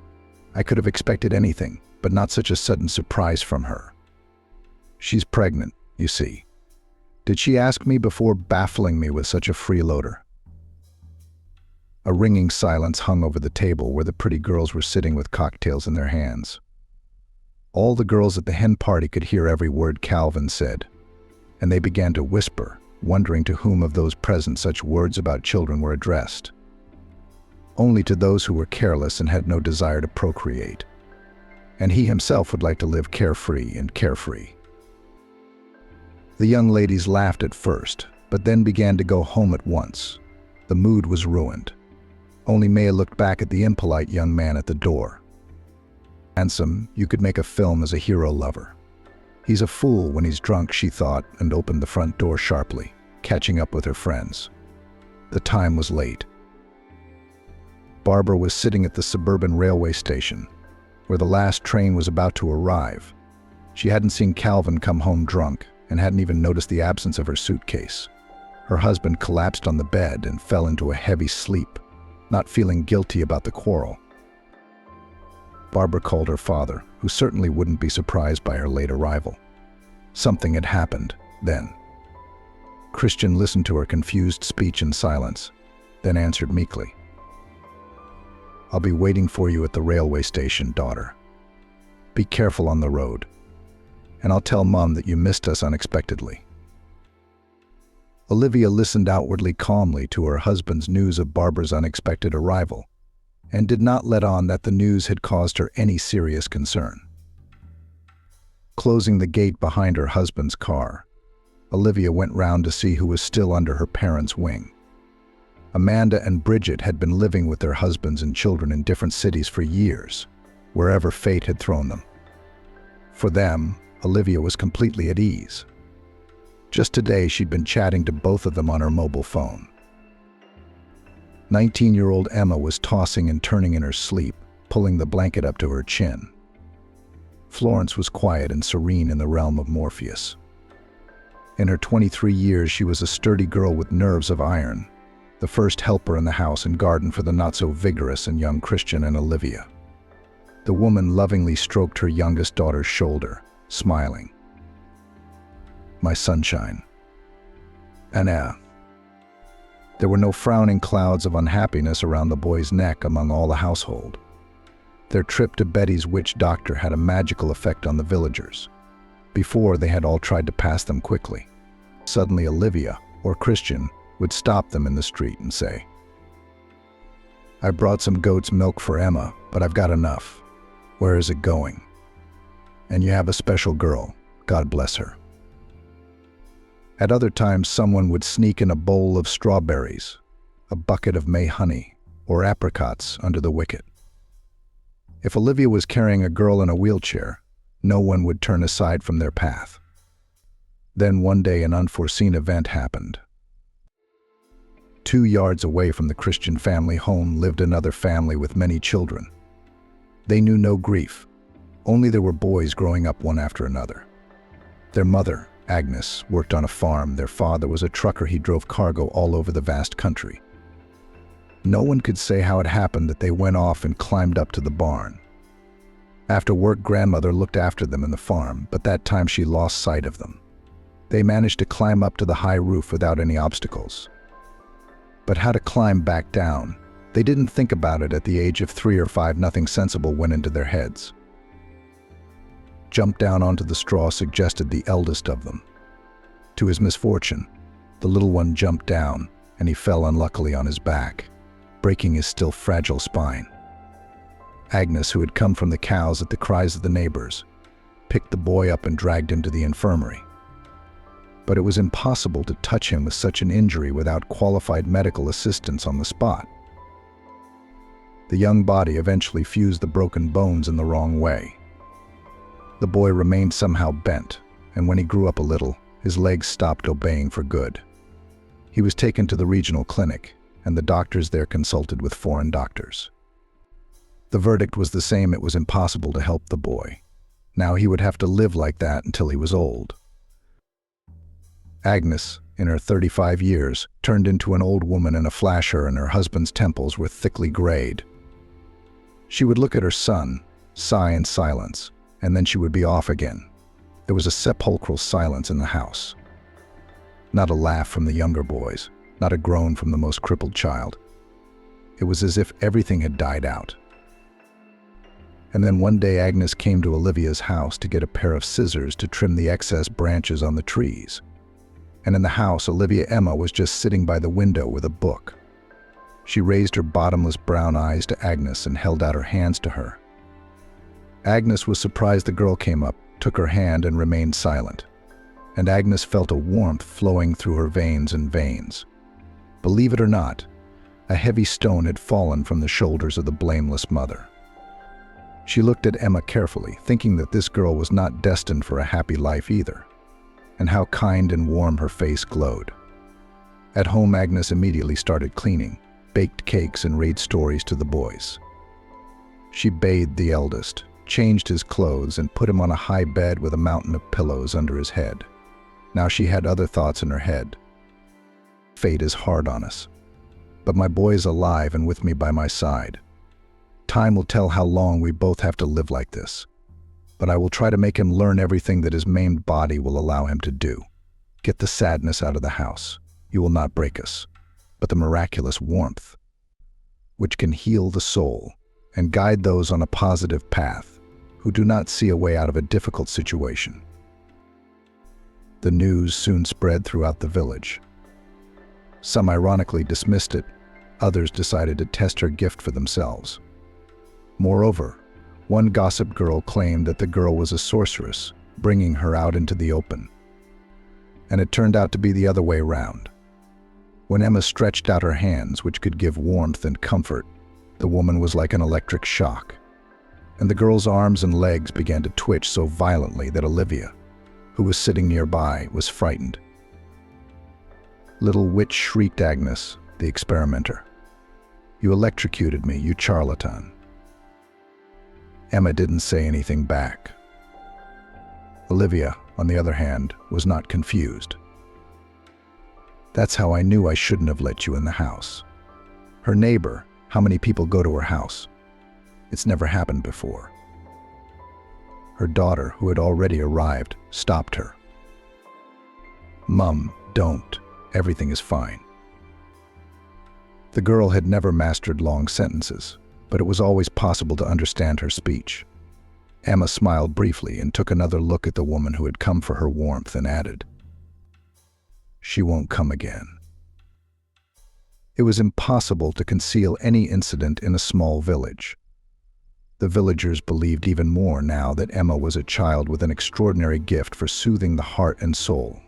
I could have expected anything, but not such a sudden surprise from her. She's pregnant, you see. Did she ask me before baffling me with such a freeloader? A ringing silence hung over the table where the pretty girls were sitting with cocktails in their hands. All the girls at the hen party could hear every word Calvin said, and they began to whisper, wondering to whom of those present such words about children were addressed. Only to those who were careless and had no desire to procreate. And he himself would like to live carefree and carefree. The young ladies laughed at first, but then began to go home at once. The mood was ruined. Only Maya looked back at the impolite young man at the door. Handsome, you could make a film as a hero lover. He's a fool when he's drunk, she thought, and opened the front door sharply, catching up with her friends. The time was late. Barbara was sitting at the suburban railway station, where the last train was about to arrive. She hadn't seen Calvin come home drunk and hadn't even noticed the absence of her suitcase. Her husband collapsed on the bed and fell into a heavy sleep, not feeling guilty about the quarrel. Barbara called her father, who certainly wouldn't be surprised by her late arrival. Something had happened, then. Christian listened to her confused speech in silence, then answered meekly. I'll be waiting for you at the railway station, daughter. Be careful on the road, and I'll tell Mom that you missed us unexpectedly. Olivia listened outwardly calmly to her husband's news of Barbara's unexpected arrival, and did not let on that the news had caused her any serious concern. Closing the gate behind her husband's car, Olivia went round to see who was still under her parents' wing. Amanda and Bridget had been living with their husbands and children in different cities for years, wherever fate had thrown them. For them, Olivia was completely at ease. Just today, she'd been chatting to both of them on her mobile phone. 19-year-old Emma was tossing and turning in her sleep, pulling the blanket up to her chin. Florence was quiet and serene in the realm of Morpheus. In her 23 years, she was a sturdy girl with nerves of iron, the first helper in the house and garden for the not-so-vigorous and young Christian and Olivia. The woman lovingly stroked her youngest daughter's shoulder, smiling. My sunshine. Anna. There were no frowning clouds of unhappiness around the boy's neck among all the household. Their trip to Betty's witch doctor had a magical effect on the villagers. Before, they had all tried to pass them quickly. Suddenly Olivia, or Christian, would stop them in the street and say, I brought some goat's milk for Emma, but I've got enough. Where is it going? And you have a special girl. God bless her. At other times, someone would sneak in a bowl of strawberries, a bucket of May honey, or apricots under the wicket. If Olivia was carrying a girl in a wheelchair, no one would turn aside from their path. Then one day an unforeseen event happened. 2 yards away from the Christian family home lived another family with many children. They knew no grief, only there were boys growing up one after another. Their mother, Agnes, worked on a farm. Their father was a trucker. He drove cargo all over the vast country. No one could say how it happened that they went off and climbed up to the barn. After work, grandmother looked after them in the farm, but that time she lost sight of them. They managed to climb up to the high roof without any obstacles. But how to climb back down? They didn't think about it at the age of 3 or 5. Nothing sensible went into their heads. Jump down onto the straw, suggested the eldest of them. To his misfortune, the little one jumped down, and he fell unluckily on his back, breaking his still fragile spine. Agnes, who had come from the cows at the cries of the neighbors, picked the boy up and dragged him to the infirmary. But it was impossible to touch him with such an injury without qualified medical assistance on the spot. The young body eventually fused the broken bones in the wrong way. The boy remained somehow bent, and when he grew up a little, his legs stopped obeying for good. He was taken to the regional clinic, and the doctors there consulted with foreign doctors. The verdict was the same: it was impossible to help the boy. Now he would have to live like that until he was old. Agnes, in her 35 years, turned into an old woman in a flasher, and her husband's temples were thickly grayed. She would look at her son, sigh in silence, and then she would be off again. There was a sepulchral silence in the house. Not a laugh from the younger boys, not a groan from the most crippled child. It was as if everything had died out. And then one day Agnes came to Olivia's house to get a pair of scissors to trim the excess branches on the trees. And in the house, Emma was just sitting by the window with a book. She raised her bottomless brown eyes to Agnes and held out her hands to her. Agnes was surprised. The girl came up, took her hand, and remained silent. And Agnes felt a warmth flowing through her veins and veins. Believe it or not, a heavy stone had fallen from the shoulders of the blameless mother. She looked at Emma carefully, thinking that this girl was not destined for a happy life either. And how kind and warm her face glowed. At home, Agnes immediately started cleaning, baked cakes, and read stories to the boys. She bathed the eldest, changed his clothes, and put him on a high bed with a mountain of pillows under his head. Now she had other thoughts in her head. Fate is hard on us, but my boy is alive and with me by my side. Time will tell how long we both have to live like this, but I will try to make him learn everything that his maimed body will allow him to do. Get the sadness out of the house. You will not break us, but the miraculous warmth, which can heal the soul and guide those on a positive path who do not see a way out of a difficult situation. The news soon spread throughout the village. Some ironically dismissed it, others decided to test her gift for themselves. Moreover, one gossip girl claimed that the girl was a sorceress, bringing her out into the open. And it turned out to be the other way around. When Emma stretched out her hands, which could give warmth and comfort, the woman was like an electric shock. And the girl's arms and legs began to twitch so violently that Olivia, who was sitting nearby, was frightened. "Little witch," shrieked Agnes, the experimenter. "You electrocuted me, you charlatan." Emma didn't say anything back. Olivia, on the other hand, was not confused. "That's how I knew I shouldn't have let you in the house." Her neighbor, how many people go to her house? It's never happened before. Her daughter, who had already arrived, stopped her. "Mum, don't. Everything is fine." The girl had never mastered long sentences, but it was always possible to understand her speech. Emma smiled briefly and took another look at the woman who had come for her warmth and added, "She won't come again." It was impossible to conceal any incident in a small village. The villagers believed even more now that Emma was a child with an extraordinary gift for soothing the heart and soul.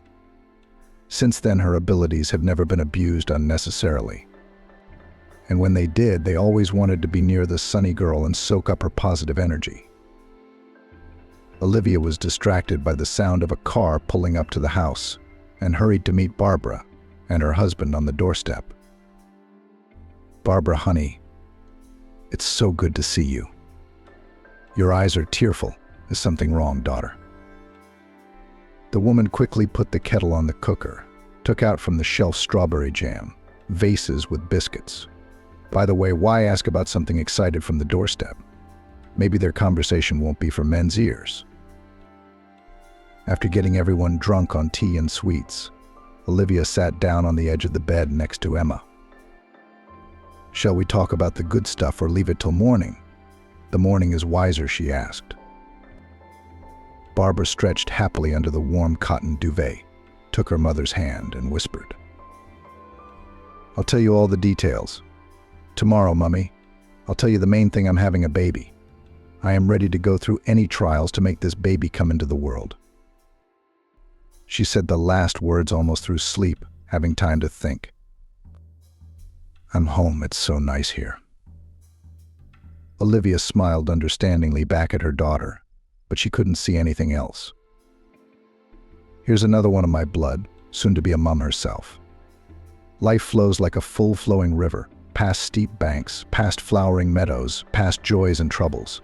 Since then, her abilities have never been abused unnecessarily. And when they did, they always wanted to be near the sunny girl and soak up her positive energy. Olivia was distracted by the sound of a car pulling up to the house and hurried to meet Barbara and her husband on the doorstep. "Barbara, honey, it's so good to see you. Your eyes are tearful. Is something wrong, daughter?" The woman quickly put the kettle on the cooker, took out from the shelf strawberry jam, vases with biscuits. By the way, why ask about something excited from the doorstep? Maybe their conversation won't be for men's ears. After getting everyone drunk on tea and sweets, Olivia sat down on the edge of the bed next to Emma. "Shall we talk about the good stuff or leave it till morning? The morning is wiser," she asked. Barbara stretched happily under the warm cotton duvet, took her mother's hand, and whispered, "I'll tell you all the details. Tomorrow, Mummy. I'll tell you the main thing: I'm having a baby. I am ready to go through any trials to make this baby come into the world." She said the last words almost through sleep, having time to think. "I'm home. It's so nice here." Olivia smiled understandingly back at her daughter, but she couldn't see anything else. "Here's another one of my blood, soon to be a mum herself. Life flows like a full-flowing river, past steep banks, past flowering meadows, past joys and troubles.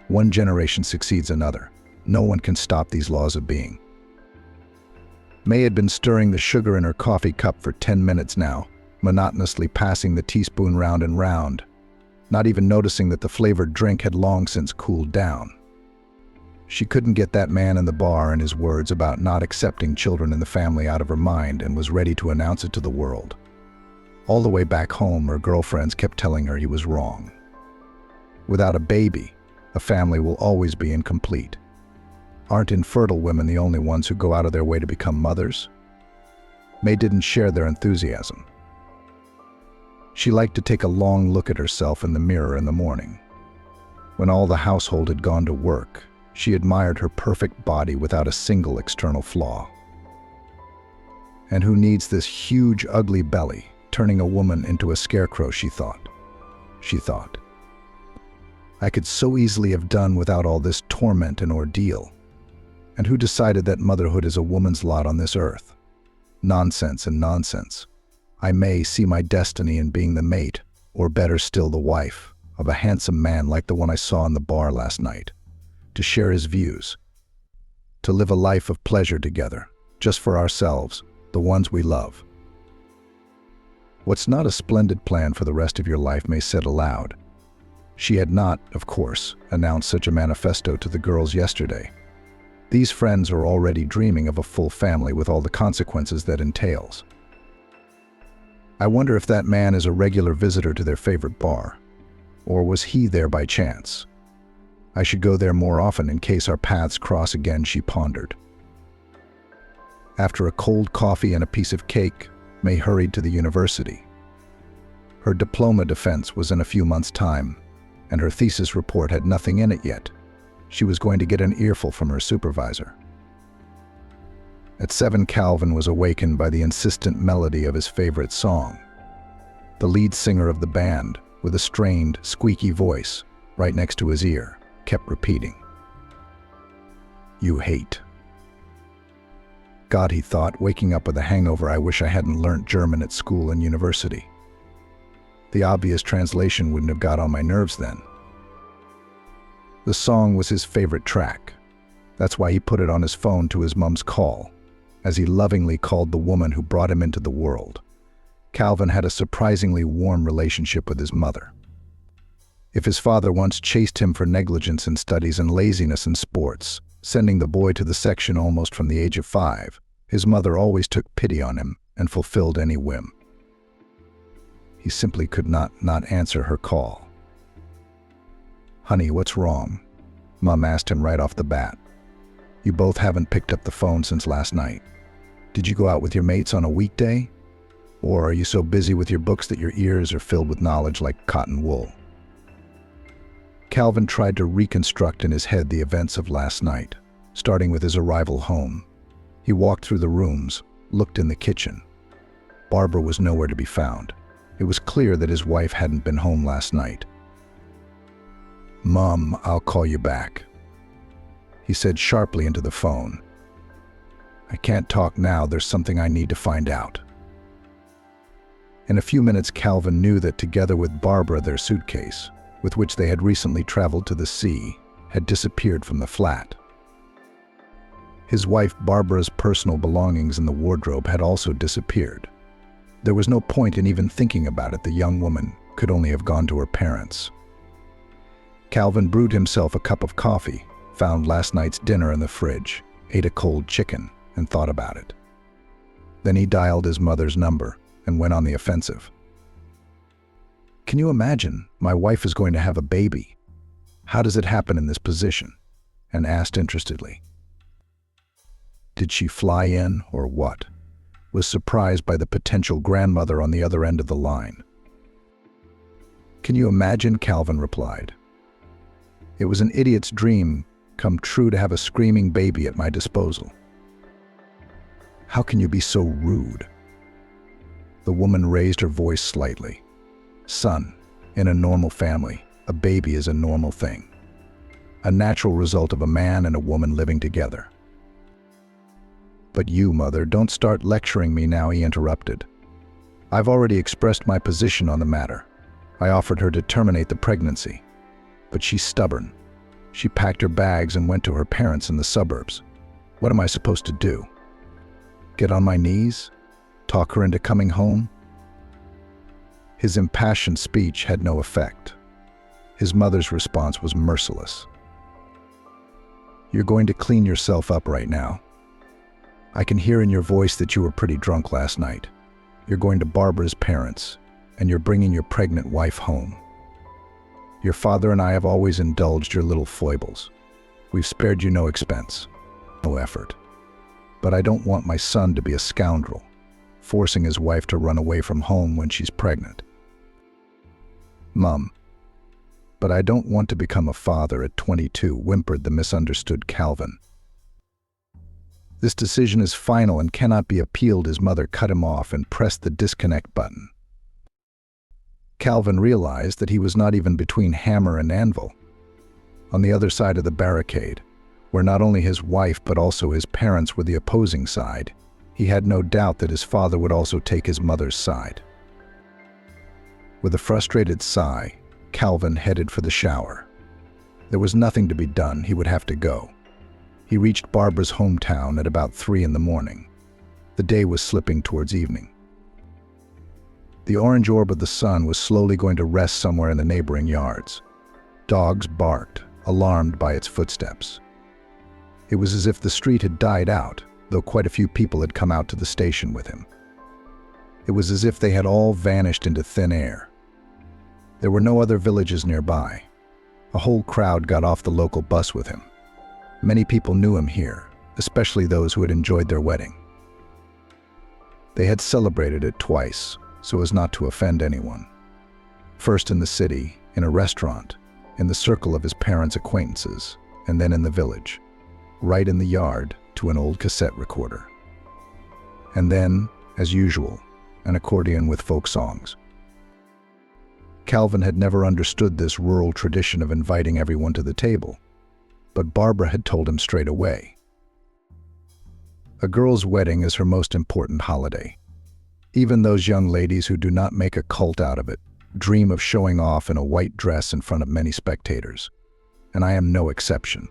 One generation succeeds another. No one can stop these laws of being." May had been stirring the sugar in her coffee cup for 10 minutes now, monotonously passing the teaspoon round and round, not even noticing that the flavored drink had long since cooled down. She couldn't get that man in the bar and his words about not accepting children in the family out of her mind, and was ready to announce it to the world. All the way back home, her girlfriends kept telling her he was wrong. Without a baby, a family will always be incomplete. Aren't infertile women the only ones who go out of their way to become mothers? May didn't share their enthusiasm. She liked to take a long look at herself in the mirror in the morning. When all the household had gone to work, she admired her perfect body without a single external flaw. And who needs this huge, ugly belly, turning a woman into a scarecrow, she thought. I could so easily have done without all this torment and ordeal. And who decided that motherhood is a woman's lot on this earth? Nonsense and nonsense. I may see my destiny in being the mate, or better still the wife, of a handsome man like the one I saw in the bar last night, to share his views, to live a life of pleasure together, just for ourselves, the ones we love. What's not a splendid plan for the rest of your life, May said aloud. She had not, of course, announced such a manifesto to the girls yesterday. These friends are already dreaming of a full family with all the consequences that entails. I wonder if that man is a regular visitor to their favorite bar, or was he there by chance? I should go there more often in case our paths cross again, she pondered. After a cold coffee and a piece of cake, May hurried to the university. Her diploma defense was in a few months' time, and her thesis report had nothing in it yet. She was going to get an earful from her supervisor. At 7, Calvin was awakened by the insistent melody of his favorite song. The lead singer of the band, with a strained, squeaky voice, right next to his ear, kept repeating, "You hate." God, he thought, waking up with a hangover, I wish I hadn't learnt German at school and university. The obvious translation wouldn't have got on my nerves then. The song was his favorite track. That's why he put it on his phone to his mum's call, as he lovingly called the woman who brought him into the world. Calvin had a surprisingly warm relationship with his mother. If his father once chased him for negligence in studies and laziness in sports, sending the boy to the section almost from the age of 5, his mother always took pity on him and fulfilled any whim. He simply could not answer her call. "Honey, what's wrong?" Mom asked him right off the bat. "You both haven't picked up the phone since last night. Did you go out with your mates on a weekday? Or are you so busy with your books that your ears are filled with knowledge like cotton wool?" Calvin tried to reconstruct in his head the events of last night, starting with his arrival home. He walked through the rooms, looked in the kitchen. Barbara was nowhere to be found. It was clear that his wife hadn't been home last night. "Mom, I'll call you back," he said sharply into the phone. "I can't talk now. There's something I need to find out." In a few minutes, Calvin knew that together with Barbara, their suitcase, with which they had recently traveled to the sea, had disappeared from the flat. His wife Barbara's personal belongings in the wardrobe had also disappeared. There was no point in even thinking about it. The young woman could only have gone to her parents. Calvin brewed himself a cup of coffee, found last night's dinner in the fridge, ate a cold chicken, and thought about it. Then he dialed his mother's number and went on the offensive. "Can you imagine? My wife is going to have a baby. How does it happen in this position?" and asked interestedly. Did she fly in or what? Was surprised by the potential grandmother on the other end of the line. "Can you imagine?" Calvin replied. "It was an idiot's dream come true to have a screaming baby at my disposal." "How can you be so rude?" The woman raised her voice slightly. "Son, in a normal family, a baby is a normal thing. A natural result of a man and a woman living together." "But you, Mother, don't start lecturing me now," he interrupted. "I've already expressed my position on the matter. I offered her to terminate the pregnancy. But she's stubborn. She packed her bags and went to her parents in the suburbs. What am I supposed to do? Get on my knees? Talk her into coming home?" His impassioned speech had no effect. His mother's response was merciless. "You're going to clean yourself up right now. I can hear in your voice that you were pretty drunk last night. You're going to Barbara's parents, and you're bringing your pregnant wife home. Your father and I have always indulged your little foibles. We've spared you no expense, no effort. But I don't want my son to be a scoundrel, forcing his wife to run away from home when she's pregnant." "Mum, but I don't want to become a father at 22, whimpered the misunderstood Calvin. "This decision is final and cannot be appealed." His mother cut him off and pressed the disconnect button. Calvin realized that he was not even between hammer and anvil. On the other side of the barricade, where not only his wife but also his parents were the opposing side, he had no doubt that his father would also take his mother's side. With a frustrated sigh, Calvin headed for the shower. There was nothing to be done. He would have to go. He reached Barbara's hometown at about 3 in the morning. The day was slipping towards evening. The orange orb of the sun was slowly going to rest somewhere in the neighboring yards. Dogs barked, alarmed by its footsteps. It was as if the street had died out, though quite a few people had come out to the station with him. It was as if they had all vanished into thin air. There were no other villages nearby. A whole crowd got off the local bus with him. Many people knew him here, especially those who had enjoyed their wedding. They had celebrated it twice, so as not to offend anyone. First in the city, in a restaurant, in the circle of his parents' acquaintances, and then in the village, right in the yard to an old cassette recorder. And then, as usual, an accordion with folk songs. Calvin had never understood this rural tradition of inviting everyone to the table, but Barbara had told him straight away. A girl's wedding is her most important holiday. Even those young ladies who do not make a cult out of it dream of showing off in a white dress in front of many spectators, and I am no exception.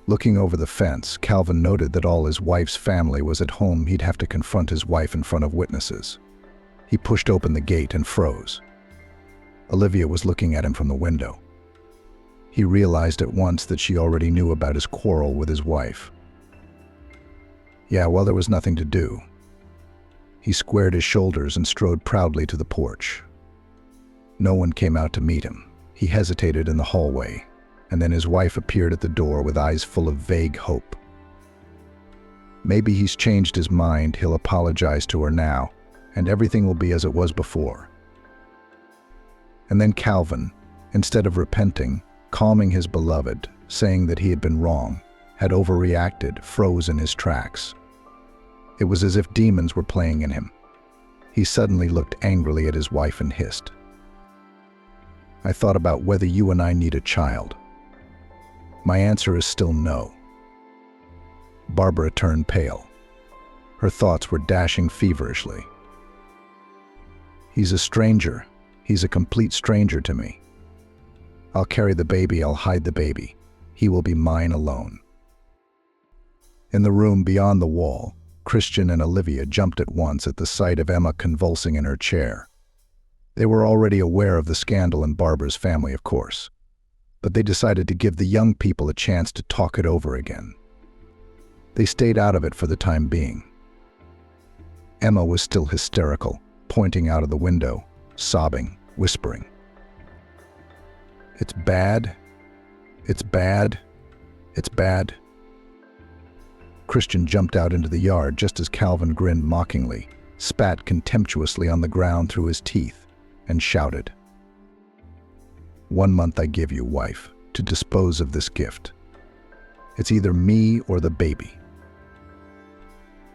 Looking over the fence, Calvin noted that all his wife's family was at home. He'd have to confront his wife in front of witnesses. He pushed open the gate and froze. Olivia was looking at him from the window. He realized at once that she already knew about his quarrel with his wife. Yeah, well, there was nothing to do. He squared his shoulders and strode proudly to the porch. No one came out to meet him. He hesitated in the hallway, and then his wife appeared at the door with eyes full of vague hope. Maybe he's changed his mind. He'll apologize to her now, and everything will be as it was before. And then Calvin, instead of repenting, calming his beloved, saying that he had been wrong, had overreacted, froze in his tracks. It was as if demons were playing in him. He suddenly looked angrily at his wife and hissed, "I thought about whether you and I need a child. My answer is still no." Barbara turned pale. Her thoughts were dashing feverishly. "He's a stranger. He's a complete stranger to me. I'll carry the baby, I'll hide the baby. He will be mine alone." In the room beyond the wall, Christian and Olivia jumped at once at the sight of Emma convulsing in her chair. They were already aware of the scandal in Barbara's family, of course, but they decided to give the young people a chance to talk it over again. They stayed out of it for the time being. Emma was still hysterical, pointing out of the window, sobbing, whispering, "It's bad. It's bad. It's bad." Christian jumped out into the yard just as Calvin grinned mockingly, spat contemptuously on the ground through his teeth, and shouted, "1 month I give you, wife, to dispose of this gift. It's either me or the baby."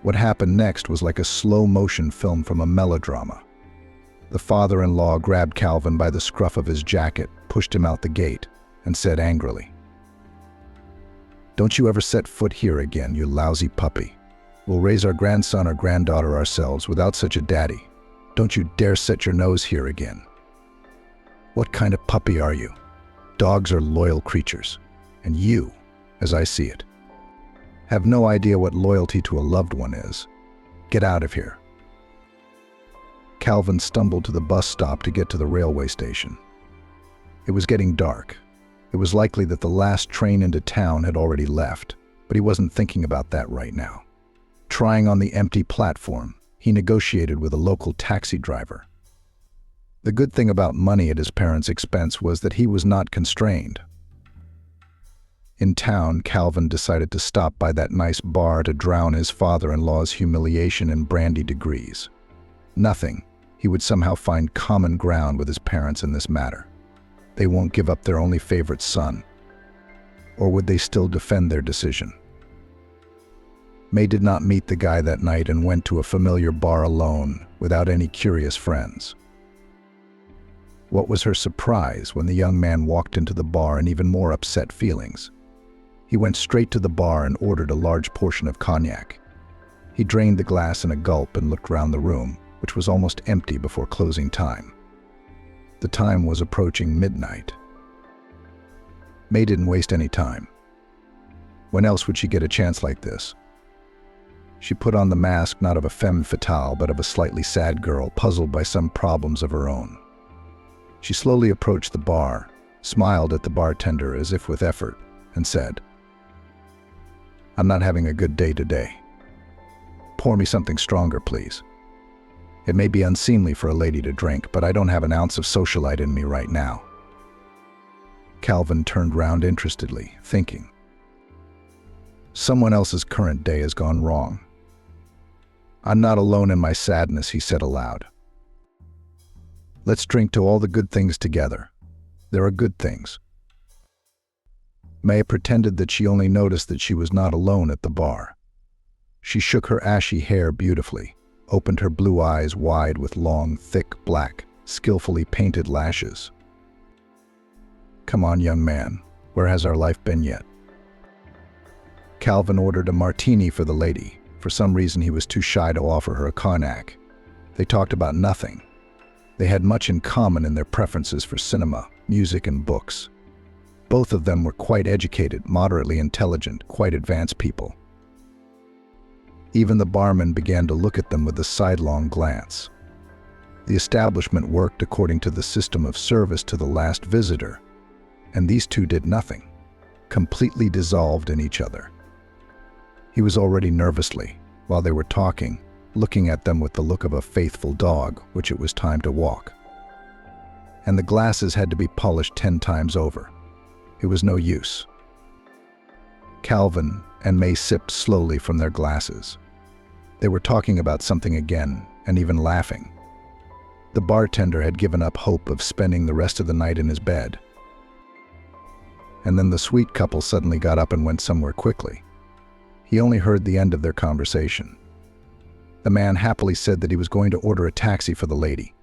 What happened next was like a slow-motion film from a melodrama. The father-in-law grabbed Calvin by the scruff of his jacket, pushed him out the gate, and said angrily, "Don't you ever set foot here again, you lousy puppy. We'll raise our grandson or granddaughter ourselves without such a daddy. Don't you dare set your nose here again. What kind of puppy are you? Dogs are loyal creatures, and you, as I see it, have no idea what loyalty to a loved one is. Get out of here." Calvin stumbled to the bus stop to get to the railway station. It was getting dark. It was likely that the last train into town had already left, but he wasn't thinking about that right now. Trying on the empty platform, he negotiated with a local taxi driver. The good thing about money at his parents' expense was that he was not constrained. In town, Calvin decided to stop by that nice bar to drown his father-in-law's humiliation in brandy degrees. Nothing. He would somehow find common ground with his parents in this matter. They won't give up their only favorite son. Or would they still defend their decision? May did not meet the guy that night and went to a familiar bar alone, without any curious friends. What was her surprise when the young man walked into the bar in even more upset feelings. He went straight to the bar and ordered a large portion of cognac. He drained the glass in a gulp and looked round the room, which was almost empty before closing time. The time was approaching midnight. May didn't waste any time. When else would she get a chance like this? She put on the mask not of a femme fatale, but of a slightly sad girl puzzled by some problems of her own. She slowly approached the bar, smiled at the bartender as if with effort, and said, "I'm not having a good day today. Pour me something stronger, please. It may be unseemly for a lady to drink, but I don't have an ounce of socialite in me right now." Calvin turned round interestedly, thinking, "Someone else's current day has gone wrong. I'm not alone in my sadness," he said aloud. "Let's drink to all the good things together. There are good things." May pretended that she only noticed that she was not alone at the bar. She shook her ashy hair beautifully, opened her blue eyes wide with long, thick, black, skillfully painted lashes. "Come on, young man, where has our life been yet?" Calvin ordered a martini for the lady. For some reason he was too shy to offer her a cognac. They talked about nothing. They had much in common in their preferences for cinema, music, and books. Both of them were quite educated, moderately intelligent, quite advanced people. Even the barman began to look at them with a sidelong glance. The establishment worked according to the system of service to the last visitor, and these two did nothing, completely dissolved in each other. He was already nervously, while they were talking, looking at them with the look of a faithful dog, which it was time to walk. And the glasses had to be polished 10 times over. It was no use. Calvin and May sipped slowly from their glasses. They were talking about something again, and even laughing. The bartender had given up hope of spending the rest of the night in his bed. And then the sweet couple suddenly got up and went somewhere quickly. He only heard the end of their conversation. The man happily said that he was going to order a taxi for the lady.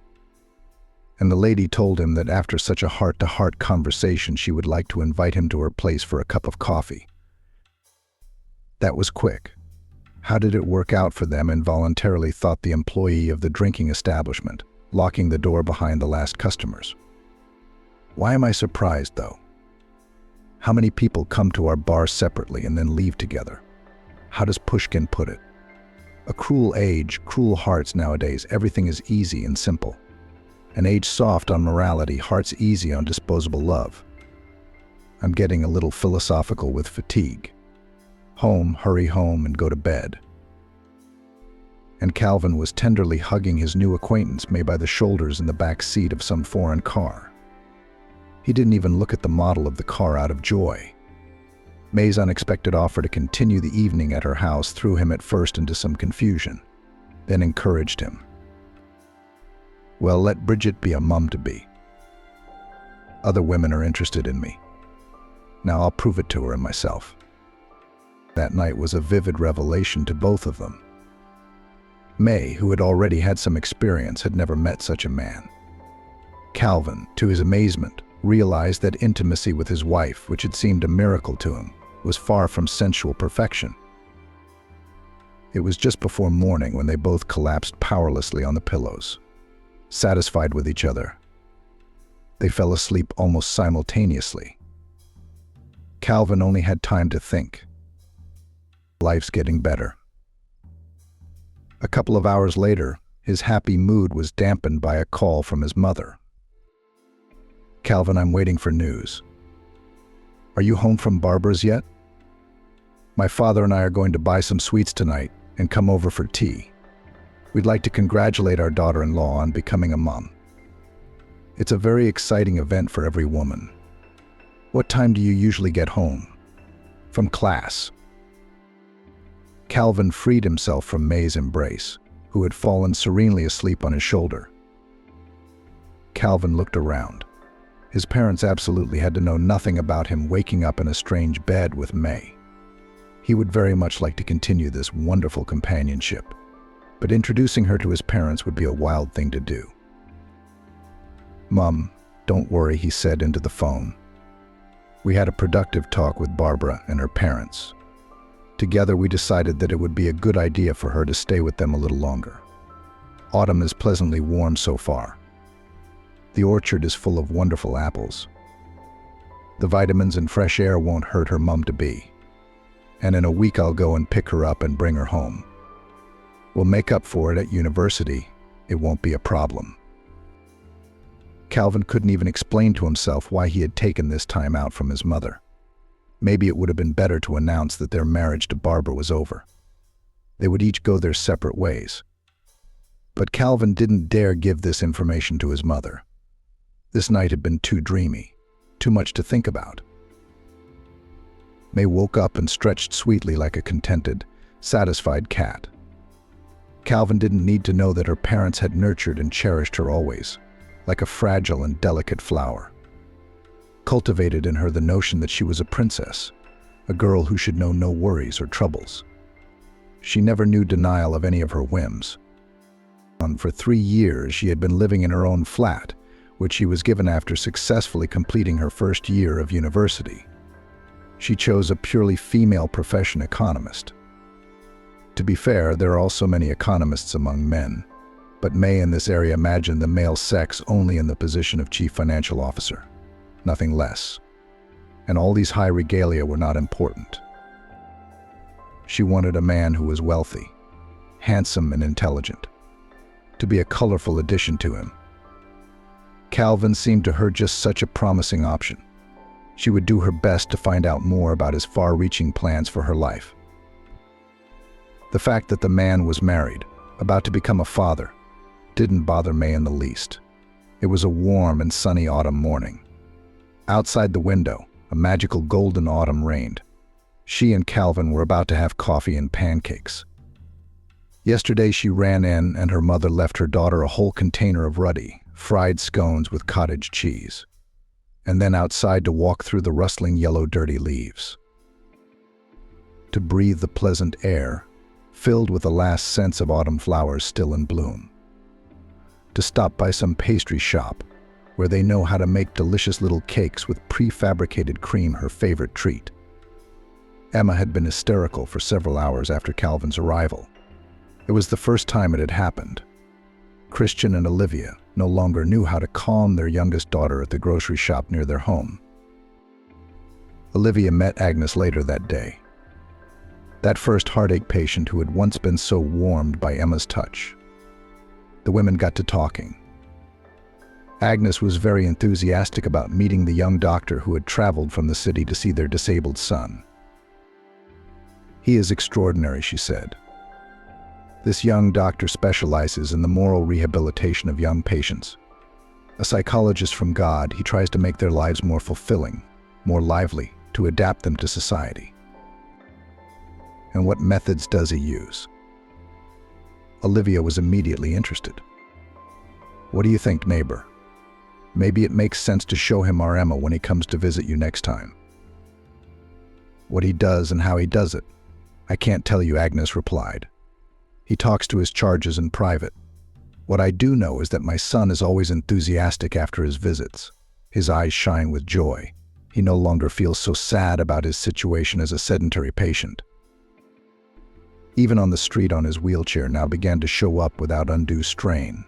And the lady told him that after such a heart-to-heart conversation, she would like to invite him to her place for a cup of coffee. That was quick. How did it work out for them? Involuntarily thought the employee of the drinking establishment, locking the door behind the last customers. Why am I surprised, though? How many people come to our bar separately and then leave together? How does Pushkin put it? A cruel age, cruel hearts nowadays, everything is easy and simple. An age soft on morality, hearts easy on disposable love. I'm getting a little philosophical with fatigue. Home, hurry home and go to bed. And Calvin was tenderly hugging his new acquaintance May by the shoulders in the back seat of some foreign car. He didn't even look at the model of the car out of joy. May's unexpected offer to continue the evening at her house threw him at first into some confusion, then encouraged him. Well, let Bridget be a mum-to-be. Other women are interested in me. Now I'll prove it to her and myself. That night was a vivid revelation to both of them. May, who had already had some experience, had never met such a man. Calvin, to his amazement, realized that intimacy with his wife, which had seemed a miracle to him, was far from sensual perfection. It was just before morning when they both collapsed powerlessly on the pillows. Satisfied with each other, they fell asleep almost simultaneously. Calvin only had time to think. Life's getting better. A couple of hours later, his happy mood was dampened by a call from his mother. Calvin, I'm waiting for news. Are you home from Barbara's yet? My father and I are going to buy some sweets tonight and come over for tea. We'd like to congratulate our daughter-in-law on becoming a mom. It's a very exciting event for every woman. What time do you usually get home? From class. Calvin freed himself from May's embrace, who had fallen serenely asleep on his shoulder. Calvin looked around. His parents absolutely had to know nothing about him waking up in a strange bed with May. He would very much like to continue this wonderful companionship, but introducing her to his parents would be a wild thing to do. Mum, don't worry, he said into the phone. We had a productive talk with Barbara and her parents. Together we decided that it would be a good idea for her to stay with them a little longer. Autumn is pleasantly warm so far. The orchard is full of wonderful apples. The vitamins and fresh air won't hurt her mum-to-be. And in a week I'll go and pick her up and bring her home. We'll make up for it at university. It won't be a problem. Calvin couldn't even explain to himself why he had taken this time out from his mother. Maybe it would have been better to announce that their marriage to Barbara was over. They would each go their separate ways. But Calvin didn't dare give this information to his mother. This night had been too dreamy, too much to think about. May woke up and stretched sweetly like a contented, satisfied cat. Calvin didn't need to know that her parents had nurtured and cherished her always, like a fragile and delicate flower. Cultivated in her the notion that she was a princess, a girl who should know no worries or troubles. She never knew denial of any of her whims. For 3 years she had been living in her own flat, which she was given after successfully completing her first year of university. She chose a purely female profession, economist. To be fair, there are also many economists among men, but May in this area imagined the male sex only in the position of chief financial officer, nothing less. And all these high regalia were not important. She wanted a man who was wealthy, handsome and intelligent, to be a colorful addition to him. Calvin seemed to her just such a promising option. She would do her best to find out more about his far-reaching plans for her life. The fact that the man was married, about to become a father, didn't bother May in the least. It was a warm and sunny autumn morning. Outside the window, a magical golden autumn reigned. She and Calvin were about to have coffee and pancakes. Yesterday she ran in and her mother left her daughter a whole container of ruddy, fried scones with cottage cheese, and then outside to walk through the rustling yellow dirty leaves. To breathe the pleasant air, filled with the last scents of autumn flowers still in bloom. To stop by some pastry shop where they know how to make delicious little cakes with prefabricated cream, her favorite treat. Emma had been hysterical for several hours after Calvin's arrival. It was the first time it had happened. Christian and Olivia no longer knew how to calm their youngest daughter at the grocery shop near their home. Olivia met Agnes later that day. That first heartache patient who had once been so warmed by Emma's touch. The women got to talking. Agnes was very enthusiastic about meeting the young doctor who had traveled from the city to see their disabled son. "He is extraordinary," she said. "This young doctor specializes in the moral rehabilitation of young patients. A psychologist from God, he tries to make their lives more fulfilling, more lively, to adapt them to society." "And what methods does he use?" Olivia was immediately interested. "What do you think, neighbor? Maybe it makes sense to show him our Emma when he comes to visit you next time." "What he does and how he does it, I can't tell you," Agnes replied. "He talks to his charges in private. What I do know is that my son is always enthusiastic after his visits. His eyes shine with joy. He no longer feels so sad about his situation as a sedentary patient. Even on the street on his wheelchair now began to show up without undue strain.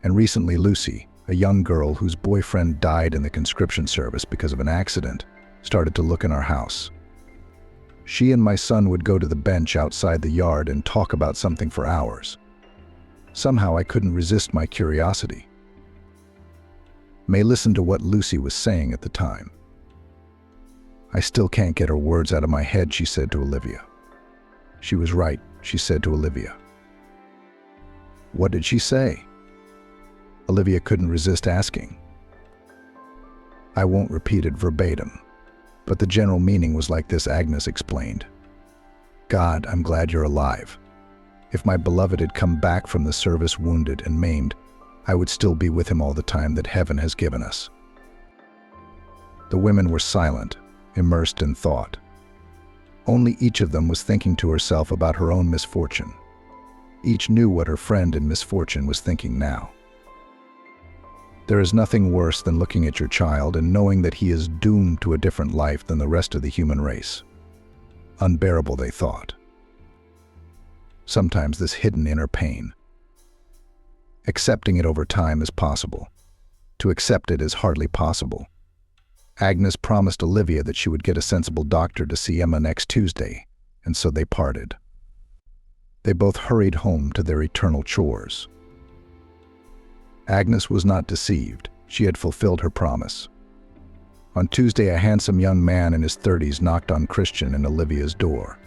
And recently Lucy, a young girl whose boyfriend died in the conscription service because of an accident, started to look in our house. She and my son would go to the bench outside the yard and talk about something for hours. Somehow I couldn't resist my curiosity. May listened to what Lucy was saying at the time. "I still can't get her words out of my head," she said to Olivia. "She was right," she said to Olivia. "What did she say?" Olivia couldn't resist asking. "I won't repeat it verbatim, but the general meaning was like this," Agnes explained. "God, I'm glad you're alive. If my beloved had come back from the service wounded and maimed, I would still be with him all the time that heaven has given us." The women were silent, immersed in thought. Only each of them was thinking to herself about her own misfortune. Each knew what her friend in misfortune was thinking now. There is nothing worse than looking at your child and knowing that he is doomed to a different life than the rest of the human race. Unbearable, they thought. Sometimes this hidden inner pain. Accepting it over time is possible. To accept it is hardly possible. Agnes promised Olivia that she would get a sensible doctor to see Emma next Tuesday, and so they parted. They both hurried home to their eternal chores. Agnes was not deceived. She had fulfilled her promise. On Tuesday, a handsome young man in his 30s knocked on Christian and Olivia's door.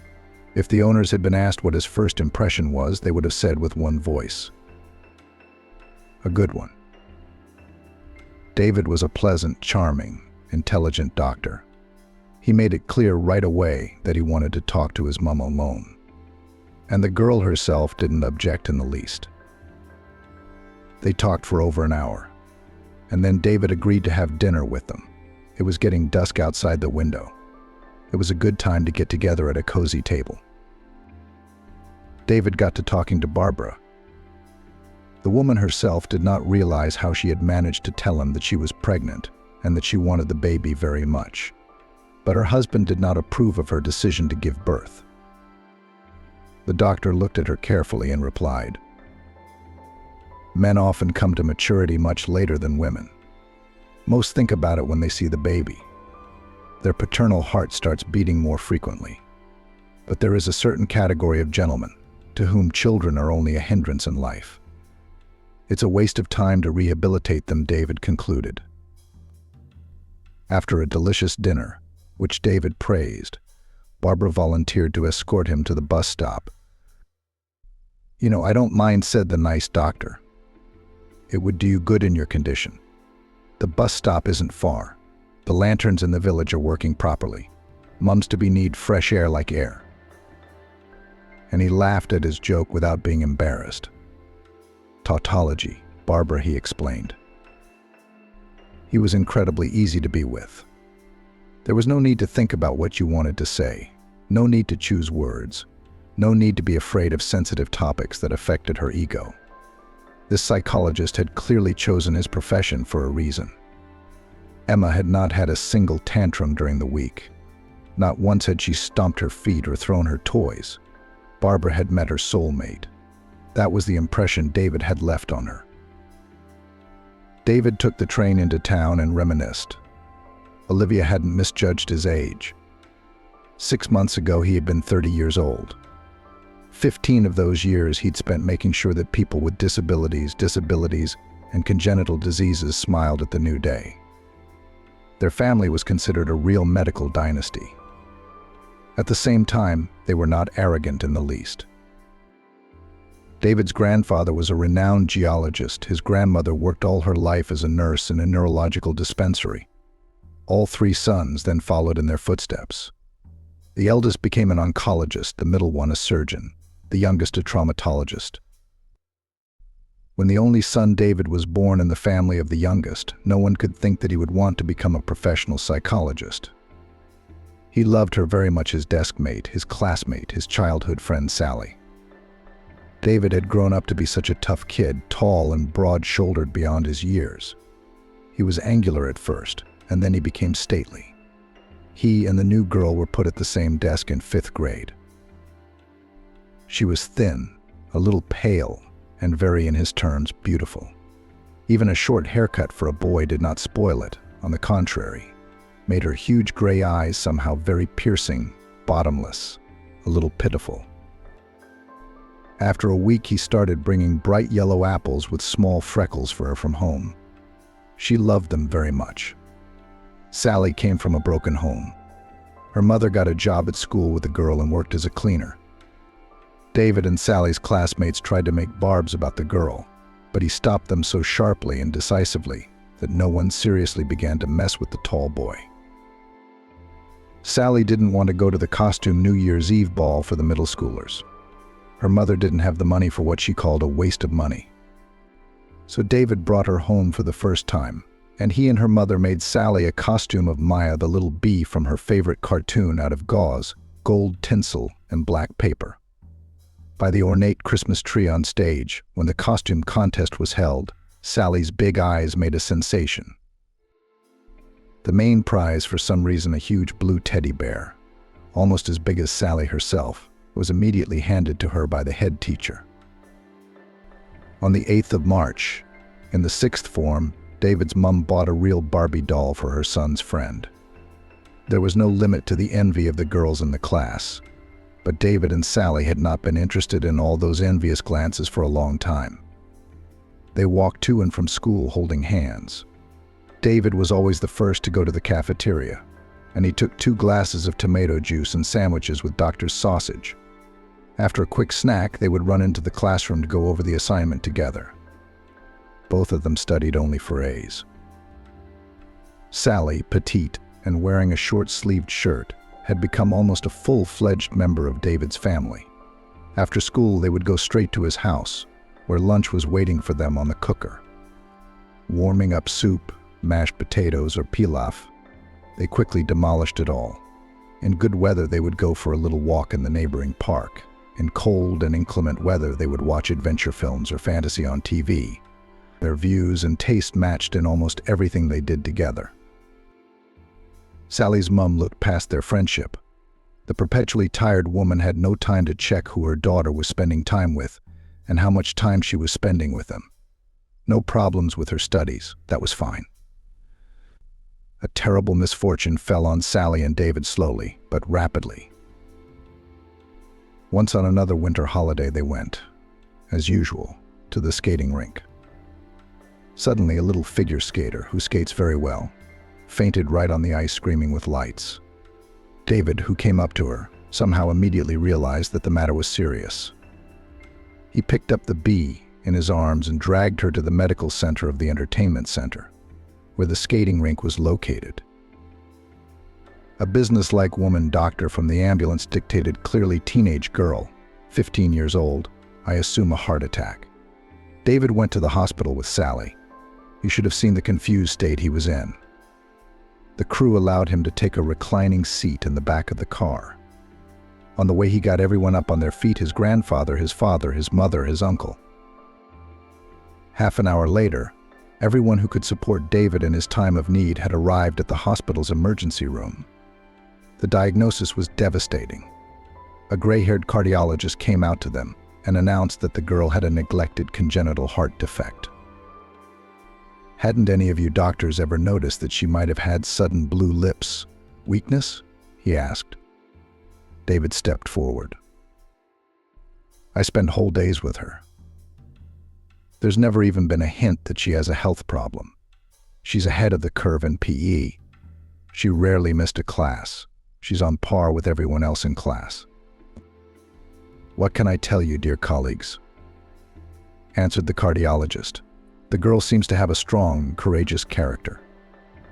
If the owners had been asked what his first impression was, they would have said with one voice, "A good one." David was a pleasant, charming, intelligent doctor. He made it clear right away that he wanted to talk to his mom alone. And the girl herself didn't object in the least. They talked for over an hour, and then David agreed to have dinner with them. It was getting dusk outside the window. It was a good time to get together at a cozy table. David got to talking to Barbara. The woman herself did not realize how she had managed to tell him that she was pregnant and that she wanted the baby very much. But her husband did not approve of her decision to give birth. The doctor looked at her carefully and replied, "Men often come to maturity much later than women. Most think about it when they see the baby. Their paternal heart starts beating more frequently. But there is a certain category of gentlemen to whom children are only a hindrance in life. It's a waste of time to rehabilitate them," David concluded. After a delicious dinner, which David praised, Barbara volunteered to escort him to the bus stop. "You know, I don't mind," said the nice doctor. "It would do you good in your condition. The bus stop isn't far. The lanterns in the village are working properly. Mums to be need fresh air like air." And he laughed at his joke without being embarrassed. "Tautology, Barbara," he explained. He was incredibly easy to be with. There was no need to think about what you wanted to say, no need to choose words, No need to be afraid of sensitive topics that affected her ego. This psychologist had clearly chosen his profession for a reason. Emma had not had a single tantrum during the week. Not once had she stomped her feet or thrown her toys. Barbara had met her soulmate. That was the impression David had left on her. David took the train into town and reminisced. Olivia hadn't misjudged his age. 6 months ago, he had been 30 years old. 15 of those years he'd spent making sure that people with disabilities, and congenital diseases smiled at the new day. Their family was considered a real medical dynasty. At the same time, they were not arrogant in the least. David's grandfather was a renowned geologist. His grandmother worked all her life as a nurse in a neurological dispensary. All 3 sons then followed in their footsteps. The eldest became an oncologist, the middle one a surgeon, the youngest a traumatologist. When the only son David was born in the family of the youngest, no one could think that he would want to become a professional psychologist. He loved her very much, his desk mate, his classmate, his childhood friend Sally. David had grown up to be such a tough kid, tall and broad-shouldered beyond his years. He was angular at first, and then he became stately. He and the new girl were put at the same desk in 5th grade. She was thin, a little pale, and very, in his terms, beautiful. Even a short haircut for a boy did not spoil it, on the contrary, made her huge gray eyes somehow very piercing, bottomless, a little pitiful. After a week, he started bringing bright yellow apples with small freckles for her from home. She loved them very much. Sally came from a broken home. Her mother got a job at school with a girl and worked as a cleaner. David and Sally's classmates tried to make barbs about the girl, but he stopped them so sharply and decisively that no one seriously began to mess with the tall boy. Sally didn't want to go to the costume New Year's Eve ball for the middle schoolers. Her mother didn't have the money for what she called a waste of money. So David brought her home for the first time, and he and her mother made Sally a costume of Maya, the little bee from her favorite cartoon, out of gauze, gold tinsel, and black paper. By the ornate Christmas tree on stage, when the costume contest was held, Sally's big eyes made a sensation. The main prize, for some reason a huge blue teddy bear, almost as big as Sally herself, was immediately handed to her by the head teacher. On the 8th of March, in the 6th form, David's mum bought a real Barbie doll for her son's friend. There was no limit to the envy of the girls in the class, but David and Sally had not been interested in all those envious glances for a long time. They walked to and from school holding hands. David was always the first to go to the cafeteria, and he took 2 glasses of tomato juice and sandwiches with Doctor's sausage. After a quick snack, they would run into the classroom to go over the assignment together. Both of them studied only for A's. Sally, petite and wearing a short-sleeved shirt, had become almost a full-fledged member of David's family. After school, they would go straight to his house, where lunch was waiting for them on the cooker. Warming up soup, mashed potatoes, or pilaf, they quickly demolished it all. In good weather, they would go for a little walk in the neighboring park. In cold and inclement weather, they would watch adventure films or fantasy on TV. Their views and taste matched in almost everything they did together. Sally's mum looked past their friendship. The perpetually tired woman had no time to check who her daughter was spending time with and how much time she was spending with them. No problems with her studies, that was fine. A terrible misfortune fell on Sally and David slowly, but rapidly. Once on another winter holiday they went, as usual, to the skating rink. Suddenly a little figure skater, who skates very well, fainted right on the ice, screaming with lights. David, who came up to her, somehow immediately realized that the matter was serious. He picked up the bee in his arms and dragged her to the medical center of the entertainment center, where the skating rink was located. A businesslike woman doctor from the ambulance dictated, "Clearly teenage girl, 15 years old, I assume a heart attack." David went to the hospital with Sally. You should have seen the confused state he was in. The crew allowed him to take a reclining seat in the back of the car. on the way he got everyone up on their feet: his grandfather, his father, his mother, his uncle. Half an hour later, everyone who could support David in his time of need had arrived at the hospital's emergency room. The diagnosis was devastating. A gray-haired cardiologist came out to them and announced that the girl had a neglected congenital heart defect. "Hadn't any of you doctors ever noticed that she might have had sudden blue lips? Weakness?" he asked. David stepped forward. "I spend whole days with her. There's never even been a hint that she has a health problem. She's ahead of the curve in PE. She rarely missed a class. She's on par with everyone else in class." "What can I tell you, dear colleagues?" answered the cardiologist. "The girl seems to have a strong, courageous character.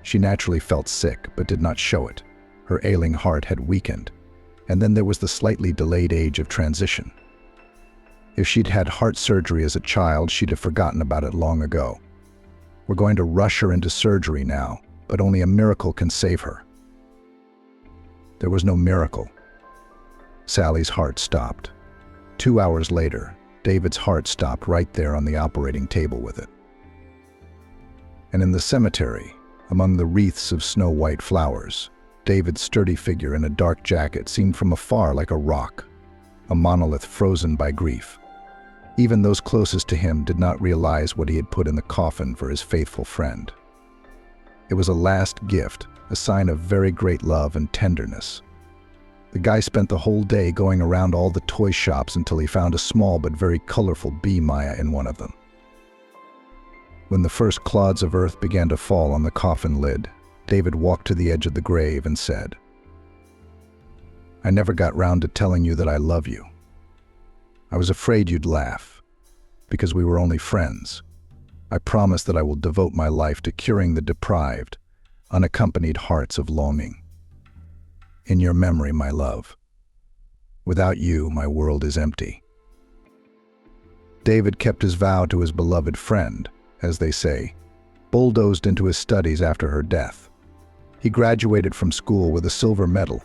She naturally felt sick, but did not show it. Her ailing heart had weakened, and then there was the slightly delayed age of transition. If she'd had heart surgery as a child, she'd have forgotten about it long ago. We're going to rush her into surgery now, but only a miracle can save her." There was no miracle. Sally's heart stopped. 2 hours later, David's heart stopped right there on the operating table with it. And in the cemetery, among the wreaths of snow-white flowers, David's sturdy figure in a dark jacket seemed from afar like a rock, a monolith frozen by grief. Even those closest to him did not realize what he had put in the coffin for his faithful friend. It was a last gift, a sign of very great love and tenderness. The guy spent the whole day going around all the toy shops until he found a small but very colorful bee Maya in one of them. When the first clods of earth began to fall on the coffin lid, David walked to the edge of the grave and said, "I never got round to telling you that I love you. I was afraid you'd laugh, because we were only friends. I promise that I will devote my life to curing the deprived, unaccompanied hearts of longing. In your memory, my love. Without you, my world is empty." David kept his vow to his beloved friend, as they say, bulldozed into his studies after her death. He graduated from school with a silver medal,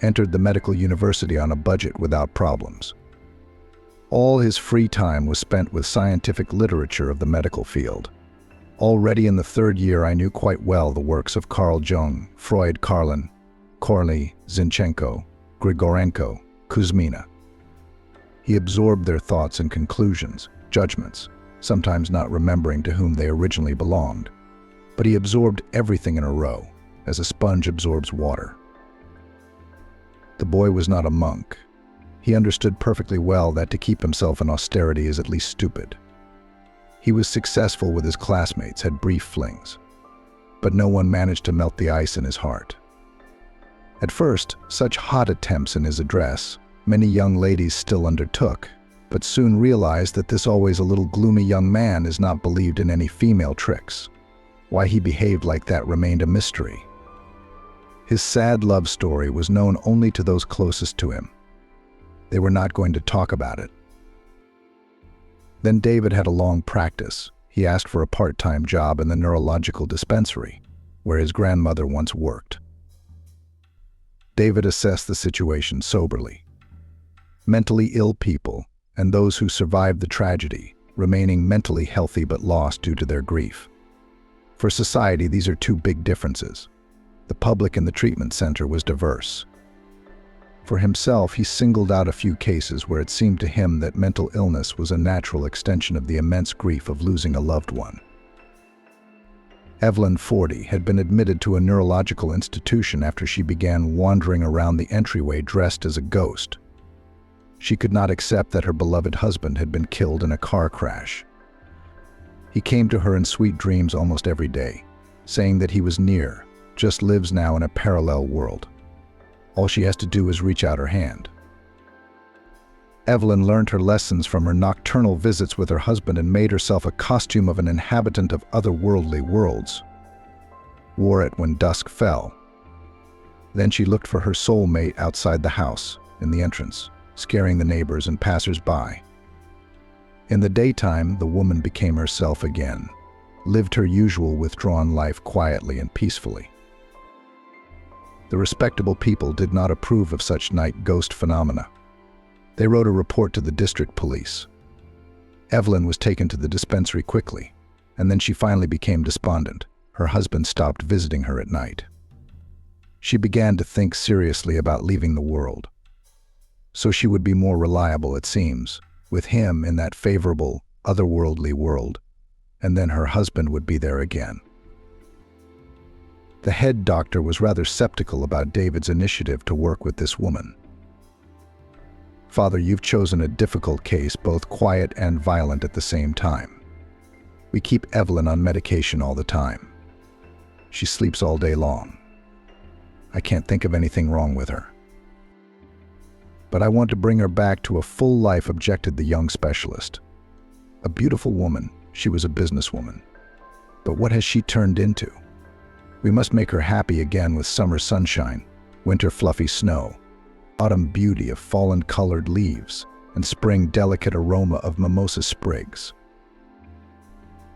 entered the medical university on a budget without problems. All his free time was spent with scientific literature of the medical field. Already in the third year, I knew quite well the works of Carl Jung, Freud, Karlin, Korley, Zinchenko, Grigorenko, Kuzmina. He absorbed their thoughts and conclusions, judgments, sometimes not remembering to whom they originally belonged. But he absorbed everything in a row, as a sponge absorbs water. The boy was not a monk. He understood perfectly well that to keep himself in austerity is at least stupid. He was successful with his classmates, had brief flings, but no one managed to melt the ice in his heart. At first, such hot attempts in his address, many young ladies still undertook, but soon realized that this always a little gloomy young man is not believed in any female tricks. Why he behaved like that remained a mystery. His sad love story was known only to those closest to him. They were not going to talk about it. Then David had a long practice. He asked for a part-time job in the neurological dispensary, where his grandmother once worked. David assessed the situation soberly. Mentally ill people, and those who survived the tragedy, remaining mentally healthy but lost due to their grief. For society, these are two big differences. The public in the treatment center was diverse. For himself, he singled out a few cases where it seemed to him that mental illness was a natural extension of the immense grief of losing a loved one. Evelyn, 40, had been admitted to a neurological institution after she began wandering around the entryway dressed as a ghost. She could not accept that her beloved husband had been killed in a car crash. He came to her in sweet dreams almost every day, saying that he was near, just lives now in a parallel world. All she has to do is reach out her hand. Evelyn learned her lessons from her nocturnal visits with her husband and made herself a costume of an inhabitant of otherworldly worlds. Wore it when dusk fell. Then she looked for her soulmate outside the house, in the entrance, scaring the neighbors and passers-by. In the daytime, the woman became herself again, lived her usual withdrawn life quietly and peacefully. The respectable people did not approve of such night ghost phenomena. They wrote a report to the district police. Evelyn was taken to the dispensary quickly, and then she finally became despondent. Her husband stopped visiting her at night. She began to think seriously about leaving the world. So she would be more reliable, it seems, with him in that favorable, otherworldly world, and then her husband would be there again. The head doctor was rather skeptical about David's initiative to work with this woman. "Father, you've chosen a difficult case, both quiet and violent at the same time. We keep Evelyn on medication all the time. She sleeps all day long. I can't think of anything wrong with her. But I want to bring her back to a full life," objected the young specialist. "A beautiful woman, she was a businesswoman. But what has she turned into? We must make her happy again with summer sunshine, winter fluffy snow, autumn beauty of fallen-colored leaves, and spring delicate aroma of mimosa sprigs."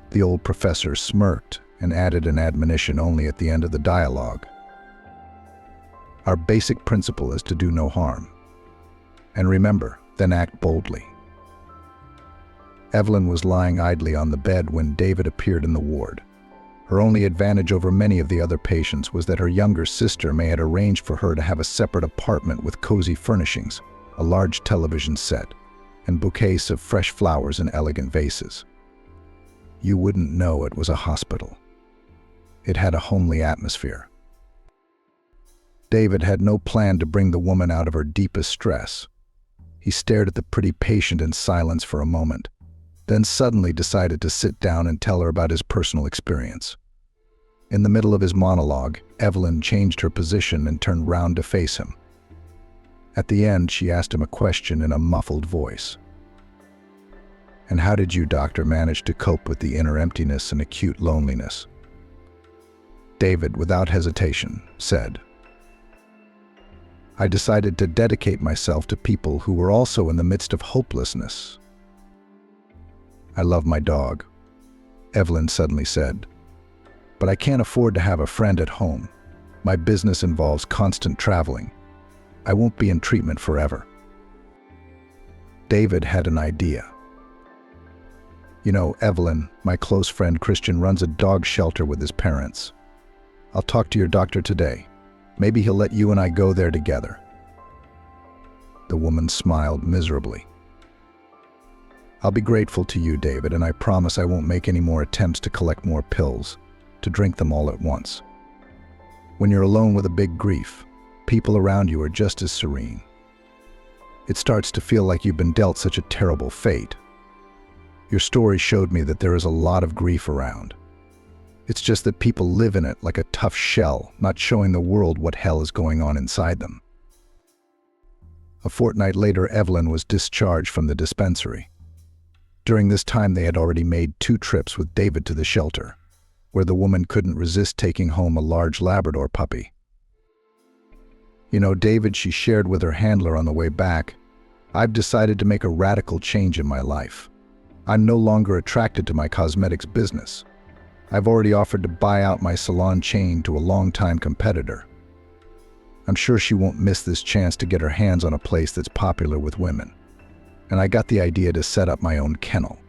The old professor smirked and added an admonition only at the end of the dialogue. "Our basic principle is to do no harm. And remember, then act boldly." Evelyn was lying idly on the bed when David appeared in the ward. Her only advantage over many of the other patients was that her younger sister may had arranged for her to have a separate apartment with cozy furnishings, a large television set, and bouquets of fresh flowers in elegant vases. You wouldn't know it was a hospital. It had a homely atmosphere. David had no plan to bring the woman out of her deepest stress. He stared at the pretty patient in silence for a moment, then suddenly decided to sit down and tell her about his personal experience. In the middle of his monologue, Evelyn changed her position and turned round to face him. At the end, she asked him a question in a muffled voice. "And how did you, doctor, manage to cope with the inner emptiness and acute loneliness?" David, without hesitation, said, "I decided to dedicate myself to people who were also in the midst of hopelessness." "I love my dog," Evelyn suddenly said, "but I can't afford to have a friend at home. My business involves constant traveling. I won't be in treatment forever." David had an idea. "You know, Evelyn, my close friend Christian runs a dog shelter with his parents. I'll talk to your doctor today. Maybe he'll let you and I go there together." The woman smiled miserably. "I'll be grateful to you, David, and I promise I won't make any more attempts to collect more pills, to drink them all at once. When you're alone with a big grief, people around you are just as serene. It starts to feel like you've been dealt such a terrible fate. Your story showed me that there is a lot of grief around. It's just that people live in it like a tough shell, not showing the world what hell is going on inside them." A fortnight later, Evelyn was discharged from the dispensary. During this time, they had already made 2 trips with David to the shelter, where the woman couldn't resist taking home a large Labrador puppy. "You know, David," she shared with her handler on the way back, "I've decided to make a radical change in my life. I'm no longer attracted to my cosmetics business. I've already offered to buy out my salon chain to a longtime competitor. I'm sure she won't miss this chance to get her hands on a place that's popular with women. And I got the idea to set up my own kennel.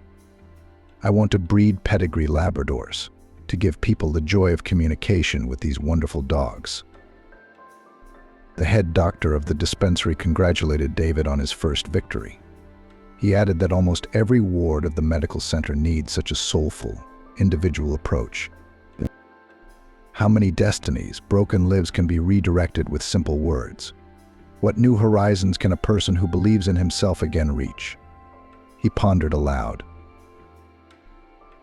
I want to breed pedigree Labradors, to give people the joy of communication with these wonderful dogs." The head doctor of the dispensary congratulated David on his first victory. He added that almost every ward of the medical center needs such a soulful, individual approach. How many destinies, broken lives can be redirected with simple words? What new horizons can a person who believes in himself again reach? He pondered aloud.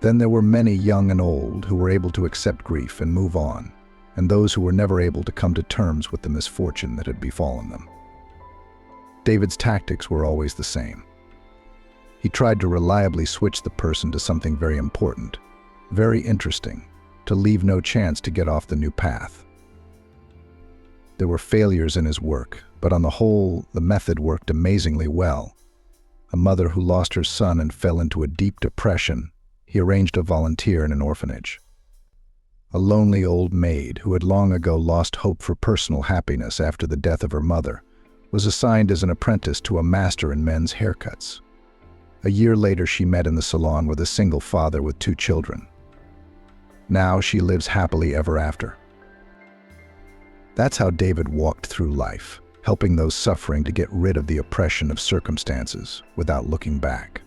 Then there were many, young and old, who were able to accept grief and move on, and those who were never able to come to terms with the misfortune that had befallen them. David's tactics were always the same. He tried to reliably switch the person to something very important, very interesting, to leave no chance to get off the new path. There were failures in his work, but on the whole, the method worked amazingly well. A mother who lost her son and fell into a deep depression, he arranged to volunteer in an orphanage. a lonely old maid who had long ago lost hope for personal happiness after the death of her mother, was assigned as an apprentice to a master in men's haircuts. A year later, she met in the salon with a single father with 2 children. Now she lives happily ever after. That's how David walked through life, helping those suffering to get rid of the oppression of circumstances without looking back.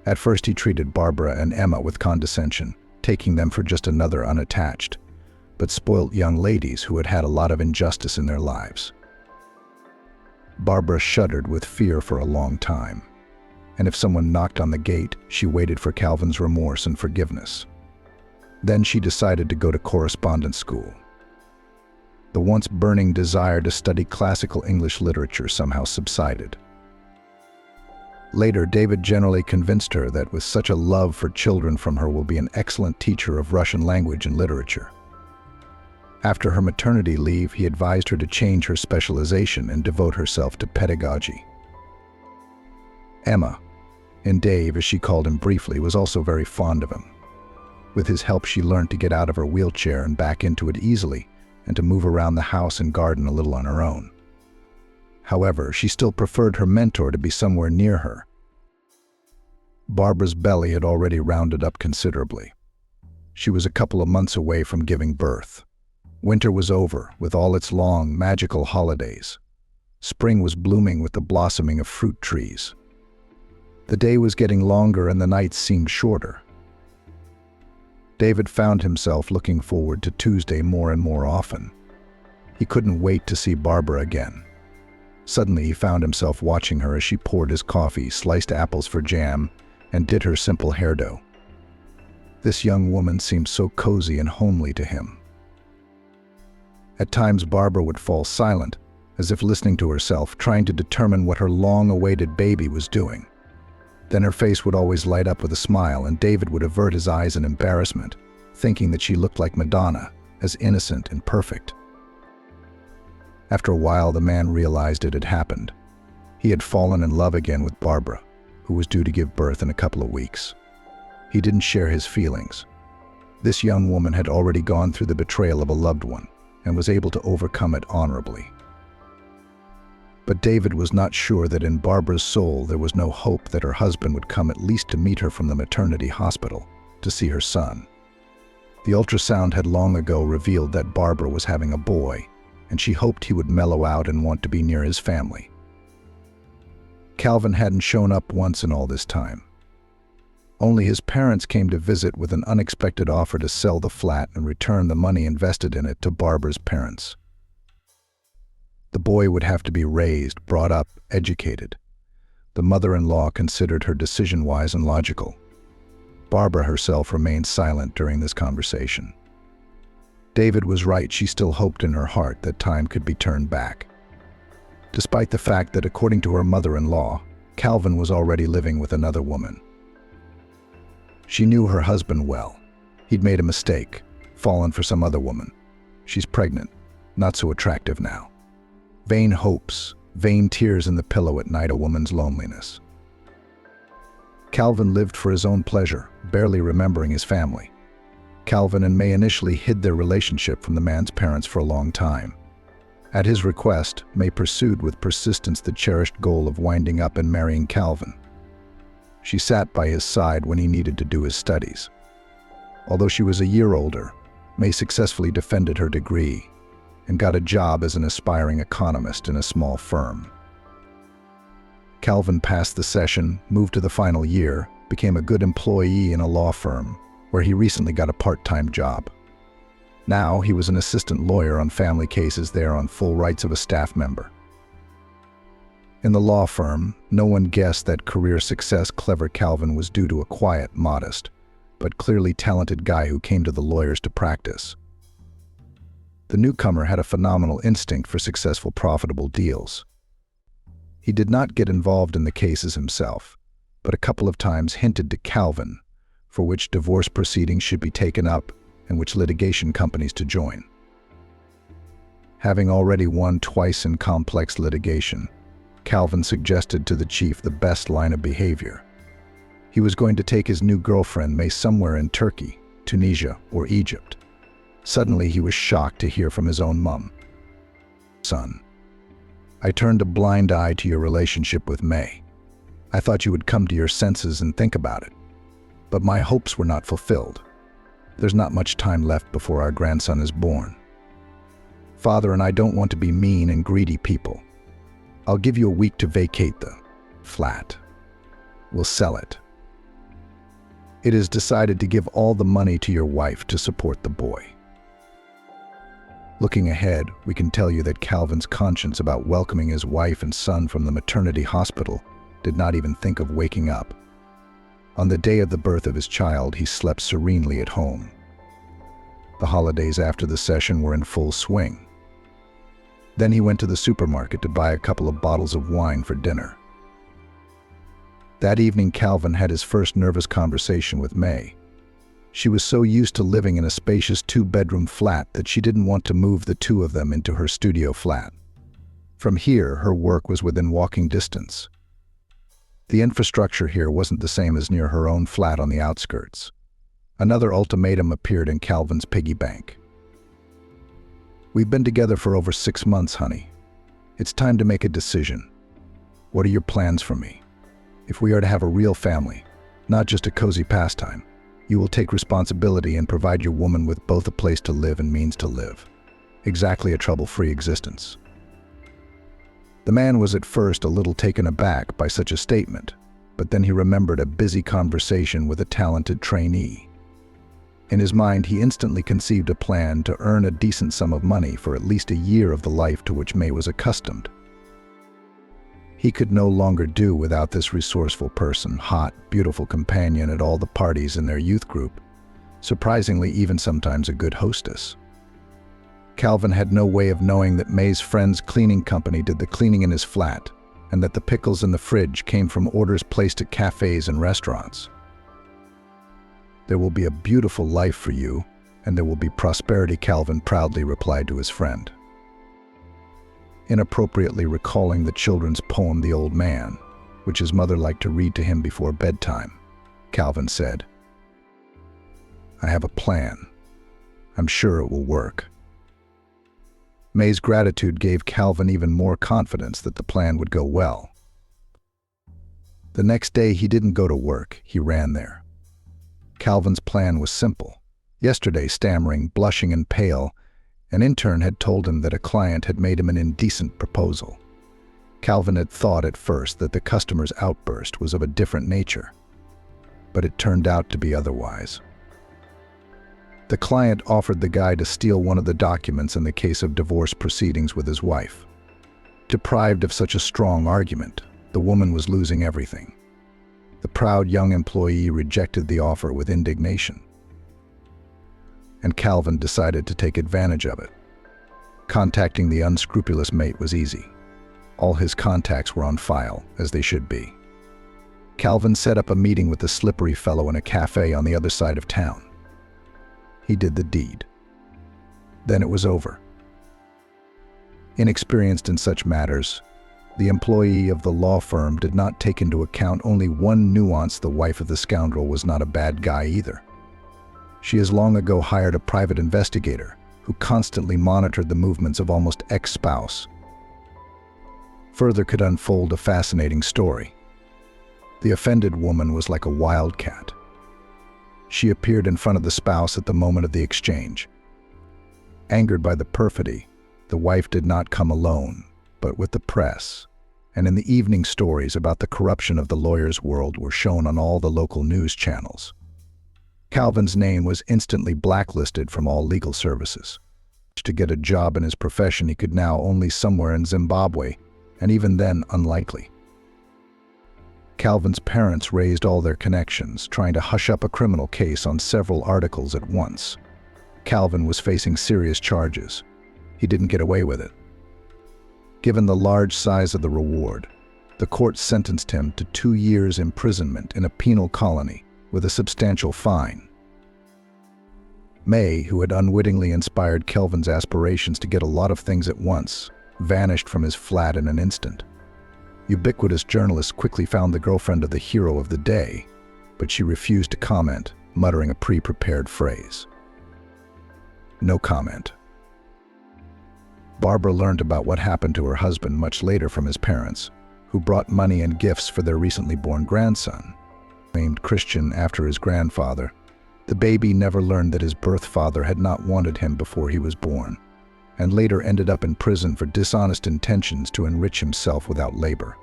At first, he treated Barbara and Emma with condescension, taking them for just another unattached, but spoilt young ladies who had had a lot of injustice in their lives. Barbara shuddered with fear for a long time, and if someone knocked on the gate, she waited for Calvin's remorse and forgiveness. Then she decided to go to correspondence school. The once burning desire to study classical English literature somehow subsided. Later, David generally convinced her that with such a love for children from her will be an excellent teacher of Russian language and literature. After her maternity leave, he advised her to change her specialization and devote herself to pedagogy. Emma, and Dave, as she called him briefly, was also very fond of him. With his help, she learned to get out of her wheelchair and back into it easily, and to move around the house and garden a little on her own. However, she still preferred her mentor to be somewhere near her. Barbara's belly had already rounded up considerably. She was a couple of months away from giving birth. Winter was over, with all its long, magical holidays. Spring was blooming with the blossoming of fruit trees. The day was getting longer and the nights seemed shorter. David found himself looking forward to Tuesday more and more often. He couldn't wait to see Barbara again. Suddenly, he found himself watching her as she poured his coffee, sliced apples for jam, and did her simple hairdo. This young woman seemed so cozy and homely to him. At times, Barbara would fall silent, as if listening to herself, trying to determine what her long-awaited baby was doing. Then her face would always light up with a smile, and David would avert his eyes in embarrassment, thinking that she looked like Madonna, as innocent and perfect. After a while, the man realized it had happened. He had fallen in love again with Barbara, who was due to give birth in a couple of weeks. He didn't share his feelings. This young woman had already gone through the betrayal of a loved one and was able to overcome it honorably. But David was not sure that in Barbara's soul there was no hope that her husband would come at least to meet her from the maternity hospital to see her son. The ultrasound had long ago revealed that Barbara was having a boy, and she hoped he would mellow out and want to be near his family. Calvin hadn't shown up once in all this time. Only his parents came to visit with an unexpected offer to sell the flat and return the money invested in it to Barbara's parents. The boy would have to be raised, brought up, educated. The mother-in-law considered her decision wise and logical. Barbara herself remained silent during this conversation. David was right. She still hoped in her heart that time could be turned back. Despite the fact that, according to her mother-in-law, Calvin was already living with another woman. She knew her husband well. He'd made a mistake, fallen for some other woman. She's pregnant, not so attractive now. Vain hopes, vain tears in the pillow at night, a woman's loneliness. Calvin lived for his own pleasure, barely remembering his family. Calvin and May initially hid their relationship from the man's parents for a long time. At his request, May pursued with persistence the cherished goal of winding up and marrying Calvin. She sat by his side when he needed to do his studies. Although she was a year older, May successfully defended her degree and got a job as an aspiring economist in a small firm. Calvin passed the session, moved to the final year, became a good employee in a law firm, where he recently got a part-time job. Now he was an assistant lawyer on family cases there on full rights of a staff member. In the law firm, no one guessed that career success clever Calvin was due to a quiet, modest, but clearly talented guy who came to the lawyers to practice. The newcomer had a phenomenal instinct for successful, profitable deals. He did not get involved in the cases himself, but a couple of times hinted to Calvin for which divorce proceedings should be taken up and which litigation companies to join. Having already won twice in complex litigation, Calvin suggested to the chief the best line of behavior. He was going to take his new girlfriend May somewhere in Turkey, Tunisia, or Egypt, Suddenly, he was shocked to hear from his own mum. "Son, I turned a blind eye to your relationship with May. I thought you would come to your senses and think about it. But my hopes were not fulfilled. There's not much time left before our grandson is born. Father and I don't want to be mean and greedy people. I'll give you a week to vacate the flat. We'll sell it. It is decided to give all the money to your wife to support the boy." Looking ahead, we can tell you that Calvin's conscience about welcoming his wife and son from the maternity hospital did not even think of waking up. On the day of the birth of his child, he slept serenely at home. The holidays after the session were in full swing. Then he went to the supermarket to buy a couple of bottles of wine for dinner. That evening, Calvin had his first nervous conversation with May. She was so used to living in a spacious two-bedroom flat that she didn't want to move the two of them into her studio flat. From here, her work was within walking distance. The infrastructure here wasn't the same as near her own flat on the outskirts. Another ultimatum appeared in Calvin's piggy bank. "We've been together for over 6 months, honey. It's time to make a decision. What are your plans for me? If we are to have a real family, not just a cozy pastime, you will take responsibility and provide your woman with both a place to live and means to live. Exactly a trouble-free existence." The man was at first a little taken aback by such a statement, but then he remembered a busy conversation with a talented trainee. In his mind, he instantly conceived a plan to earn a decent sum of money for at least a year of the life to which May was accustomed. He could no longer do without this resourceful person, hot, beautiful companion at all the parties in their youth group, surprisingly even sometimes a good hostess. Calvin had no way of knowing that May's friend's cleaning company did the cleaning in his flat, and that the pickles in the fridge came from orders placed at cafes and restaurants. "There will be a beautiful life for you, and there will be prosperity," Calvin proudly replied to his friend. Inappropriately recalling the children's poem "The Old Man," which his mother liked to read to him before bedtime, Calvin said, "I have a plan. I'm sure it will work." May's gratitude gave Calvin even more confidence that the plan would go well. The next day, he didn't go to work, he ran there. Calvin's plan was simple. Yesterday, stammering, blushing and pale, an intern had told him that a client had made him an indecent proposal. Calvin had thought at first that the customer's outburst was of a different nature, but it turned out to be otherwise. The client offered the guy to steal one of the documents in the case of divorce proceedings with his wife. Deprived of such a strong argument, the woman was losing everything. The proud young employee rejected the offer with indignation, and Calvin decided to take advantage of it. Contacting the unscrupulous mate was easy. All his contacts were on file, as they should be. Calvin set up a meeting with the slippery fellow in a cafe on the other side of town. He did the deed. Then it was over. Inexperienced in such matters, the employee of the law firm did not take into account only one nuance: the wife of the scoundrel was not a bad guy either. She has long ago hired a private investigator who constantly monitored the movements of almost ex-spouse. Further could unfold a fascinating story. The offended woman was like a wildcat. She appeared in front of the spouse at the moment of the exchange. Angered by the perfidy, the wife did not come alone, but with the press, and in the evening stories about the corruption of the lawyer's world were shown on all the local news channels. Calvin's name was instantly blacklisted from all legal services. To get a job in his profession, he could now only somewhere in Zimbabwe, and even then unlikely. Calvin's parents raised all their connections, trying to hush up a criminal case on several articles at once. Calvin was facing serious charges. He didn't get away with it. Given the large size of the reward, the court sentenced him to 2 years' imprisonment in a penal colony with a substantial fine. May, who had unwittingly inspired Calvin's aspirations to get a lot of things at once, vanished from his flat in an instant. Ubiquitous journalists quickly found the girlfriend of the hero of the day, but she refused to comment, muttering a pre-prepared phrase. No comment. Barbara learned about what happened to her husband much later from his parents, who brought money and gifts for their recently born grandson. Named Christian after his grandfather, the baby never learned that his birth father had not wanted him before he was born, and later ended up in prison for dishonest intentions to enrich himself without labor.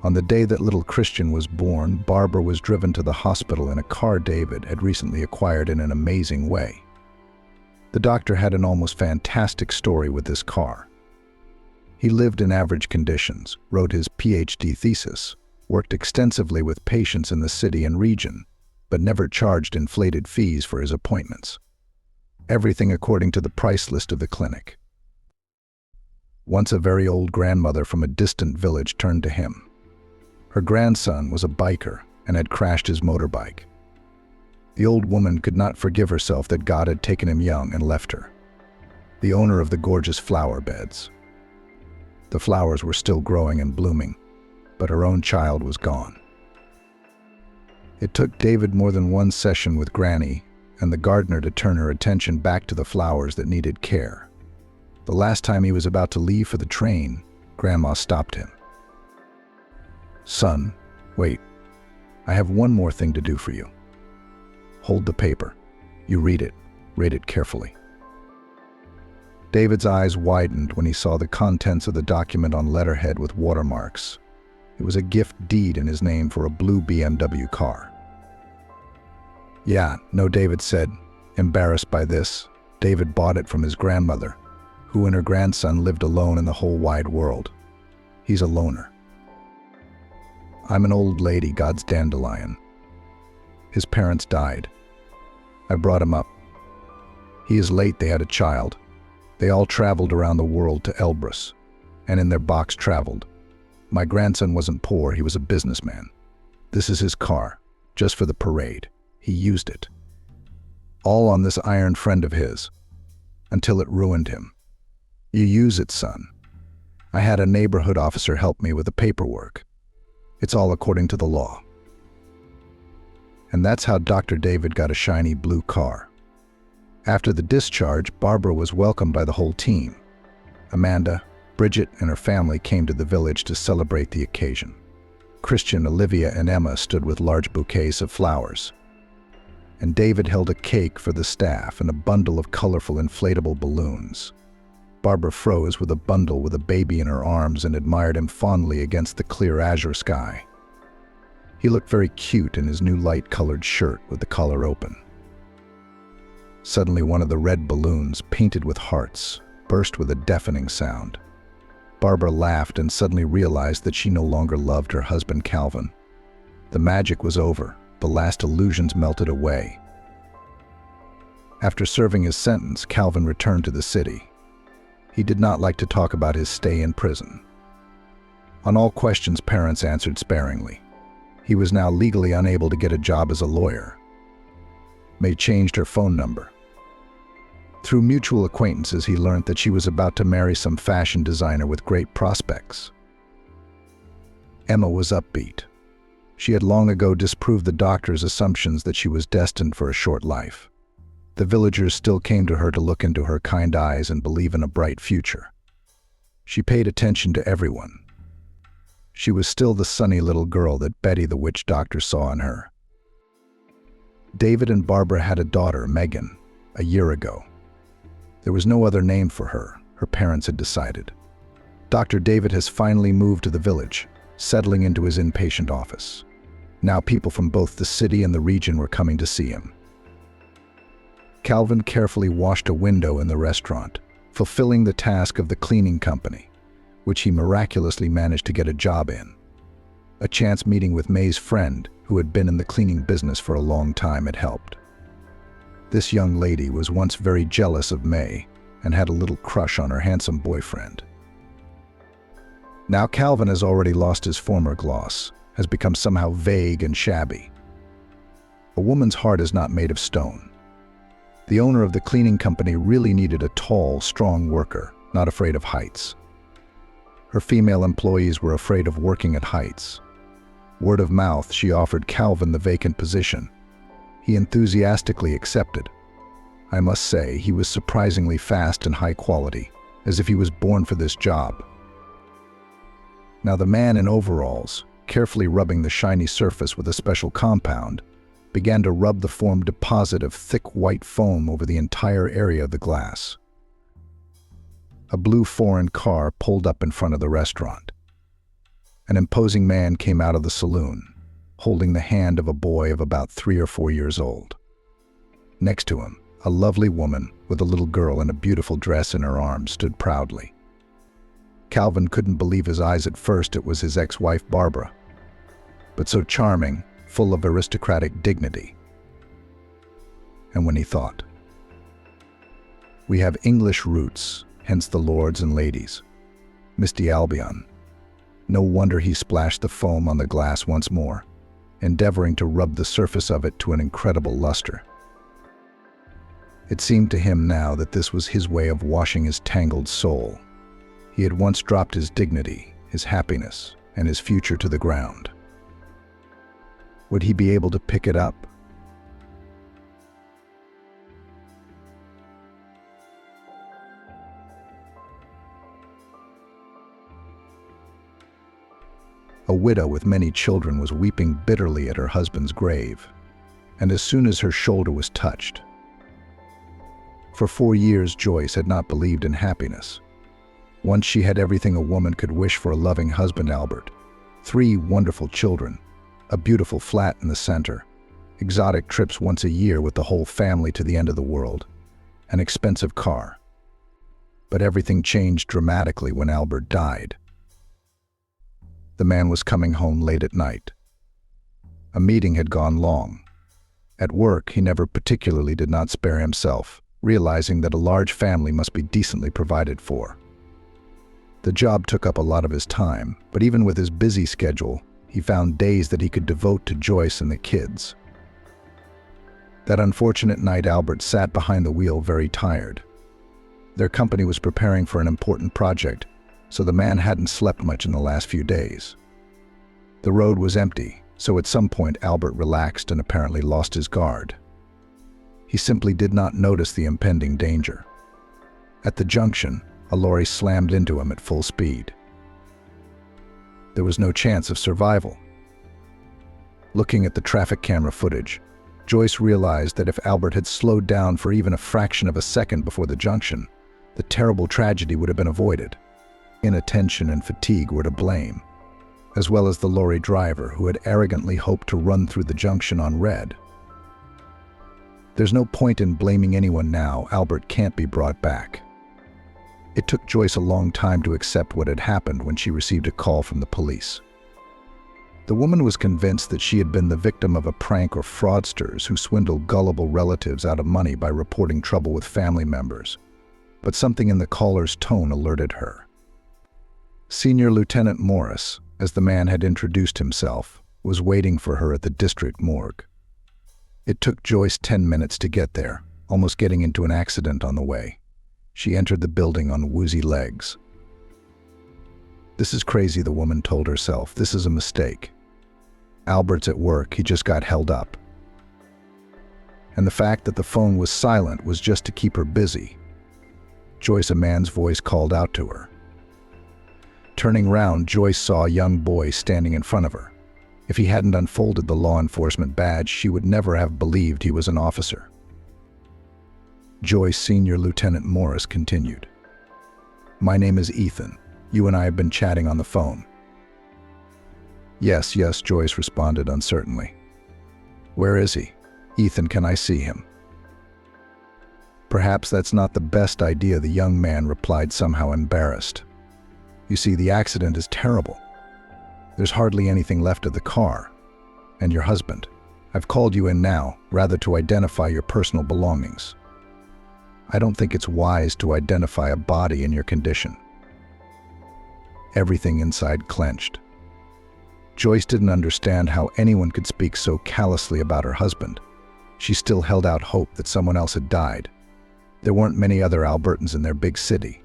On the day that little Christian was born, Barbara was driven to the hospital in a car David had recently acquired in an amazing way. The doctor had an almost fantastic story with this car. He lived in average conditions, wrote his PhD thesis, worked extensively with patients in the city and region, but never charged inflated fees for his appointments. Everything according to the price list of the clinic. Once a very old grandmother from a distant village turned to him. Her grandson was a biker and had crashed his motorbike. The old woman could not forgive herself that God had taken him young and left her, the owner of the gorgeous flower beds. The flowers were still growing and blooming, but her own child was gone. It took David more than one session with Granny and the gardener to turn her attention back to the flowers that needed care. The last time he was about to leave for the train, Grandma stopped him. "Son, wait. I have one more thing to do for you. Hold the paper. You read it carefully." David's eyes widened when he saw the contents of the document on letterhead with watermarks. It was a gift deed in his name for a blue BMW car. "Yeah, no," David said, embarrassed by this. David bought it from his grandmother, who and her grandson lived alone in the whole wide world. He's a loner. "I'm an old lady, God's dandelion. His parents died. I brought him up. He is late, they had a child. They all traveled around the world to Elbrus, and in their box traveled. My grandson wasn't poor, he was a businessman. This is his car, just for the parade. He used it. All on this iron friend of his, until it ruined him. You use it, son. I had a neighborhood officer help me with the paperwork. It's all according to the law." And that's how Dr. David got a shiny blue car. After the discharge, Barbara was welcomed by the whole team. Amanda, Bridget, and her family came to the village to celebrate the occasion. Christian, Olivia, and Emma stood with large bouquets of flowers. And David held a cake for the staff and a bundle of colorful inflatable balloons. Barbara froze with a bundle with a baby in her arms and admired him fondly against the clear azure sky. He looked very cute in his new light-colored shirt with the collar open. Suddenly, one of the red balloons, painted with hearts, burst with a deafening sound. Barbara laughed and suddenly realized that she no longer loved her husband Calvin. The magic was over. The last illusions melted away. After serving his sentence, Calvin returned to the city. He did not like to talk about his stay in prison. On all questions, parents answered sparingly. He was now legally unable to get a job as a lawyer. May changed her phone number. Through mutual acquaintances, he learned that she was about to marry some fashion designer with great prospects. Emma was upbeat. She had long ago disproved the doctor's assumptions that she was destined for a short life. The villagers still came to her to look into her kind eyes and believe in a bright future. She paid attention to everyone. She was still the sunny little girl that Betty the witch doctor saw in her. David and Barbara had a daughter, Megan, a year ago. There was no other name for her, her parents had decided. Dr. David has finally moved to the village, settling into his inpatient office. Now people from both the city and the region were coming to see him. Calvin carefully washed a window in the restaurant, fulfilling the task of the cleaning company, which he miraculously managed to get a job in. A chance meeting with May's friend, who had been in the cleaning business for a long time, had helped. This young lady was once very jealous of May and had a little crush on her handsome boyfriend. Now Calvin has already lost his former gloss, has become somehow vague and shabby. A woman's heart is not made of stone. The owner of the cleaning company really needed a tall, strong worker, not afraid of heights. Her female employees were afraid of working at heights. Word of mouth, she offered Calvin the vacant position. He enthusiastically accepted. I must say, he was surprisingly fast and high quality, as if he was born for this job. Now the man in overalls, carefully rubbing the shiny surface with a special compound, began to rub the formed deposit of thick white foam over the entire area of the glass. A blue foreign car pulled up in front of the restaurant. An imposing man came out of the saloon, holding the hand of a boy of about 3 or 4 years old. Next to him, a lovely woman with a little girl in a beautiful dress in her arms stood proudly. Calvin couldn't believe his eyes at first. It was his ex-wife Barbara, but so charming, full of aristocratic dignity. And when he thought, "We have English roots, hence the lords and ladies. Misty Albion." No wonder he splashed the foam on the glass once more, endeavoring to rub the surface of it to an incredible luster. It seemed to him now that this was his way of washing his tangled soul. He had once dropped his dignity, his happiness, and his future to the ground. Would he be able to pick it up? A widow with many children was weeping bitterly at her husband's grave, and as soon as her shoulder was touched. For 4 years, Joyce had not believed in happiness. Once she had everything a woman could wish for: a loving husband, Albert, 3 wonderful children, a beautiful flat in the center, exotic trips once a year with the whole family to the end of the world, an expensive car. But everything changed dramatically when Albert died. The man was coming home late at night. A meeting had gone long. At work, he never particularly did not spare himself, realizing that a large family must be decently provided for. The job took up a lot of his time, but even with his busy schedule, he found days that he could devote to Joyce and the kids. That unfortunate night, Albert sat behind the wheel very tired. Their company was preparing for an important project, so the man hadn't slept much in the last few days. The road was empty, so at some point Albert relaxed and apparently lost his guard. He simply did not notice the impending danger. At the junction, a lorry slammed into him at full speed. There was no chance of survival. Looking at the traffic camera footage, Joyce realized that if Albert had slowed down for even a fraction of a second before the junction, the terrible tragedy would have been avoided. Inattention and fatigue were to blame, as well as the lorry driver who had arrogantly hoped to run through the junction on red. There's no point in blaming anyone now. Albert can't be brought back. It took Joyce a long time to accept what had happened when she received a call from the police. The woman was convinced that she had been the victim of a prank or fraudsters who swindled gullible relatives out of money by reporting trouble with family members. But something in the caller's tone alerted her. Senior Lieutenant Morris, as the man had introduced himself, was waiting for her at the district morgue. It took Joyce 10 minutes to get there, almost getting into an accident on the way. She entered the building on woozy legs. "This is crazy," the woman told herself. "This is a mistake. Albert's at work. He just got held up." And the fact that the phone was silent was just to keep her busy. Joyce, a man's voice called out to her. Turning round, Joyce saw a young boy standing in front of her. If he hadn't unfolded the law enforcement badge, she would never have believed he was an officer. Joyce, Senior Lieutenant Morris continued. "My name is Ethan. You and I have been chatting on the phone." Yes, Joyce responded uncertainly. "Where is he?" "Ethan, can I see him?" "Perhaps that's not the best idea," the young man replied, somehow embarrassed. "You see, the accident is terrible. There's hardly anything left of the car. And your husband. I've called you in now, rather to identify your personal belongings. I don't think it's wise to identify a body in your condition." Everything inside clenched. Joyce didn't understand how anyone could speak so callously about her husband. She still held out hope that someone else had died. There weren't many other Albertans in their big city.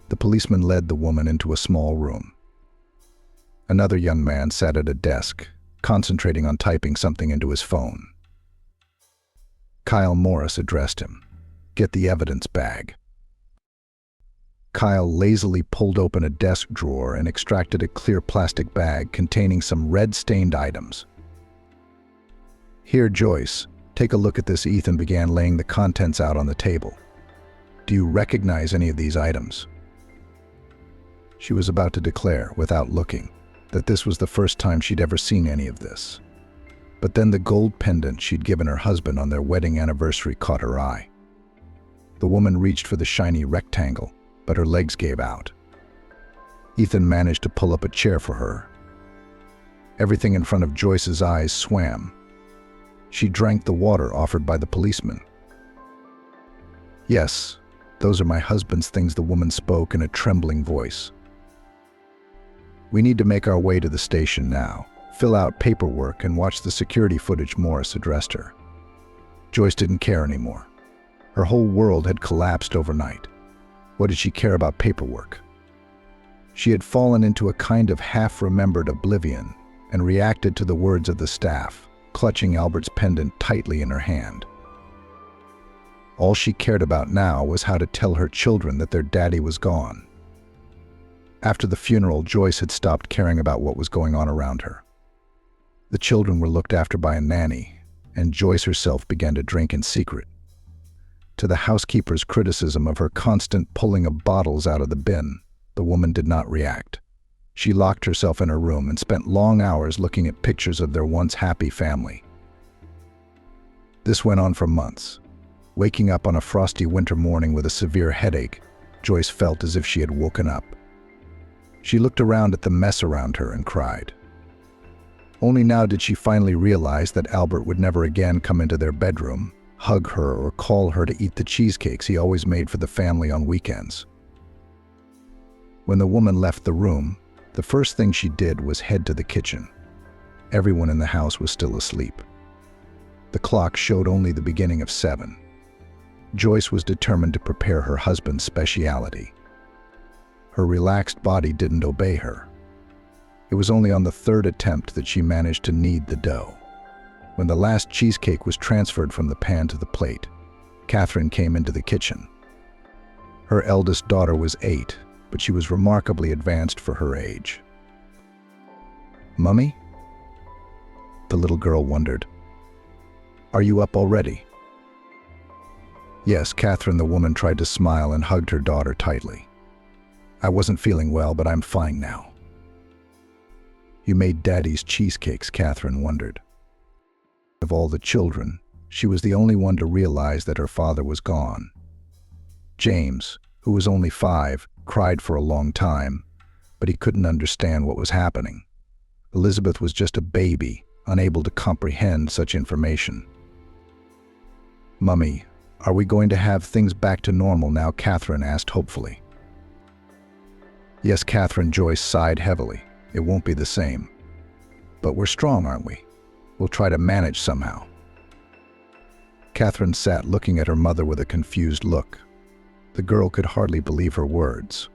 The policeman led the woman into a small room. Another young man sat at a desk, concentrating on typing something into his phone. Kyle Morris addressed him. "Get the evidence bag." Kyle lazily pulled open a desk drawer and extracted a clear plastic bag containing some red-stained items. "Here, Joyce, take a look at this." Ethan began laying the contents out on the table. "Do you recognize any of these items?" She was about to declare, without looking, that this was the first time she'd ever seen any of this. But then the gold pendant she'd given her husband on their wedding anniversary caught her eye. The woman reached for the shiny rectangle, but her legs gave out. Ethan managed to pull up a chair for her. Everything in front of Joyce's eyes swam. She drank the water offered by the policeman. "Yes, those are my husband's things," the woman spoke in a trembling voice. "We need to make our way to the station now. Fill out paperwork and watch the security footage," Morris addressed her. Joyce didn't care anymore. Her whole world had collapsed overnight. What did she care about paperwork? She had fallen into a kind of half-remembered oblivion and reacted to the words of the staff, clutching Albert's pendant tightly in her hand. All she cared about now was how to tell her children that their daddy was gone. After the funeral, Joyce had stopped caring about what was going on around her. The children were looked after by a nanny, and Joyce herself began to drink in secret. To the housekeeper's criticism of her constant pulling of bottles out of the bin, the woman did not react. She locked herself in her room and spent long hours looking at pictures of their once happy family. This went on for months. Waking up on a frosty winter morning with a severe headache, Joyce felt as if she had woken up. She looked around at the mess around her and cried. Only now did she finally realize that Albert would never again come into their bedroom, hug her, or call her to eat the cheesecakes he always made for the family on weekends. When the woman left the room, the first thing she did was head to the kitchen. Everyone in the house was still asleep. The clock showed only the beginning of 7. Joyce was determined to prepare her husband's speciality. Her relaxed body didn't obey her. It was only on the 3rd attempt that she managed to knead the dough. When the last cheesecake was transferred from the pan to the plate, Catherine came into the kitchen. Her eldest daughter was 8, but she was remarkably advanced for her age. "Mummy?" the little girl wondered. "Are you up already?" "Yes," Catherine, the woman, tried to smile and hugged her daughter tightly. "I wasn't feeling well, but I'm fine now." "You made Daddy's cheesecakes," Catherine wondered. Of all the children, she was the only one to realize that her father was gone. James, who was only 5, cried for a long time, but he couldn't understand what was happening. Elizabeth was just a baby, unable to comprehend such information. "Mummy, are we going to have things back to normal now?" Catherine asked hopefully. "Yes, Catherine," Joyce sighed heavily. "It won't be the same. But we're strong, aren't we? We'll try to manage somehow." Catherine sat looking at her mother with a confused look. The girl could hardly believe her words.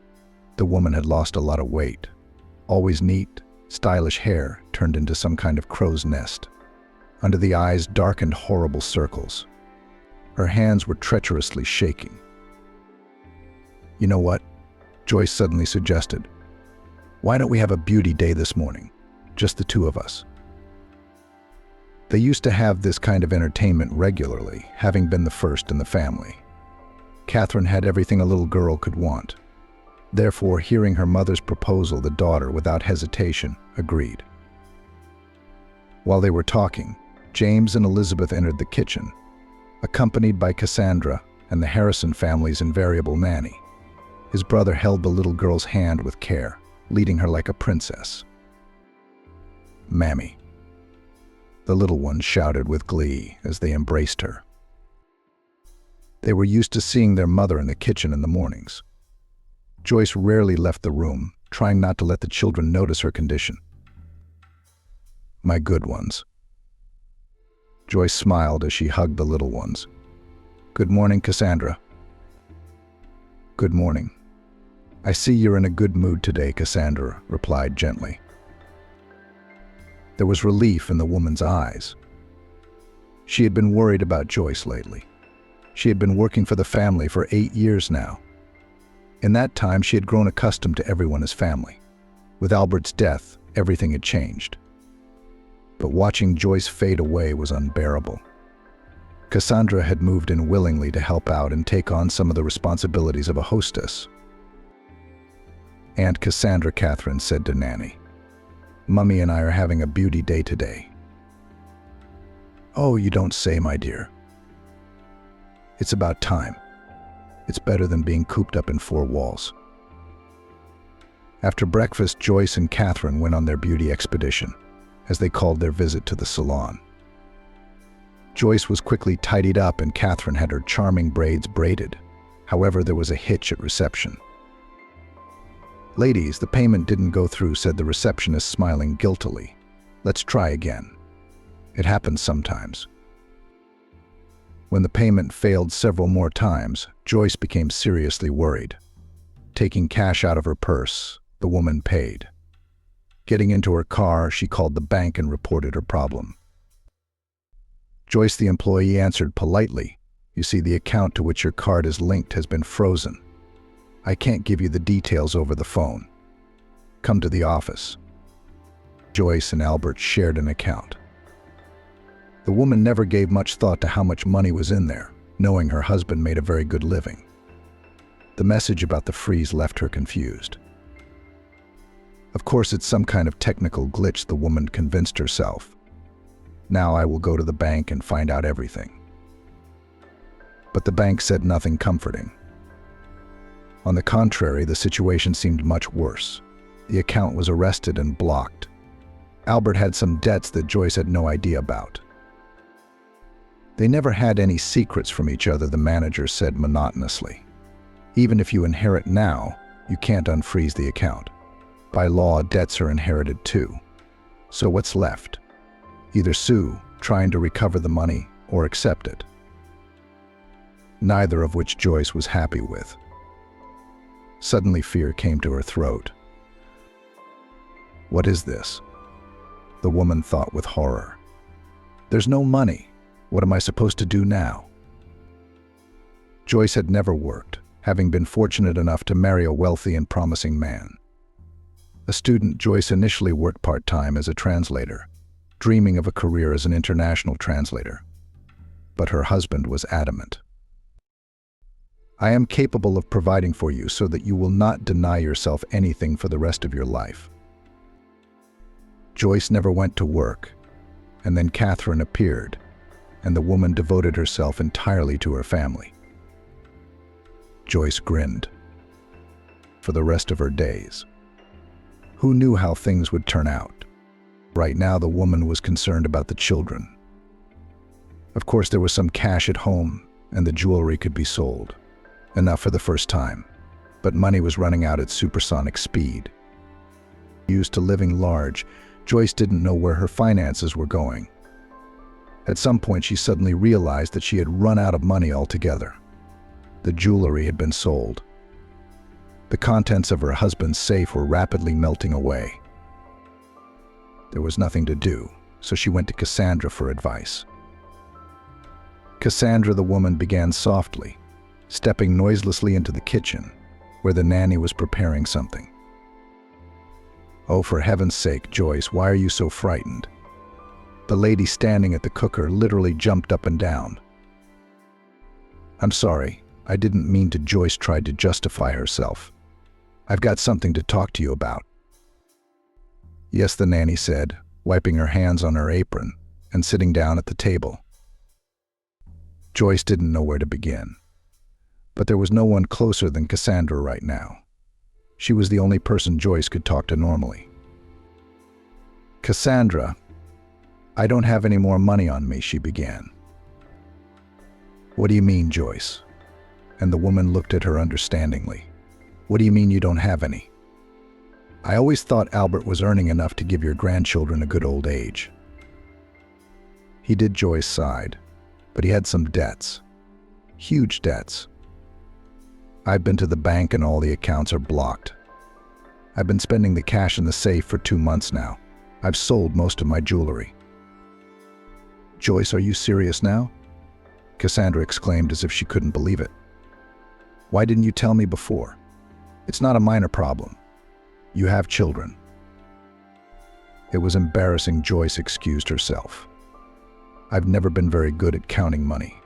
The woman had lost a lot of weight. Always neat, stylish hair turned into some kind of crow's nest. Under the eyes, darkened horrible circles. Her hands were treacherously shaking. "You know what?" Joyce suddenly suggested. "Why don't we have a beauty day this morning? Just the 2 of us." They used to have this kind of entertainment regularly, having been the first in the family. Catherine had everything a little girl could want. Therefore, hearing her mother's proposal, the daughter, without hesitation, agreed. While they were talking, James and Elizabeth entered the kitchen, accompanied by Cassandra and the Harrison family's invariable nanny. His brother held the little girl's hand with care, leading her like a princess. "Mammy," the little one shouted with glee as they embraced her. They were used to seeing their mother in the kitchen in the mornings. Joyce rarely left the room, trying not to let the children notice her condition. "My good ones." Joyce smiled as she hugged the little ones. "Good morning, Cassandra." "Good morning. I see you're in a good mood today," Cassandra replied gently. There was relief in the woman's eyes. She had been worried about Joyce lately. She had been working for the family for 8 years now. In that time, she had grown accustomed to everyone as family. With Albert's death, everything had changed. But watching Joyce fade away was unbearable. Cassandra had moved in willingly to help out and take on some of the responsibilities of a hostess. Aunt Cassandra Catherine said to Nanny, "Mummy and I are having a beauty day today." "Oh, you don't say, my dear. It's about time. It's better than being cooped up in 4 walls." After breakfast, Joyce and Catherine went on their beauty expedition, as they called their visit to the salon. Joyce was quickly tidied up and Catherine had her charming braids braided. However, there was a hitch at reception. "Ladies, the payment didn't go through," said the receptionist, smiling guiltily. "Let's try again. It happens sometimes." When the payment failed several more times, Joyce became seriously worried. Taking cash out of her purse, the woman paid. Getting into her car, she called the bank and reported her problem. Joyce, the employee, answered politely, "You see, the account to which your card is linked has been frozen. I can't give you the details over the phone. Come to the office." Joyce and Albert shared an account. The woman never gave much thought to how much money was in there, knowing her husband made a very good living. The message about the freeze left her confused. "Of course, it's some kind of technical glitch," the woman convinced herself. "Now I will go to the bank and find out everything." But the bank said nothing comforting. On the contrary, the situation seemed much worse. The account was arrested and blocked. Albert had some debts that Joyce had no idea about. "They never had any secrets from each other," the manager said monotonously. "Even if you inherit now, you can't unfreeze the account. By law, debts are inherited too. So what's left? Either sue, trying to recover the money, or accept it." Neither of which Joyce was happy with. Suddenly fear came to her throat. "What is this?" the woman thought with horror. "There's no money. What am I supposed to do now?" Joyce had never worked, having been fortunate enough to marry a wealthy and promising man. A student, Joyce initially worked part-time as a translator, dreaming of a career as an international translator. But her husband was adamant. "I am capable of providing for you so that you will not deny yourself anything for the rest of your life." Joyce never went to work, and then Catherine appeared, and the woman devoted herself entirely to her family. Joyce grinned. For the rest of her days. Who knew how things would turn out? Right now, the woman was concerned about the children. Of course, there was some cash at home, and the jewelry could be sold. Enough for the first time, but money was running out at supersonic speed. Used to living large, Joyce didn't know where her finances were going. At some point, she suddenly realized that she had run out of money altogether. The jewelry had been sold. The contents of her husband's safe were rapidly melting away. There was nothing to do, so she went to Cassandra for advice. Cassandra, the woman, began softly, stepping noiselessly into the kitchen, where the nanny was preparing something. "Oh, for heaven's sake, Joyce, why are you so frightened?" The lady standing at the cooker literally jumped up and down. "I'm sorry, I didn't mean to," Joyce tried to justify herself. "I've got something to talk to you about." "Yes," the nanny said, wiping her hands on her apron and sitting down at the table. Joyce didn't know where to begin. But there was no one closer than Cassandra right now. She was the only person Joyce could talk to normally. "Cassandra, I don't have any more money on me," she began. "What do you mean, Joyce?" And the woman looked at her understandingly. "What do you mean you don't have any?" "I always thought Albert was earning enough to give your grandchildren a good old age." He did. Joyce sighed. But he had some debts. Huge debts. "I've been to the bank and all the accounts are blocked. I've been spending the cash in the safe for 2 months now. I've sold most of my jewelry." Joyce, are you serious now? Cassandra exclaimed as if she couldn't believe it. Why didn't you tell me before? It's not a minor problem. You have children. It was embarrassing. Joyce excused herself. I've never been very good at counting money.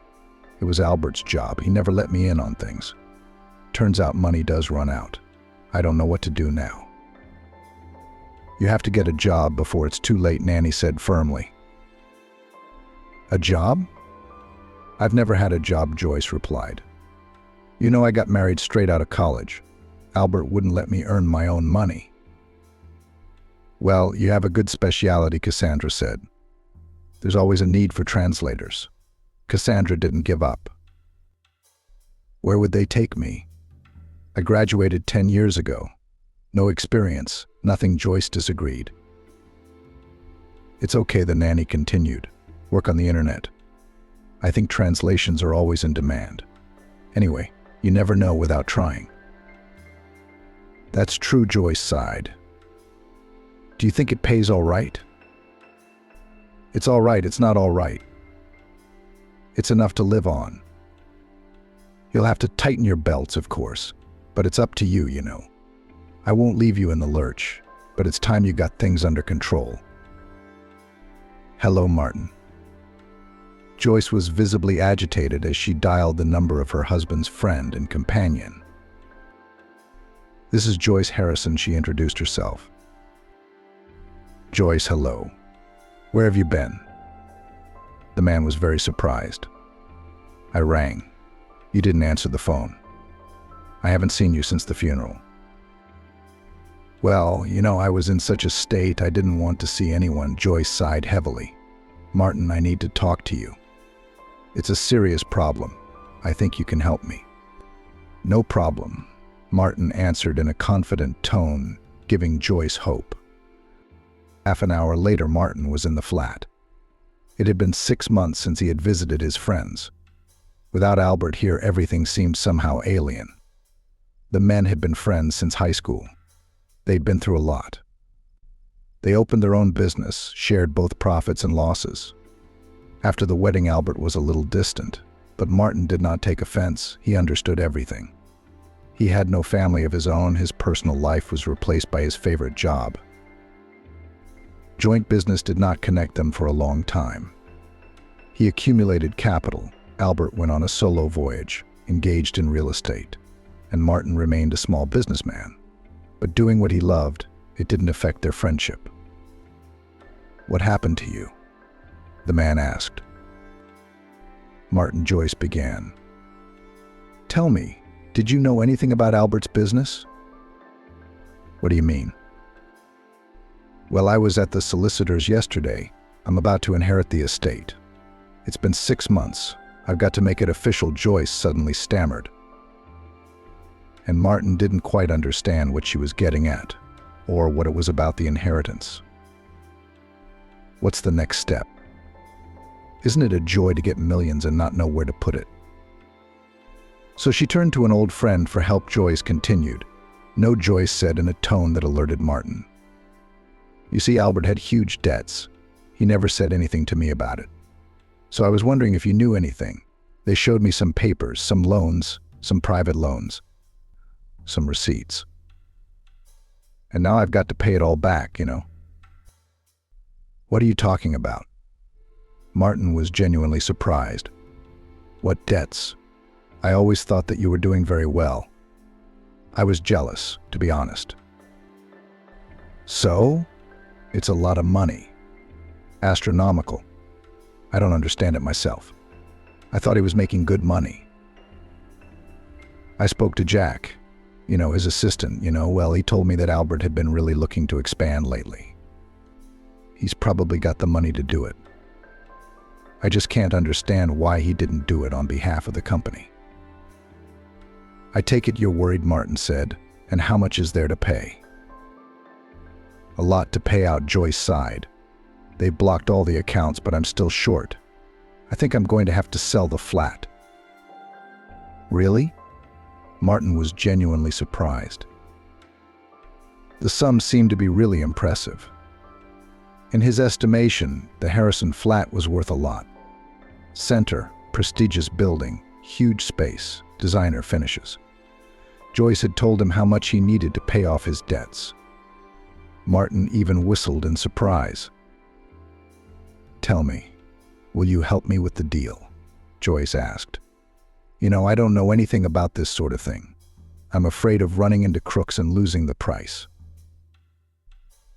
It was Albert's job. He never let me in on things. Turns out money does run out. I don't know what to do now. You have to get a job before it's too late, Nanny said firmly. A job? I've never had a job, Joyce replied. You know, I got married straight out of college. Albert wouldn't let me earn my own money. Well, you have a good specialty, Cassandra said. There's always a need for translators. Cassandra didn't give up. Where would they take me? I graduated 10 years ago. No experience, nothing. Joyce disagreed. It's okay, the nanny continued. Work on the internet. I think translations are always in demand. Anyway, you never know without trying. That's true, Joyce sighed. Do you think it pays all right? It's all right, it's not all right. It's enough to live on. You'll have to tighten your belts, of course, but it's up to you, you know. I won't leave you in the lurch, but it's time you got things under control. Hello, Martin. Joyce was visibly agitated as she dialed the number of her husband's friend and companion. This is Joyce Harrison, she introduced herself. Joyce, hello. Where have you been? The man was very surprised. I rang. You didn't answer the phone. I haven't seen you since the funeral. Well, you know, I was in such a state I didn't want to see anyone. Joyce sighed heavily. Martin, I need to talk to you. It's a serious problem. I think you can help me. No problem, Martin answered in a confident tone, giving Joyce hope. Half an hour later, Martin was in the flat. It had been 6 months since he had visited his friends. Without Albert here, everything seemed somehow alien. The men had been friends since high school. They'd been through a lot. They opened their own business, shared both profits and losses. After the wedding, Albert was a little distant, but Martin did not take offense. He understood everything. He had no family of his own. His personal life was replaced by his favorite job. Joint business did not connect them for a long time. He accumulated capital. Albert went on a solo voyage, engaged in real estate, and Martin remained a small businessman. But doing what he loved, it didn't affect their friendship. What happened to you? The man asked. Martin, Joyce began. Tell me, did you know anything about Albert's business? What do you mean? Well, I was at the solicitor's yesterday. I'm about to inherit the estate. It's been 6 months. I've got to make it official, Joyce suddenly stammered. And Martin didn't quite understand what she was getting at, or what it was about the inheritance. What's the next step? Isn't it a joy to get millions and not know where to put it? So she turned to an old friend for help. Joyce continued. No, Joyce said in a tone that alerted Martin. You see, Albert had huge debts. He never said anything to me about it. So I was wondering if you knew anything. They showed me some papers, some loans, some private loans, some receipts. And now I've got to pay it all back, you know. What are you talking about? Martin was genuinely surprised. What debts? I always thought that you were doing very well. I was jealous, to be honest. So? It's a lot of money. Astronomical. I don't understand it myself. I thought he was making good money. I spoke to Jack, his assistant, well, he told me that Albert had been really looking to expand lately. He's probably got the money to do it. I just can't understand why he didn't do it on behalf of the company. I take it you're worried, Martin said, and how much is there to pay? A lot to pay out, Joyce sighed. They blocked all the accounts, but I'm still short. I think I'm going to have to sell the flat. Really? Martin was genuinely surprised. The sum seemed to be really impressive. In his estimation, the Harrison flat was worth a lot. Center, prestigious building, huge space, designer finishes. Joyce had told him how much he needed to pay off his debts. Martin even whistled in surprise. "Tell me, will you help me with the deal?" Joyce asked. "You know, I don't know anything about this sort of thing. I'm afraid of running into crooks and losing the price."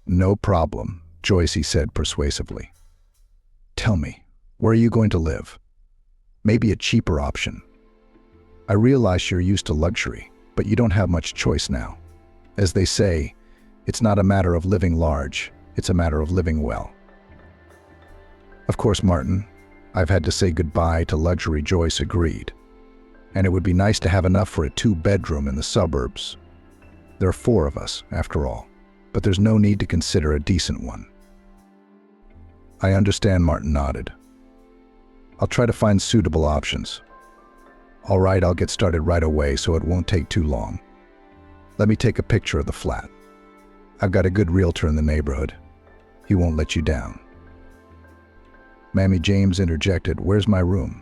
"No problem," Joyce said persuasively. "Tell me, where are you going to live? Maybe a cheaper option. I realize you're used to luxury, but you don't have much choice now. As they say, it's not a matter of living large, it's a matter of living well." "Of course, Martin, I've had to say goodbye to luxury," Joyce agreed. "And it would be nice to have enough for a 2-bedroom in the suburbs. There are 4 of us, after all, but there's no need to consider a decent one." "I understand," Martin nodded. "I'll try to find suitable options." "All right, I'll get started right away so it won't take too long. Let me take a picture of the flat. I've got a good realtor in the neighborhood. He won't let you down." Mammy James interjected, "Where's my room?"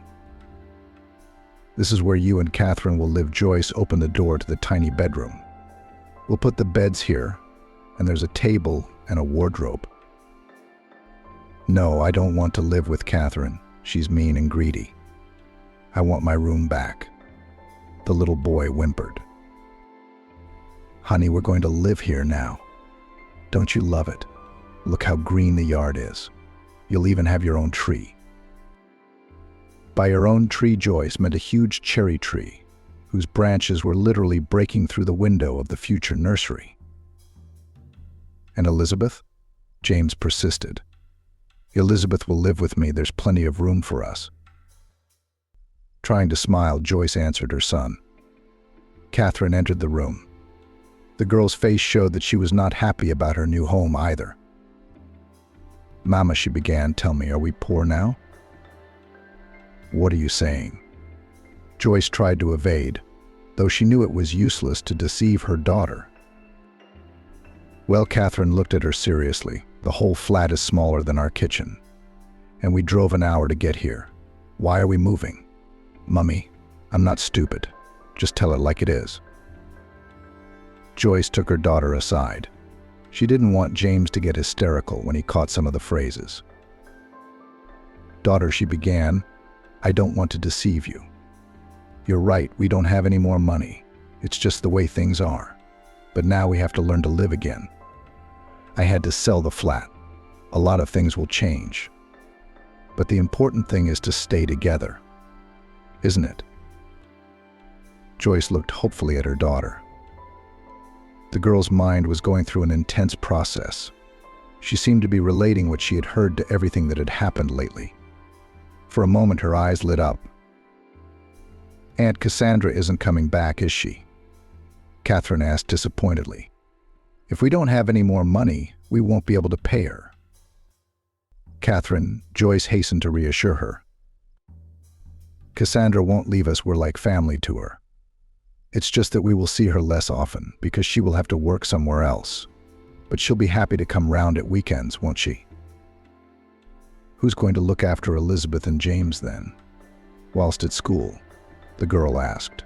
"This is where you and Catherine will live." Joyce opened the door to the tiny bedroom. "We'll put the beds here, and there's a table and a wardrobe." "No, I don't want to live with Catherine. She's mean and greedy. I want my room back." The little boy whimpered. "Honey, we're going to live here now. Don't you love it? Look how green the yard is. You'll even have your own tree." By your own tree, Joyce meant a huge cherry tree, whose branches were literally breaking through the window of the future nursery. "And Elizabeth?" James persisted. "Elizabeth will live with me. There's plenty of room for us." Trying to smile, Joyce answered her son. Catherine entered the room. The girl's face showed that she was not happy about her new home either. "Mama," she began, "tell me, are we poor now?" "What are you saying?" Joyce tried to evade, though she knew it was useless to deceive her daughter. "Well," Catherine looked at her seriously, "the whole flat is smaller than our kitchen. And we drove an hour to get here. Why are we moving?" "Mummy, I'm not stupid. Just tell it like it is." Joyce took her daughter aside. She didn't want James to get hysterical when he caught some of the phrases. "Daughter," she began, "I don't want to deceive you. You're right, we don't have any more money. It's just the way things are. But now we have to learn to live again. I had to sell the flat. A lot of things will change. But the important thing is to stay together. Isn't it?" Joyce looked hopefully at her daughter. The girl's mind was going through an intense process. She seemed to be relating what she had heard to everything that had happened lately. For a moment, her eyes lit up. "Aunt Cassandra isn't coming back, is she?" Catherine asked disappointedly. "If we don't have any more money, we won't be able to pay her." "Catherine," Joyce hastened to reassure her. "Cassandra won't leave us. We're like family to her. It's just that we will see her less often because she will have to work somewhere else. But she'll be happy to come round at weekends, won't she?" "Who's going to look after Elizabeth and James then, whilst at school?" the girl asked.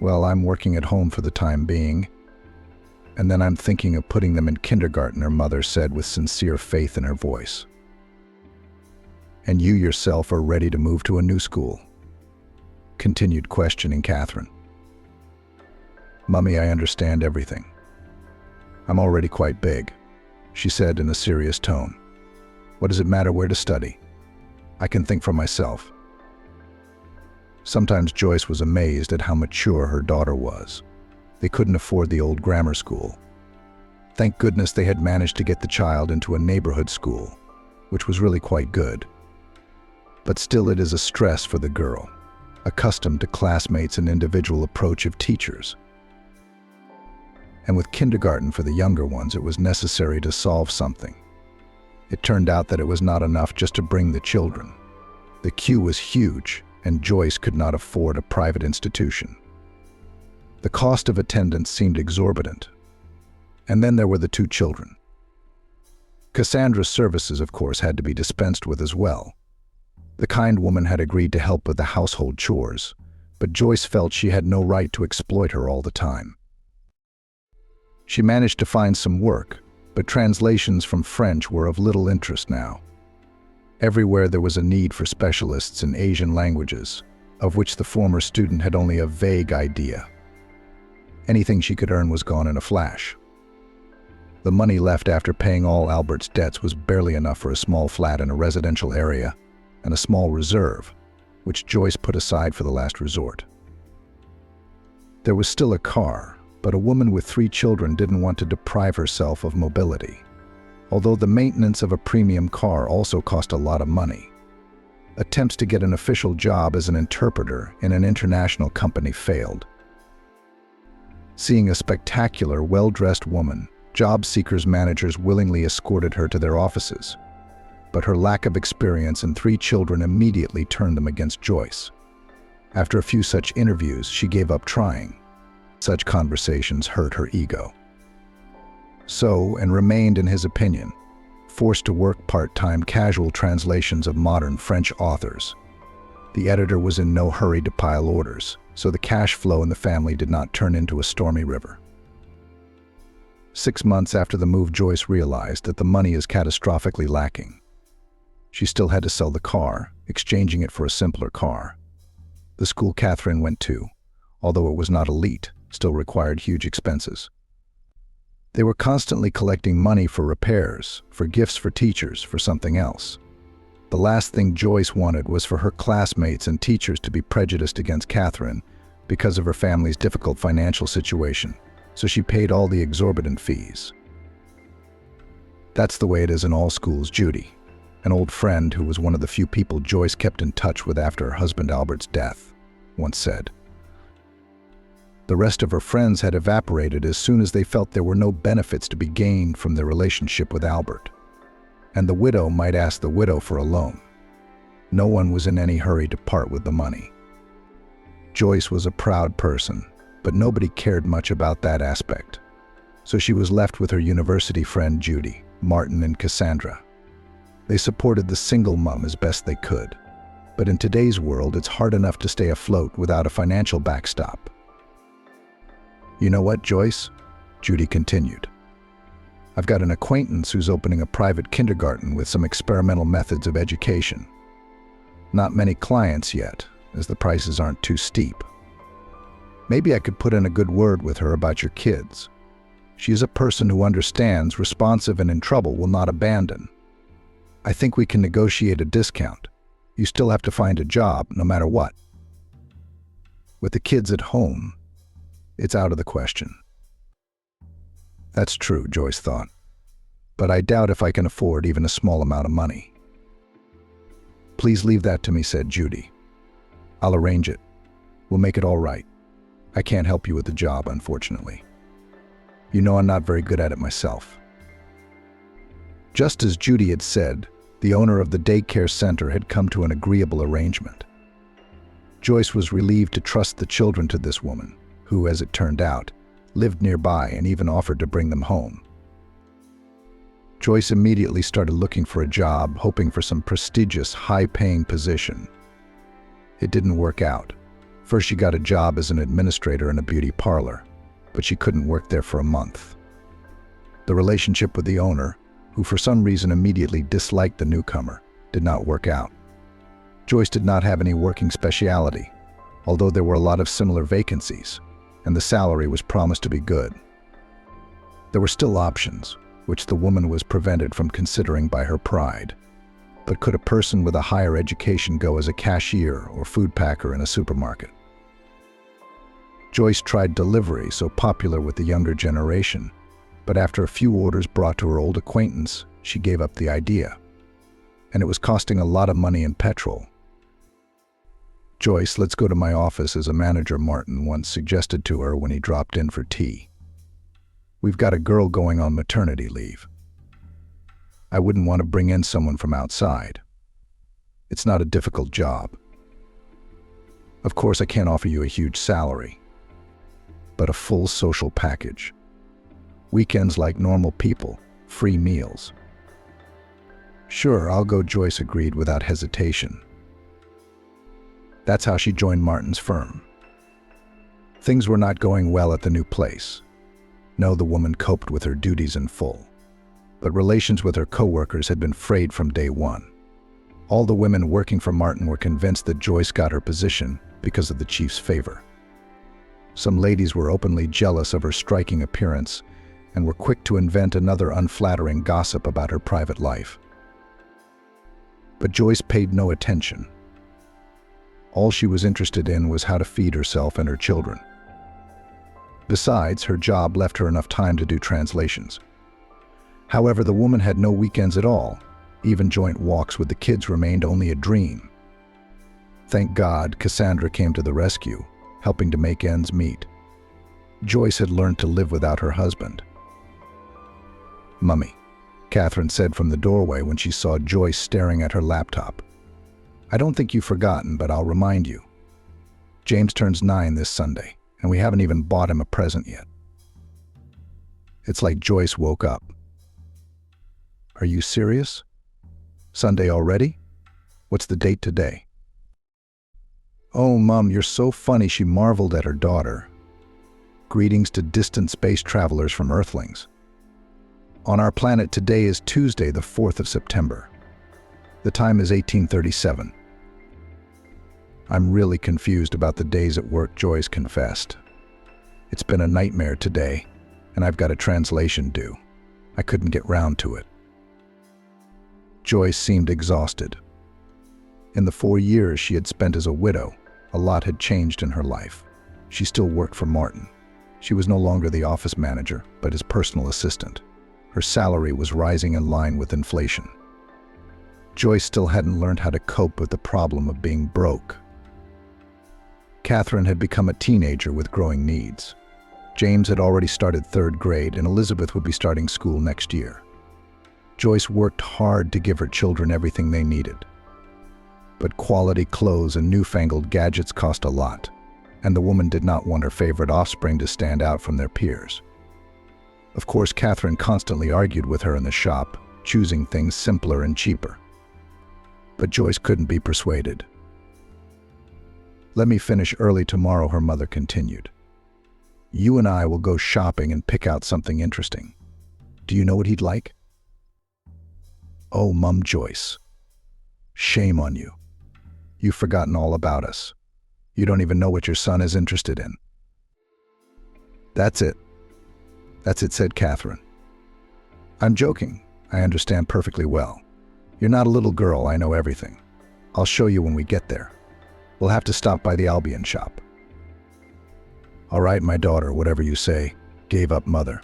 "Well, I'm working at home for the time being, and then I'm thinking of putting them in kindergarten," her mother said with sincere faith in her voice. "And you yourself are ready to move to a new school?" continued questioning Catherine. "Mummy, I understand everything. I'm already quite big," she said in a serious tone. "What does it matter where to study? I can think for myself." Sometimes Joyce was amazed at how mature her daughter was. They couldn't afford the old grammar school. Thank goodness they had managed to get the child into a neighborhood school, which was really quite good. But still, it is a stress for the girl, accustomed to classmates and individual approach of teachers. And with kindergarten for the younger ones, it was necessary to solve something. It turned out that it was not enough just to bring the children. The queue was huge, and Joyce could not afford a private institution. The cost of attendance seemed exorbitant. And then there were the 2 children. Cassandra's services, of course, had to be dispensed with as well. The kind woman had agreed to help with the household chores, but Joyce felt she had no right to exploit her all the time. She managed to find some work, but translations from French were of little interest now. Everywhere there was a need for specialists in Asian languages, of which the former student had only a vague idea. Anything she could earn was gone in a flash. The money left after paying all Albert's debts was barely enough for a small flat in a residential area and a small reserve, which Joyce put aside for the last resort. There was still a car, but a woman with 3 children didn't want to deprive herself of mobility, although the maintenance of a premium car also cost a lot of money. Attempts to get an official job as an interpreter in an international company failed. Seeing a spectacular, well-dressed woman, job seekers' managers willingly escorted her to their offices, but her lack of experience and 3 children immediately turned them against Joyce. After a few such interviews, she gave up trying. Such conversations hurt her ego. So, and remained, in his opinion, forced to work part-time casual translations of modern French authors. The editor was in no hurry to pile orders, so the cash flow in the family did not turn into a stormy river. 6 months after the move, Joyce realized that the money is catastrophically lacking. She still had to sell the car, exchanging it for a simpler car. The school Catherine went to, although it was not elite, still required huge expenses. They were constantly collecting money for repairs, for gifts for teachers, for something else. The last thing Joyce wanted was for her classmates and teachers to be prejudiced against Catherine because of her family's difficult financial situation, so she paid all the exorbitant fees. That's the way it is in all schools, Judy, an old friend who was one of the few people Joyce kept in touch with after her husband Albert's death, once said. The rest of her friends had evaporated as soon as they felt there were no benefits to be gained from their relationship with Albert. And the widow might ask the widow for a loan. No one was in any hurry to part with the money. Joyce was a proud person, but nobody cared much about that aspect. So she was left with her university friend Judy, Martin, and Cassandra. They supported the single mom as best they could. But in today's world, it's hard enough to stay afloat without a financial backstop. You know what, Joyce? Judy continued. I've got an acquaintance who's opening a private kindergarten with some experimental methods of education. Not many clients yet, as the prices aren't too steep. Maybe I could put in a good word with her about your kids. She is a person who understands, responsive, and in trouble will not abandon. I think we can negotiate a discount. You still have to find a job, no matter what. With the kids at home, it's out of the question. That's true, Joyce thought. But I doubt if I can afford even a small amount of money. Please leave that to me, said Judy. I'll arrange it. We'll make it all right. I can't help you with the job, unfortunately. You know I'm not very good at it myself. Just as Judy had said, the owner of the daycare center had come to an agreeable arrangement. Joyce was relieved to trust the children to this woman, who, as it turned out, lived nearby and even offered to bring them home. Joyce immediately started looking for a job, hoping for some prestigious, high-paying position. It didn't work out. First, she got a job as an administrator in a beauty parlor, but she couldn't work there for a month. The relationship with the owner, who for some reason immediately disliked the newcomer, did not work out. Joyce did not have any working specialty, although there were a lot of similar vacancies, and the salary was promised to be good. There were still options, which the woman was prevented from considering by her pride. But could a person with a higher education go as a cashier or food packer in a supermarket? Joyce tried delivery, so popular with the younger generation, but after a few orders brought to her old acquaintance, she gave up the idea. And it was costing a lot of money in petrol. Joyce, let's go to my office, as a manager Martin once suggested to her when he dropped in for tea. We've got a girl going on maternity leave. I wouldn't want to bring in someone from outside. It's not a difficult job. Of course, I can't offer you a huge salary, but a full social package. Weekends like normal people, free meals. Sure, I'll go, Joyce agreed without hesitation. That's how she joined Martin's firm. Things were not going well at the new place. No, the woman coped with her duties in full. But relations with her co-workers had been frayed from day one. All the women working for Martin were convinced that Joyce got her position because of the chief's favor. Some ladies were openly jealous of her striking appearance and were quick to invent another unflattering gossip about her private life. But Joyce paid no attention. All she was interested in was how to feed herself and her children. Besides, her job left her enough time to do translations. However, the woman had no weekends at all. Even joint walks with the kids remained only a dream. Thank God, Cassandra came to the rescue, helping to make ends meet. Joyce had learned to live without her husband. "Mummy," Catherine said from the doorway when she saw Joyce staring at her laptop. "I don't think you've forgotten, but I'll remind you. James turns 9 this Sunday, and we haven't even bought him a present yet." It's like Joyce woke up. "Are you serious? Sunday already? What's the date today?" "Oh, Mum, you're so funny," she marveled at her daughter. "Greetings to distant space travelers from Earthlings. On our planet today is Tuesday, the 4th of September. The time is 1837. "I'm really confused about the days at work," Joyce confessed. "It's been a nightmare today, and I've got a translation due. I couldn't get round to it." Joyce seemed exhausted. In the 4 years she had spent as a widow, a lot had changed in her life. She still worked for Martin. She was no longer the office manager, but his personal assistant. Her salary was rising in line with inflation. Joyce still hadn't learned how to cope with the problem of being broke. Catherine had become a teenager with growing needs. James had already started 3rd grade, and Elizabeth would be starting school next year. Joyce worked hard to give her children everything they needed. But quality clothes and newfangled gadgets cost a lot, and the woman did not want her favorite offspring to stand out from their peers. Of course, Catherine constantly argued with her in the shop, choosing things simpler and cheaper. But Joyce couldn't be persuaded. "Let me finish early tomorrow," her mother continued. "You and I will go shopping and pick out something interesting. Do you know what he'd like?" "Oh, Mum," Joyce. "Shame on you. You've forgotten all about us. You don't even know what your son is interested in." That's it, said Catherine. "I'm joking. I understand perfectly well. You're not a little girl, I know everything. I'll show you when we get there. We'll have to stop by the Albion shop." "All right, my daughter, whatever you say," gave up mother.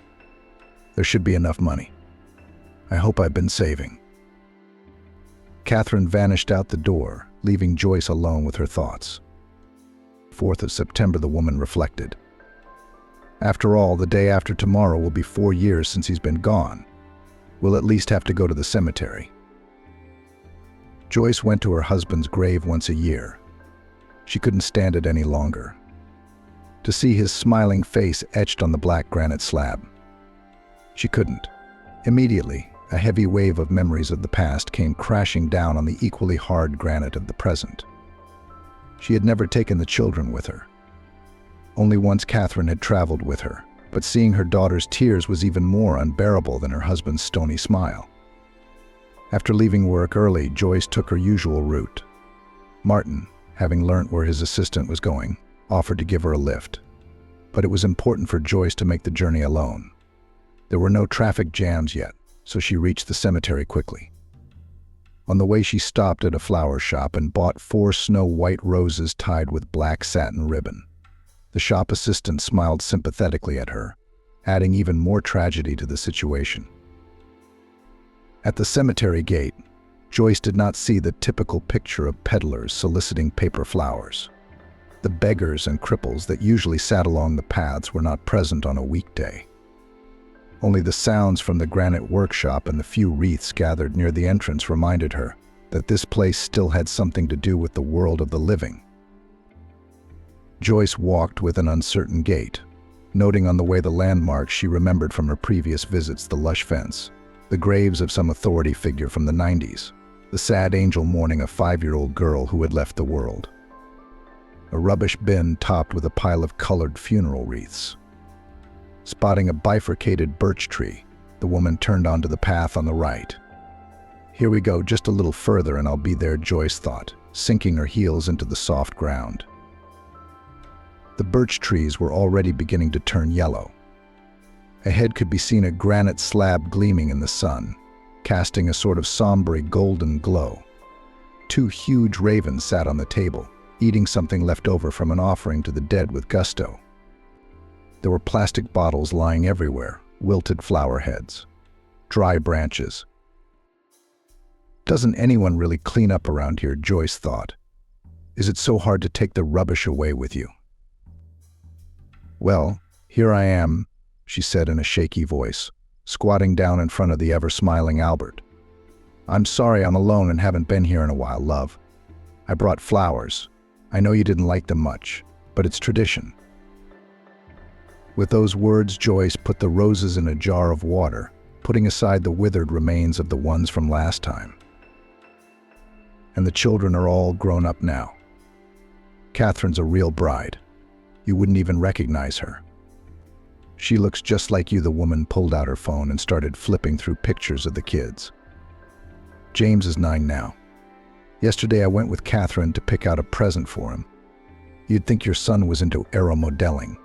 "There should be enough money. I hope I've been saving." Catherine vanished out the door, leaving Joyce alone with her thoughts. 4th of September, the woman reflected. After all, the day after tomorrow will be 4 years since he's been gone. We'll at least have to go to the cemetery. Joyce went to her husband's grave once a year. She couldn't stand it any longer. To see his smiling face etched on the black granite slab. She couldn't. Immediately, a heavy wave of memories of the past came crashing down on the equally hard granite of the present. She had never taken the children with her. Only once Catherine had traveled with her, but seeing her daughter's tears was even more unbearable than her husband's stony smile. After leaving work early, Joyce took her usual route. Martin, having learnt where his assistant was going, offered to give her a lift. But it was important for Joyce to make the journey alone. There were no traffic jams yet, so she reached the cemetery quickly. On the way, she stopped at a flower shop and bought 4 snow-white roses tied with black satin ribbon. The shop assistant smiled sympathetically at her, adding even more tragedy to the situation. At the cemetery gate, Joyce did not see the typical picture of peddlers soliciting paper flowers. The beggars and cripples that usually sat along the paths were not present on a weekday. Only the sounds from the granite workshop and the few wreaths gathered near the entrance reminded her that this place still had something to do with the world of the living. Joyce walked with an uncertain gait, noting on the way the landmarks she remembered from her previous visits: the lush fence, The graves of some authority figure from the 90s. The sad angel mourning a 5-year-old girl who had left the world. A rubbish bin topped with a pile of colored funeral wreaths. Spotting a bifurcated birch tree, the woman turned onto the path on the right. Here we go, just a little further and I'll be there, Joyce thought, sinking her heels into the soft ground. The birch trees were already beginning to turn yellow. Ahead could be seen a granite slab gleaming in the sun, casting a sort of somber golden glow. 2 huge ravens sat on the table, eating something left over from an offering to the dead with gusto. There were plastic bottles lying everywhere, wilted flower heads, dry branches. Doesn't anyone really clean up around here, Joyce thought. Is it so hard to take the rubbish away with you? Well, here I am, she said in a shaky voice, squatting down in front of the ever-smiling Albert. I'm sorry I'm alone and haven't been here in a while, love. I brought flowers. I know you didn't like them much, but it's tradition. With those words, Joyce put the roses in a jar of water, putting aside the withered remains of the ones from last time. And the children are all grown up now. Catherine's a real bride. You wouldn't even recognize her. She looks just like you. The woman pulled out her phone and started flipping through pictures of the kids. James is 9 now. Yesterday I went with Catherine to pick out a present for him. You'd think your son was into aeromodeling.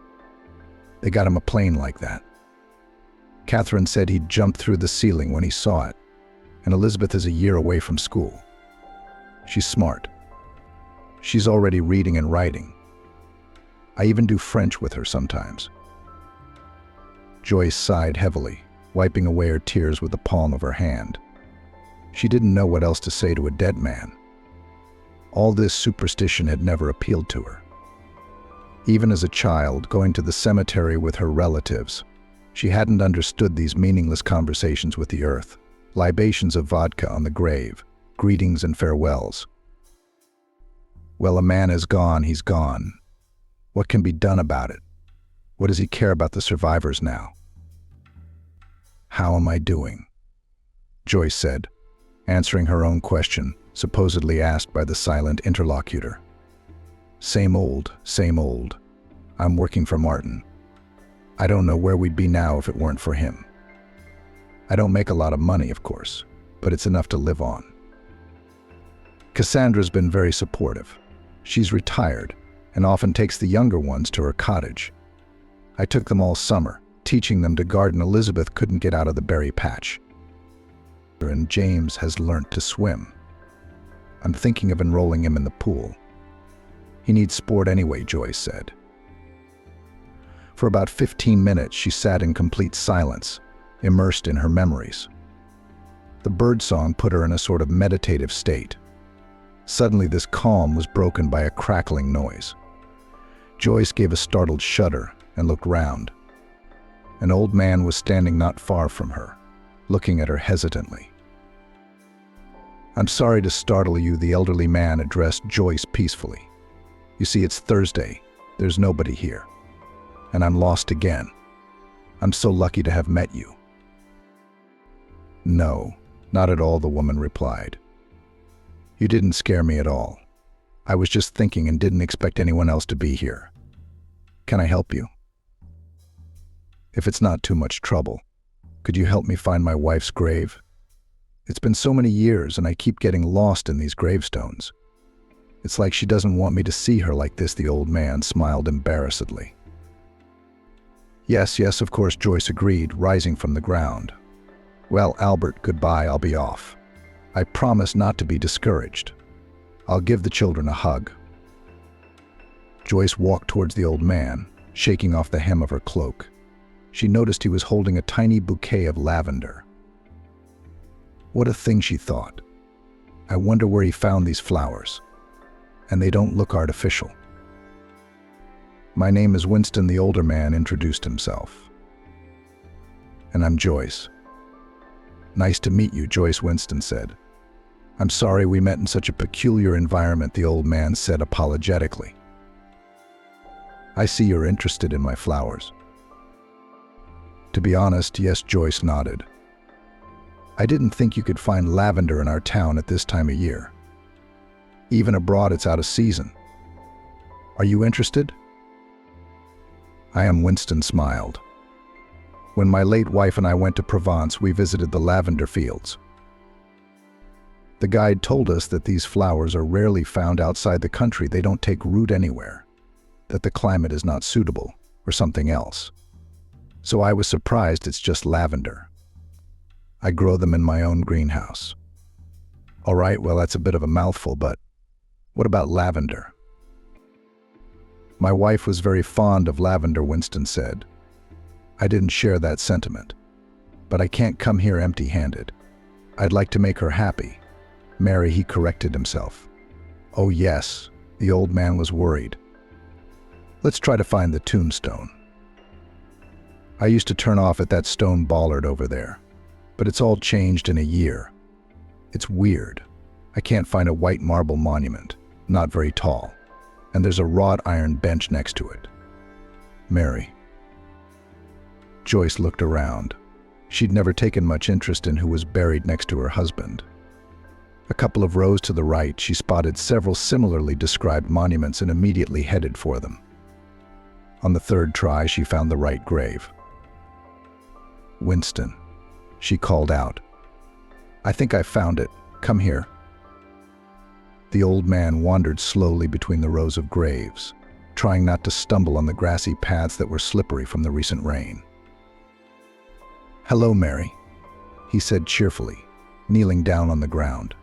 They got him a plane like that. Catherine said he'd jump through the ceiling when he saw it, and Elizabeth is a year away from school. She's smart. She's already reading and writing. I even do French with her sometimes. Joyce sighed heavily, wiping away her tears with the palm of her hand. She didn't know what else to say to a dead man. All this superstition had never appealed to her. Even as a child, going to the cemetery with her relatives, she hadn't understood these meaningless conversations with the earth, libations of vodka on the grave, greetings and farewells. Well, a man is gone, he's gone. What can be done about it? What does he care about the survivors now? How am I doing? Joyce said, answering her own question, supposedly asked by the silent interlocutor. Same old, same old. I'm working for Martin. I don't know where we'd be now if it weren't for him. I don't make a lot of money, of course, but it's enough to live on. Cassandra's been very supportive. She's retired and often takes the younger ones to her cottage. I took them all summer, teaching them to garden. Elizabeth couldn't get out of the berry patch. And James has learnt to swim. I'm thinking of enrolling him in the pool. He needs sport anyway, Joyce said. For about 15 minutes, she sat in complete silence, immersed in her memories. The birdsong put her in a sort of meditative state. Suddenly, this calm was broken by a crackling noise. Joyce gave a startled shudder and looked round. An old man was standing not far from her, looking at her hesitantly. I'm sorry to startle you, the elderly man addressed Joyce peacefully. You see, it's Thursday. There's nobody here. And I'm lost again. I'm so lucky to have met you. No, not at all, the woman replied. You didn't scare me at all. I was just thinking and didn't expect anyone else to be here. Can I help you? If it's not too much trouble, could you help me find my wife's grave? It's been so many years and I keep getting lost in these gravestones. It's like she doesn't want me to see her like this, the old man smiled embarrassedly. Yes, of course, Joyce agreed, rising from the ground. Well, Albert, goodbye, I'll be off. I promise not to be discouraged. I'll give the children a hug. Joyce walked towards the old man, shaking off the hem of her cloak. She noticed he was holding a tiny bouquet of lavender. What a thing, she thought. I wonder where he found these flowers. And they don't look artificial. My name is Winston, the older man introduced himself. And I'm Joyce. Nice to meet you, Joyce, Winston said. I'm sorry we met in such a peculiar environment, the old man said apologetically. I see you're interested in my flowers. To be honest, yes, Joyce nodded. I didn't think you could find lavender in our town at this time of year. Even abroad, it's out of season. Are you interested?" Winston smiled. "When my late wife and I went to Provence, we visited the lavender fields. The guide told us that these flowers are rarely found outside the country. They don't take root anywhere, that the climate is not suitable, or something else. So I was surprised it's just lavender. I grow them in my own greenhouse." "All right, well, that's a bit of a mouthful, but what about lavender?" "My wife was very fond of lavender," Winston said. "I didn't share that sentiment. But I can't come here empty-handed. I'd like to make her happy." "Mary," he corrected himself. "Oh yes," the old man was worried. "Let's try to find the tombstone. I used to turn off at that stone bollard over there, but it's all changed in a year. It's weird. I can't find a white marble monument, not very tall, and there's a wrought iron bench next to it." "Mary." Joyce looked around. She'd never taken much interest in who was buried next to her husband. A couple of rows to the right, she spotted several similarly described monuments and immediately headed for them. On the third try, she found the right grave. "Winston," she called out. "I think I found it. Come here." The old man wandered slowly between the rows of graves, trying not to stumble on the grassy paths that were slippery from the recent rain. "Hello, Mary," he said cheerfully, kneeling down on the ground.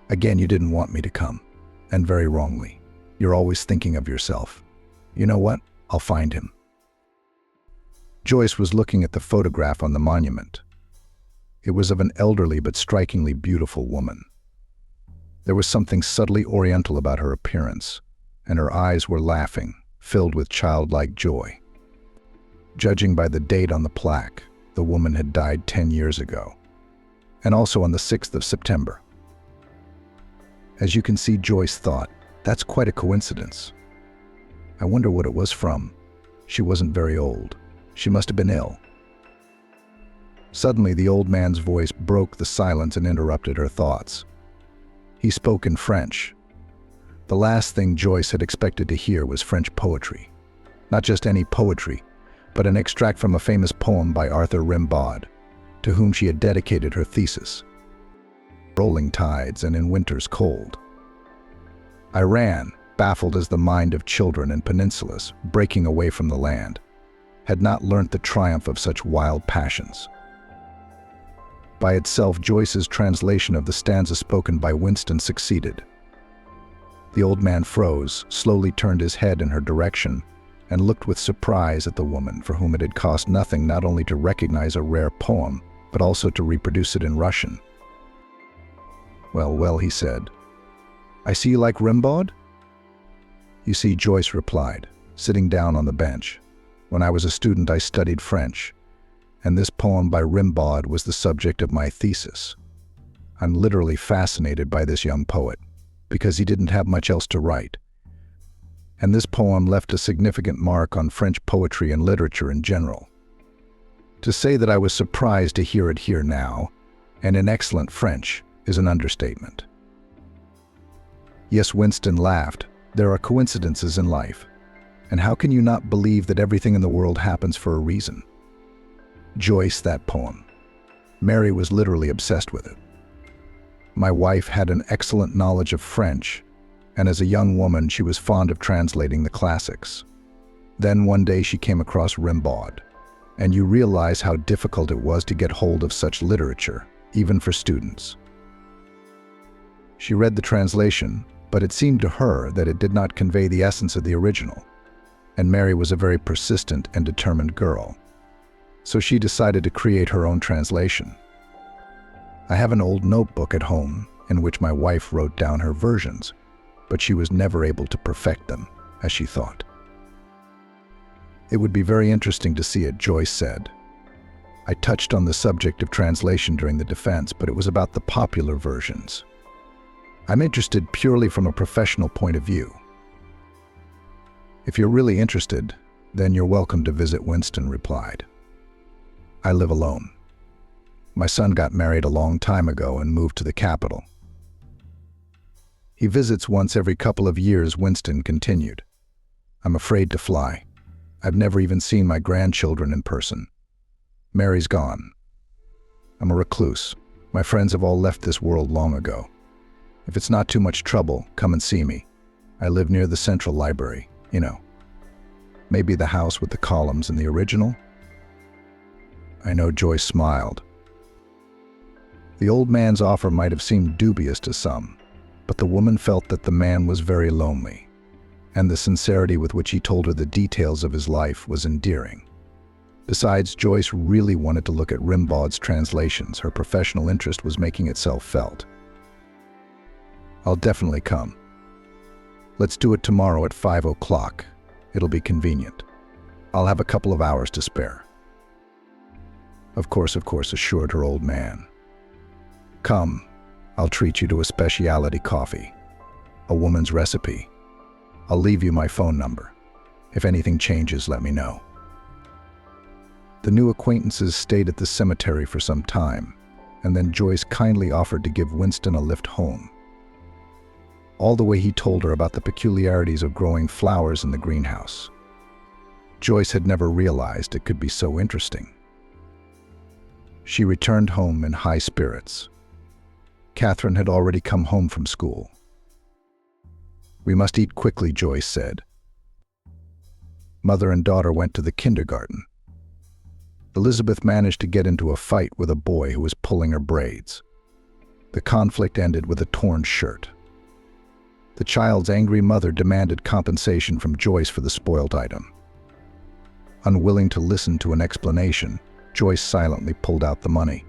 "Again, you didn't want me to come, and very wrongly. You're always thinking of yourself. You know what? I'll find him." Joyce was looking at the photograph on the monument. It was of an elderly but strikingly beautiful woman. There was something subtly oriental about her appearance, and her eyes were laughing, filled with childlike joy. Judging by the date on the plaque, the woman had died 10 years ago, and also on the 6th of September. As you can see, Joyce thought, that's quite a coincidence. I wonder what it was from. She wasn't very old. She must have been ill. Suddenly, the old man's voice broke the silence and interrupted her thoughts. He spoke in French. The last thing Joyce had expected to hear was French poetry. Not just any poetry, but an extract from a famous poem by Arthur Rimbaud, to whom she had dedicated her thesis. Rolling tides and in winter's cold. I ran, baffled as the mind of children and peninsulas, breaking away from the land, had not learnt the triumph of such wild passions. By itself, Joyce's translation of the stanza spoken by Winston succeeded. The old man froze, slowly turned his head in her direction, and looked with surprise at the woman for whom it had cost nothing not only to recognize a rare poem, but also to reproduce it in Russian. "Well, well," he said. "I see you like Rimbaud?" "You see," Joyce replied, sitting down on the bench. "When I was a student, I studied French, and this poem by Rimbaud was the subject of my thesis. I'm literally fascinated by this young poet, because he didn't have much else to write. And this poem left a significant mark on French poetry and literature in general. To say that I was surprised to hear it here now, and in excellent French, is an understatement." Yes, Winston laughed. There are coincidences in life. And how can you not believe that everything in the world happens for a reason? Joyce, that poem. Mary was literally obsessed with it. My wife had an excellent knowledge of French, and as a young woman, she was fond of translating the classics. Then one day she came across Rimbaud, and you realize how difficult it was to get hold of such literature, even for students. She read the translation, but it seemed to her that it did not convey the essence of the original, and Mary was a very persistent and determined girl. So she decided to create her own translation. I have an old notebook at home in which my wife wrote down her versions, but she was never able to perfect them, as she thought. "It would be very interesting to see it," Joyce said. "I touched on the subject of translation during the defense, but it was about the popular versions. I'm interested purely from a professional point of view. If you're really interested, then you're welcome to visit," Winston replied. "I live alone." My son got married a long time ago and moved to the capital. He visits once every couple of years, Winston continued. I'm afraid to fly. I've never even seen my grandchildren in person. Mary's gone. I'm a recluse. My friends have all left this world long ago. If it's not too much trouble, come and see me. I live near the Central Library, you know. Maybe the house with the columns in the original? I know Joyce smiled. The old man's offer might have seemed dubious to some, but the woman felt that the man was very lonely, and the sincerity with which he told her the details of his life was endearing. Besides, Joyce really wanted to look at Rimbaud's translations. Her professional interest was making itself felt. I'll definitely come. Let's do it tomorrow at 5 o'clock. It'll be convenient. I'll have a couple of hours to spare. Of course, assured her old man. Come, I'll treat you to a specialty coffee, a woman's recipe. I'll leave you my phone number. If anything changes, let me know. The new acquaintances stayed at the cemetery for some time, and then Joyce kindly offered to give Winston a lift home. All the way he told her about the peculiarities of growing flowers in the greenhouse. Joyce had never realized it could be so interesting. She returned home in high spirits. Catherine had already come home from school. We must eat quickly, Joyce said. Mother and daughter went to the kindergarten. Elizabeth managed to get into a fight with a boy who was pulling her braids. The conflict ended with a torn shirt. The child's angry mother demanded compensation from Joyce for the spoiled item. Unwilling to listen to an explanation, Joyce silently pulled out the money.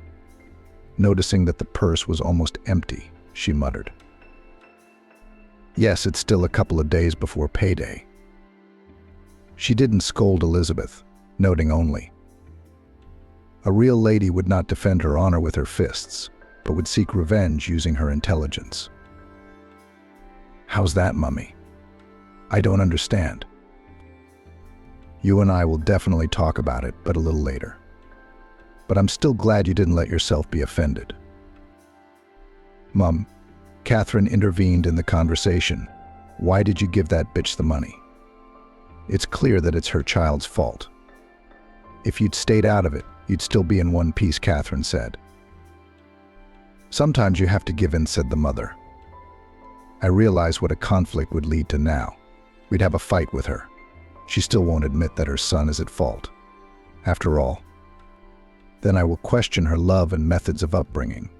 Noticing that the purse was almost empty, she muttered. Yes, it's still a couple of days before payday. She didn't scold Elizabeth, noting only. A real lady would not defend her honor with her fists, but would seek revenge using her intelligence. How's that, Mummy? I don't understand. You and I will definitely talk about it, but a little later. But I'm still glad you didn't let yourself be offended. Mum, Catherine intervened in the conversation. Why did you give that bitch the money? It's clear that it's her child's fault. If you'd stayed out of it, you'd still be in one piece, Catherine said. Sometimes you have to give in, said the mother. I realize what a conflict would lead to now. We'd have a fight with her. She still won't admit that her son is at fault. After all, then I will question her love and methods of upbringing.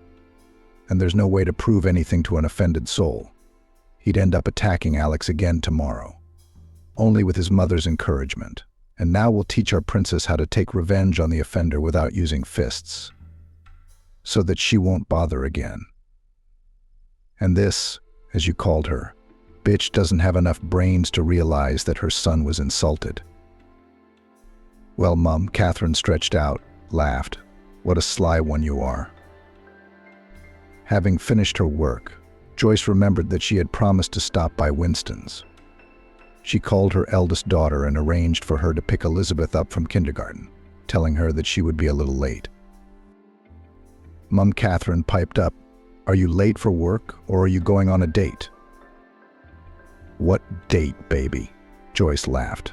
And there's no way to prove anything to an offended soul. He'd end up attacking Alex again tomorrow, only with his mother's encouragement. And now we'll teach our princess how to take revenge on the offender without using fists, so that she won't bother again. And this, as you called her, bitch doesn't have enough brains to realize that her son was insulted. Well, Mum, Catherine stretched out, laughed. What a sly one you are. Having finished her work, Joyce remembered that she had promised to stop by Winston's. She called her eldest daughter and arranged for her to pick Elizabeth up from kindergarten, telling her that she would be a little late. Mum, Catherine piped up, Are you late for work, or are you going on a date? What date, baby? Joyce laughed.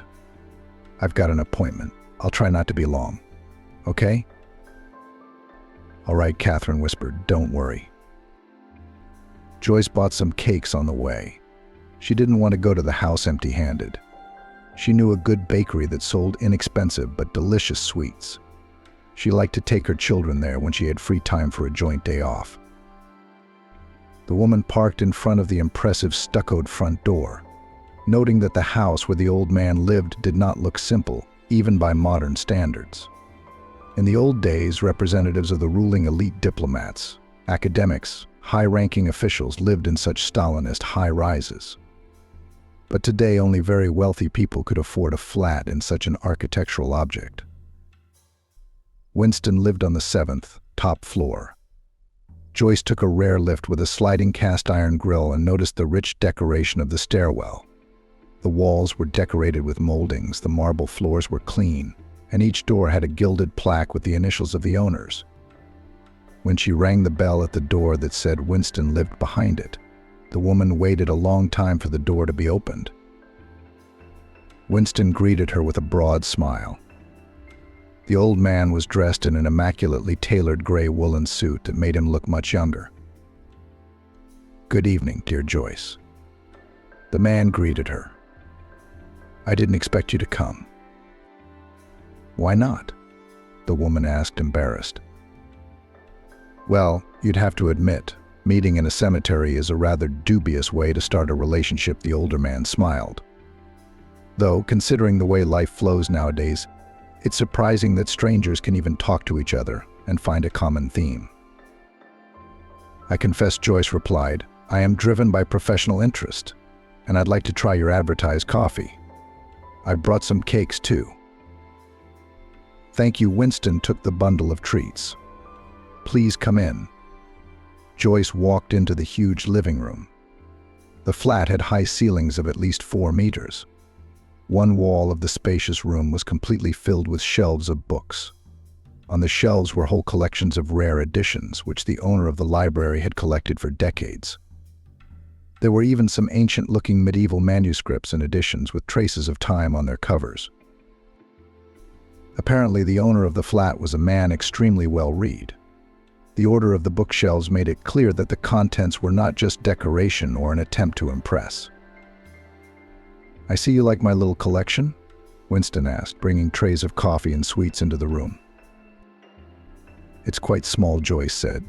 I've got an appointment. I'll try not to be long. Okay? All right, Catherine whispered, don't worry. Joyce bought some cakes on the way. She didn't want to go to the house empty-handed. She knew a good bakery that sold inexpensive but delicious sweets. She liked to take her children there when she had free time for a joint day off. The woman parked in front of the impressive stuccoed front door, noting that the house where the old man lived did not look simple, even by modern standards. In the old days, representatives of the ruling elite diplomats, academics, high-ranking officials lived in such Stalinist high-rises. But today only very wealthy people could afford a flat in such an architectural object. Winston lived on the 7th, top floor. Joyce took a rare lift with a sliding cast-iron grill and noticed the rich decoration of the stairwell. The walls were decorated with moldings, the marble floors were clean, and each door had a gilded plaque with the initials of the owners. When she rang the bell at the door that said Winston lived behind it, the woman waited a long time for the door to be opened. Winston greeted her with a broad smile. The old man was dressed in an immaculately tailored gray woolen suit that made him look much younger. "Good evening, dear Joyce." The man greeted her. "I didn't expect you to come." "Why not?" the woman asked, embarrassed. "Well, you'd have to admit, meeting in a cemetery is a rather dubious way to start a relationship," the older man smiled. "Though, considering the way life flows nowadays, it's surprising that strangers can even talk to each other and find a common theme." "I confess," Joyce replied, "I am driven by professional interest, and I'd like to try your advertised coffee. I've brought some cakes too." "Thank you." Winston took the bundle of treats. "Please come in." Joyce walked into the huge living room. The flat had high ceilings of at least 4 meters. One wall of the spacious room was completely filled with shelves of books. On the shelves were whole collections of rare editions, which the owner of the library had collected for decades. There were even some ancient-looking medieval manuscripts and editions with traces of time on their covers. Apparently, the owner of the flat was a man extremely well-read. The order of the bookshelves made it clear that the contents were not just decoration or an attempt to impress. "I see you like my little collection?" Winston asked, bringing trays of coffee and sweets into the room. "It's quite small," Joyce said,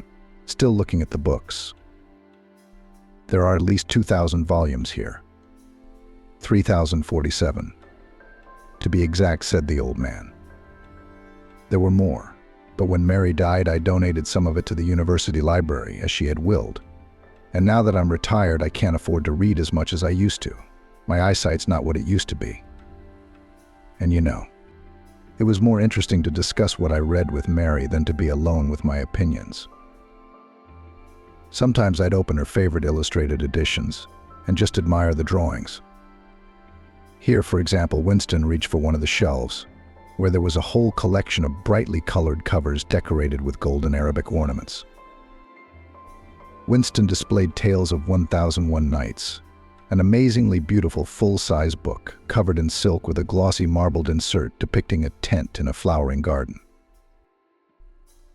still looking at the books. "There are at least 2,000 volumes here." 3,047. "To be exact," said the old man. "There were more, but when Mary died, I donated some of it to the university library, as she had willed. And now that I'm retired, I can't afford to read as much as I used to. My eyesight's not what it used to be." And it was more interesting to discuss what I read with Mary than to be alone with my opinions. Sometimes I'd open her favorite illustrated editions and just admire the drawings. Here, for example, Winston reached for one of the shelves, where there was a whole collection of brightly colored covers decorated with golden Arabic ornaments. Winston displayed Tales of 1001 Nights, an amazingly beautiful full-size book covered in silk with a glossy marbled insert depicting a tent in a flowering garden.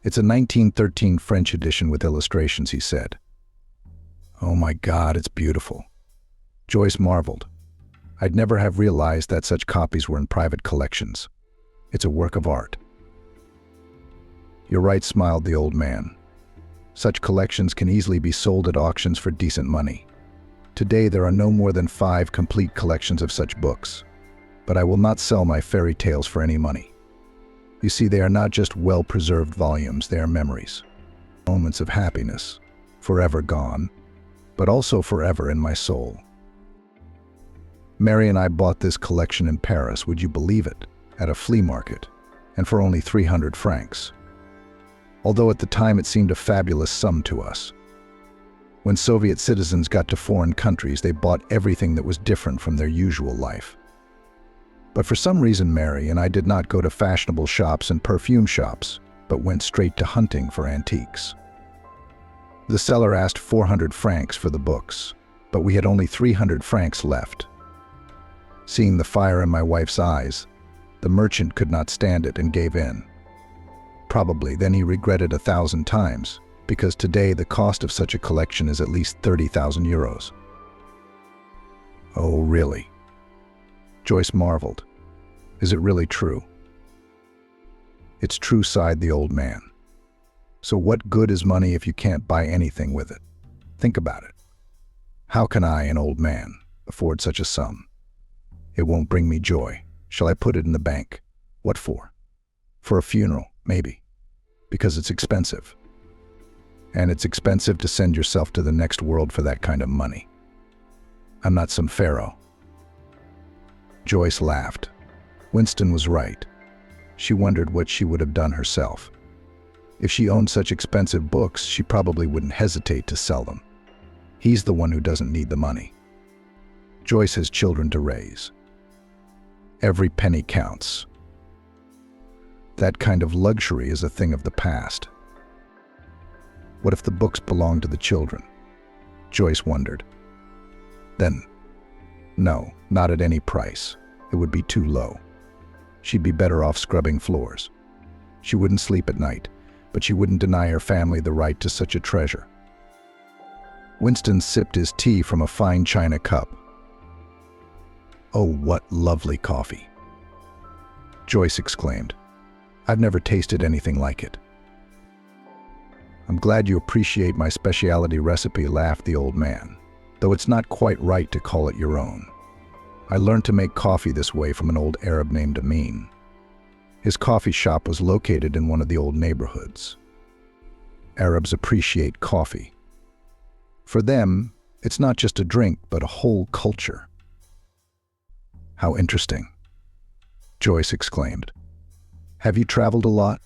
"It's a 1913 French edition with illustrations," he said. "Oh my God, it's beautiful." Joyce marveled. "I'd never have realized that such copies were in private collections. It's a work of art." "You're right," smiled the old man. "Such collections can easily be sold at auctions for decent money. Today there are no more than 5 complete collections of such books, but I will not sell my fairy tales for any money. You see, they are not just well-preserved volumes, they are memories. Moments of happiness, forever gone, but also forever in my soul. Mary and I bought this collection in Paris, would you believe it, at a flea market, and for only 300 francs. Although at the time it seemed a fabulous sum to us. When Soviet citizens got to foreign countries, they bought everything that was different from their usual life. But for some reason, Mary and I did not go to fashionable shops and perfume shops, but went straight to hunting for antiques. The seller asked 400 francs for the books, but we had only 300 francs left. Seeing the fire in my wife's eyes, the merchant could not stand it and gave in. Probably then he regretted 1,000 times, because today the cost of such a collection is at least 30,000 euros. "Oh, really?" Joyce marveled. "Is it really true?" "It's true," sighed the old man. "So what good is money if you can't buy anything with it? Think about it. How can I, an old man, afford such a sum? It won't bring me joy. Shall I put it in the bank? What for? For a funeral, maybe. Because it's expensive. And it's expensive to send yourself to the next world for that kind of money. I'm not some pharaoh." Joyce laughed. Winston was right. She wondered what she would have done herself. If she owned such expensive books, she probably wouldn't hesitate to sell them. He's the one who doesn't need the money. Joyce has children to raise. Every penny counts. That kind of luxury is a thing of the past. What if the books belonged to the children? Joyce wondered. Then, no, not at any price. It would be too low. She'd be better off scrubbing floors. She wouldn't sleep at night, but she wouldn't deny her family the right to such a treasure. Winston sipped his tea from a fine china cup. "Oh, what lovely coffee!" Joyce exclaimed. "I've never tasted anything like it." "I'm glad you appreciate my specialty recipe," laughed the old man, "though it's not quite right to call it your own. I learned to make coffee this way from an old Arab named Amin. His coffee shop was located in one of the old neighborhoods. Arabs appreciate coffee. For them, it's not just a drink, but a whole culture." "How interesting," Joyce exclaimed. "Have you traveled a lot?"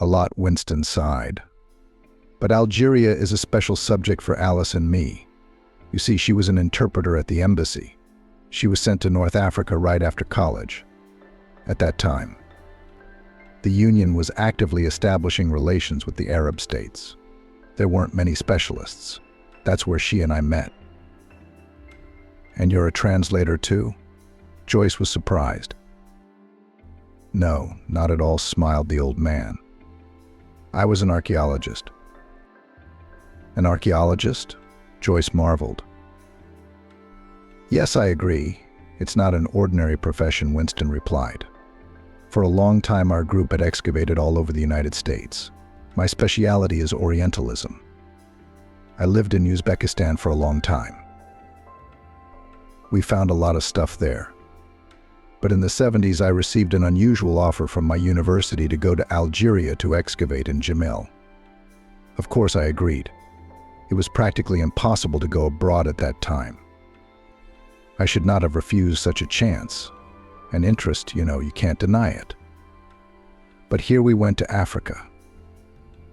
"A lot," Winston sighed. "But Algeria is a special subject for Alice and me. You see, she was an interpreter at the embassy. She was sent to North Africa right after college. At that time, the Union was actively establishing relations with the Arab states. There weren't many specialists. That's where she and I met." "And you're a translator too?" Joyce was surprised. "No, not at all," smiled the old man. "I was an archaeologist." "An archaeologist?" Joyce marveled. "Yes, I agree. It's not an ordinary profession," Winston replied. "For a long time, our group had excavated all over the United States. My specialty is Orientalism. I lived in Uzbekistan for a long time. We found a lot of stuff there. But in the 70s, I received an unusual offer from my university to go to Algeria to excavate in Jamil. Of course, I agreed. It was practically impossible to go abroad at that time. I should not have refused such a chance. An interest, you can't deny it. But here we went to Africa.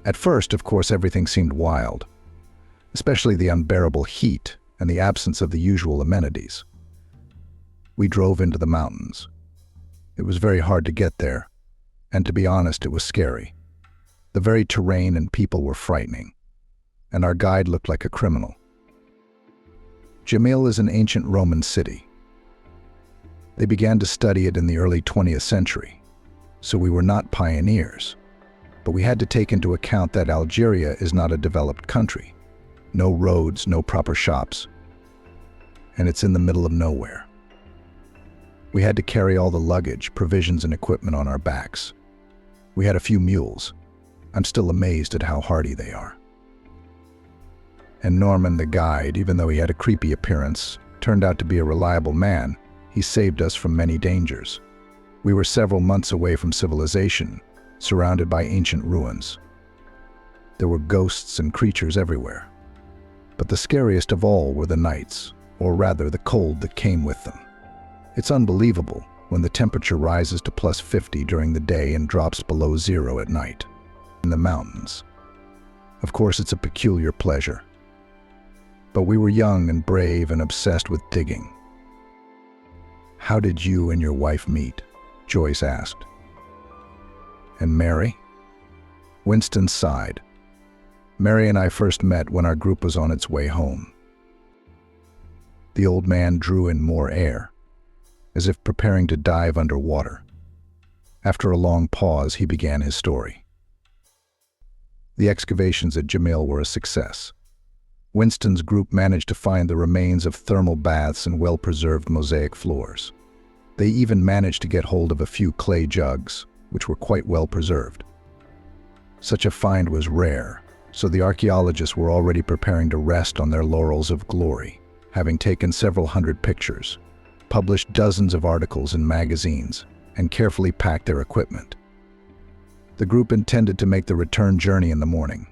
At first, of course, everything seemed wild, especially the unbearable heat and the absence of the usual amenities. We drove into the mountains. It was very hard to get there, and to be honest, it was scary. The very terrain and people were frightening, and our guide looked like a criminal. Jamil is an ancient Roman city. They began to study it in the early 20th century, so we were not pioneers. But we had to take into account that Algeria is not a developed country. No roads, no proper shops, and it's in the middle of nowhere. We had to carry all the luggage, provisions, and equipment on our backs. We had a few mules. I'm still amazed at how hardy they are. And Norman, the guide, even though he had a creepy appearance, turned out to be a reliable man. He saved us from many dangers. We were several months away from civilization, surrounded by ancient ruins. There were ghosts and creatures everywhere. But the scariest of all were the nights, or rather the cold that came with them. It's unbelievable when the temperature rises to +50 during the day and drops below 0 at night. In the mountains. Of course, it's a peculiar pleasure. But we were young and brave and obsessed with digging. "How did you and your wife meet?" Joyce asked. "And Mary?" Winston sighed. "Mary and I first met when our group was on its way home." The old man drew in more air, as if preparing to dive underwater. After a long pause, he began his story. The excavations at Jamil were a success. Winston's group managed to find the remains of thermal baths and well-preserved mosaic floors. They even managed to get hold of a few clay jugs, which were quite well preserved. Such a find was rare, so the archaeologists were already preparing to rest on their laurels of glory, having taken several hundred pictures, published dozens of articles in magazines, and carefully packed their equipment. The group intended to make the return journey in the morning.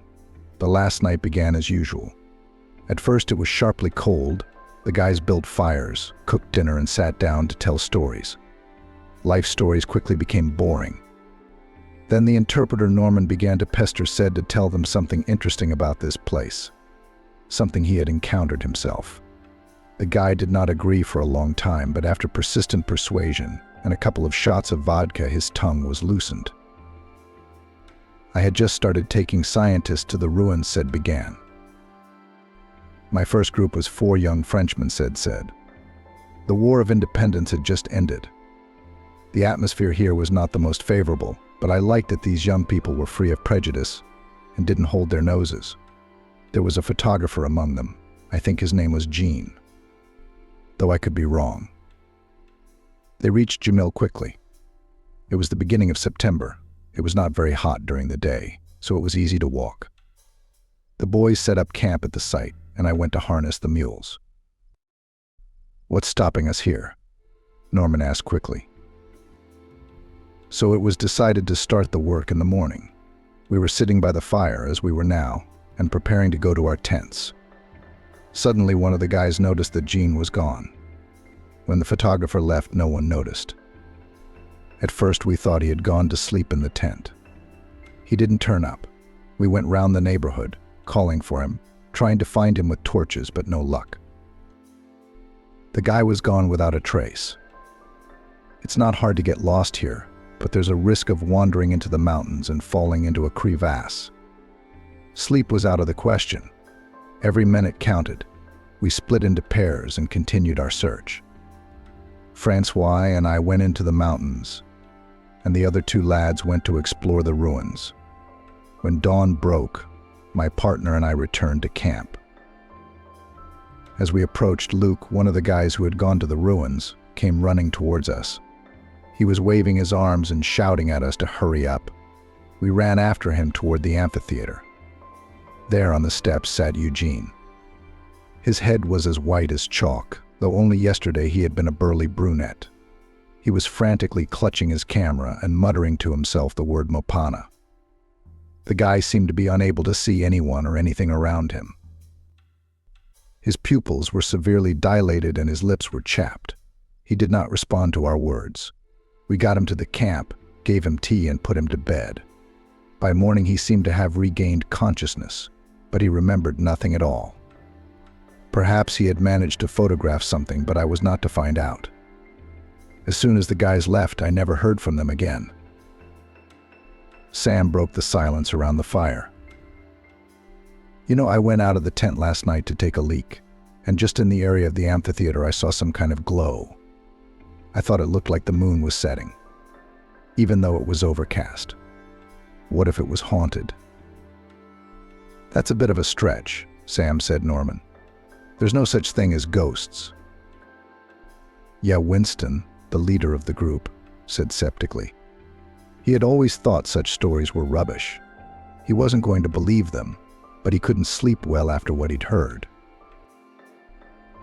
The last night began as usual. At first it was sharply cold. The guys built fires, cooked dinner, and sat down to tell stories. Life stories quickly became boring. Then the interpreter Norman began to pester Said to tell them something interesting about this place, something he had encountered himself. The guy did not agree for a long time, but after persistent persuasion and a couple of shots of vodka, his tongue was loosened. I had just started taking scientists to the ruins, said began. My first group was 4 young Frenchmen, said. The War of Independence had just ended. The atmosphere here was not the most favorable, but I liked that these young people were free of prejudice and didn't hold their noses. There was a photographer among them. I think his name was Jean, though I could be wrong. They reached Jamil quickly. It was the beginning of September. It was not very hot during the day, so it was easy to walk. The boys set up camp at the site, and I went to harness the mules. "What's stopping us here?" Norman asked quickly. So it was decided to start the work in the morning. We were sitting by the fire, as we were now, and preparing to go to our tents. Suddenly, one of the guys noticed that Jean was gone. When the photographer left, no one noticed. At first, we thought he had gone to sleep in the tent. He didn't turn up. We went round the neighborhood, calling for him, trying to find him with torches, but no luck. The guy was gone without a trace. It's not hard to get lost here, but there's a risk of wandering into the mountains and falling into a crevasse. Sleep was out of the question. Every minute counted. We split into pairs and continued our search. Francois and I went into the mountains, and the other 2 lads went to explore the ruins. When dawn broke, my partner and I returned to camp. As we approached, Luke, one of the guys who had gone to the ruins, came running towards us. He was waving his arms and shouting at us to hurry up. We ran after him toward the amphitheater. There on the steps sat Eugene. His head was as white as chalk, though only yesterday he had been a burly brunette. He was frantically clutching his camera and muttering to himself the word Mopana. The guy seemed to be unable to see anyone or anything around him. His pupils were severely dilated and his lips were chapped. He did not respond to our words. We got him to the camp, gave him tea, and put him to bed. By morning he seemed to have regained consciousness, but he remembered nothing at all. Perhaps he had managed to photograph something, but I was not to find out. As soon as the guys left, I never heard from them again. Sam broke the silence around the fire. "You know, I went out of the tent last night to take a leak, and just in the area of the amphitheater I saw some kind of glow. I thought it looked like the moon was setting, even though it was overcast. What if it was haunted?" "That's a bit of a stretch," Sam said. "Norman, there's no such thing as ghosts." "Yeah, Winston, the leader of the group, said skeptically. He had always thought such stories were rubbish. He wasn't going to believe them, but he couldn't sleep well after what he'd heard.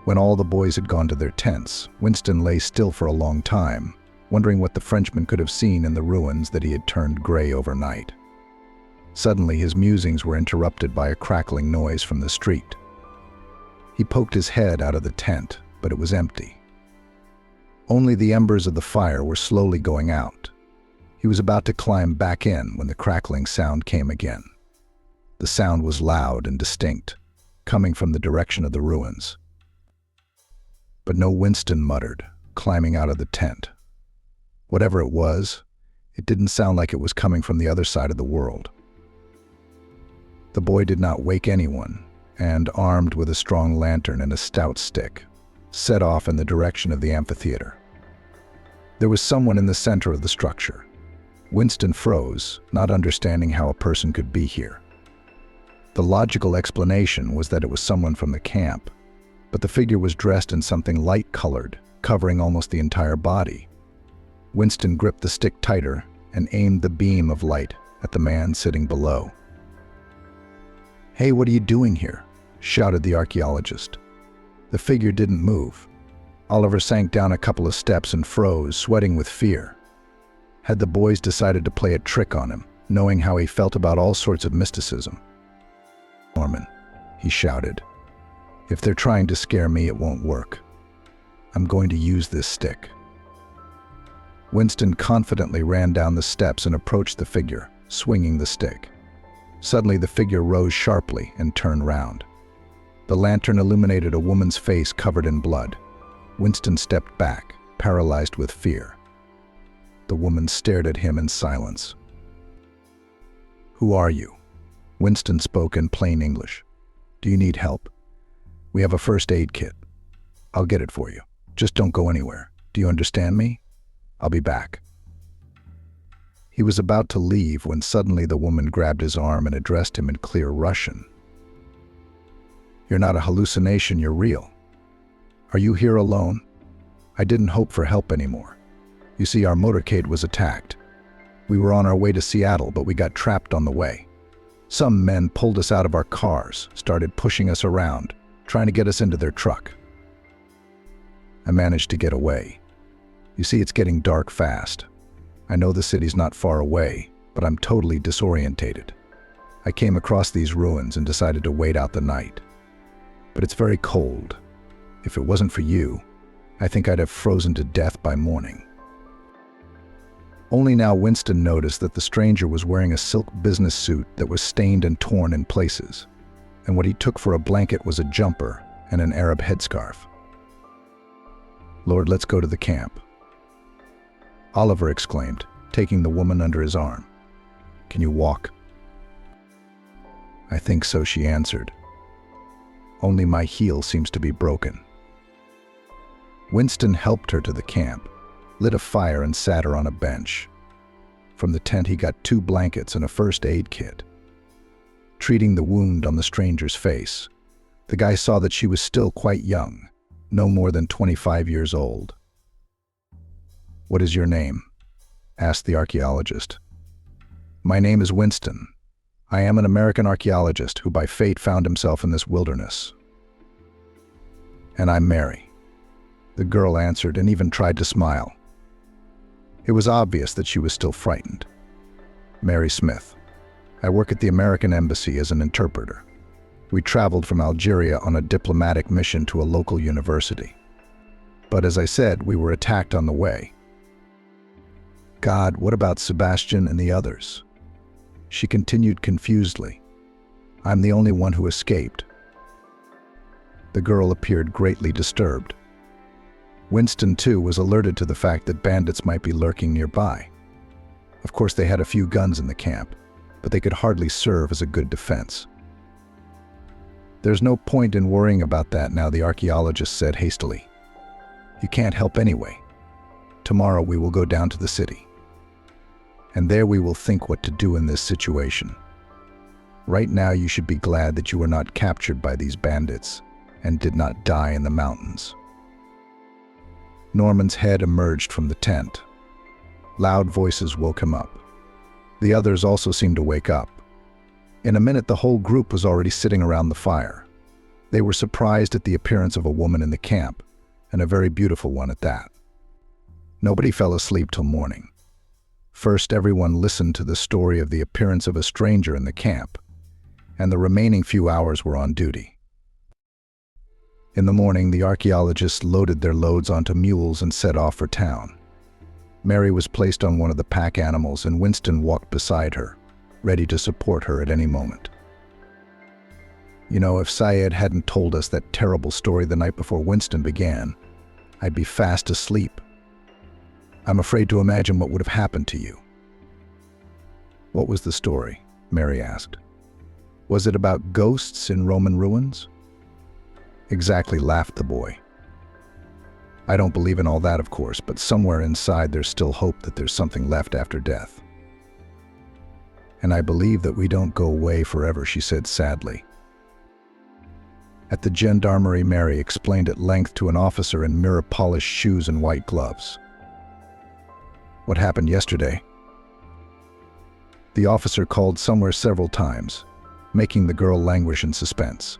When all the boys had gone to their tents, Winston lay still for a long time, wondering what the Frenchman could have seen in the ruins that he had turned gray overnight. Suddenly, his musings were interrupted by a crackling noise from the street. He poked his head out of the tent, but it was empty. Only the embers of the fire were slowly going out. He was about to climb back in when the crackling sound came again. The sound was loud and distinct, coming from the direction of the ruins. But no Winston muttered, climbing out of the tent. Whatever it was, it didn't sound like it was coming from the other side of the world. The boy did not wake anyone, and, armed with a strong lantern and a stout stick, set off in the direction of the amphitheater. There was someone in the center of the structure. Winston froze, not understanding how a person could be here. The logical explanation was that it was someone from the camp, but the figure was dressed in something light-colored, covering almost the entire body. Winston gripped the stick tighter and aimed the beam of light at the man sitting below. "Hey, what are you doing here?" shouted the archaeologist. The figure didn't move. Oliver sank down a couple of steps and froze, sweating with fear. Had the boys decided to play a trick on him, knowing how he felt about all sorts of mysticism? "Norman," he shouted, "if they're trying to scare me, it won't work. I'm going to use this stick." Winston confidently ran down the steps and approached the figure, swinging the stick. Suddenly, the figure rose sharply and turned round. The lantern illuminated a woman's face covered in blood. Winston stepped back, paralyzed with fear. The woman stared at him in silence. "Who are you?" Winston spoke in plain English. "Do you need help? We have a first aid kit. I'll get it for you. Just don't go anywhere. Do you understand me? I'll be back." He was about to leave when suddenly the woman grabbed his arm and addressed him in clear Russian. "You're not a hallucination, you're real. Are you here alone? I didn't hope for help anymore. You see, our motorcade was attacked. We were on our way to Seattle, but we got trapped on the way. Some men pulled us out of our cars, started pushing us around, trying to get us into their truck. I managed to get away. You see, it's getting dark fast. I know the city's not far away, but I'm totally disorientated. I came across these ruins and decided to wait out the night. But it's very cold. If it wasn't for you, I think I'd have frozen to death by morning." Only now Winston noticed that the stranger was wearing a silk business suit that was stained and torn in places, and what he took for a blanket was a jumper and an Arab headscarf. "Lord, let's go to the camp," Oliver exclaimed, taking the woman under his arm. "Can you walk?" "I think so," she answered. "Only my heel seems to be broken." Winston helped her to the camp, lit a fire and sat her on a bench. From the tent he got 2 blankets and a first aid kit. Treating the wound on the stranger's face, the guy saw that she was still quite young, no more than 25 years old. "What is your name?" asked the archaeologist. "My name is Winston. I am an American archaeologist who by fate found himself in this wilderness." "And I'm Mary," the girl answered and even tried to smile. It was obvious that she was still frightened. "Mary Smith. I work at the American Embassy as an interpreter. We traveled from Algeria on a diplomatic mission to a local university. But as I said, we were attacked on the way." "God, what about Sebastian and the others?" She continued confusedly. "I'm the only one who escaped." The girl appeared greatly disturbed. Winston, too, was alerted to the fact that bandits might be lurking nearby. Of course, they had a few guns in the camp, but they could hardly serve as a good defense. "There's no point in worrying about that now," the archaeologist said hastily. "You can't help anyway. Tomorrow we will go down to the city. And there we will think what to do in this situation. Right now you should be glad that you were not captured by these bandits and did not die in the mountains." Norman's head emerged from the tent. Loud voices woke him up. The others also seemed to wake up. In a minute, the whole group was already sitting around the fire. They were surprised at the appearance of a woman in the camp, and a very beautiful one at that. Nobody fell asleep till morning. First, everyone listened to the story of the appearance of a stranger in the camp, and the remaining few hours were on duty. In the morning, the archaeologists loaded their loads onto mules and set off for town. Mary was placed on one of the pack animals, and Winston walked beside her, ready to support her at any moment. "You know, if Syed hadn't told us that terrible story the night before Winston began, I'd be fast asleep. I'm afraid to imagine what would have happened to you." "What was the story?" Mary asked. "Was it about ghosts in Roman ruins?" "Exactly," laughed the boy. "I don't believe in all that, of course, but somewhere inside there's still hope that there's something left after death. And I believe that we don't go away forever," she said sadly. At the gendarmerie, Mary explained at length to an officer in mirror-polished shoes and white gloves. "What happened yesterday?" The officer called somewhere several times, making the girl languish in suspense.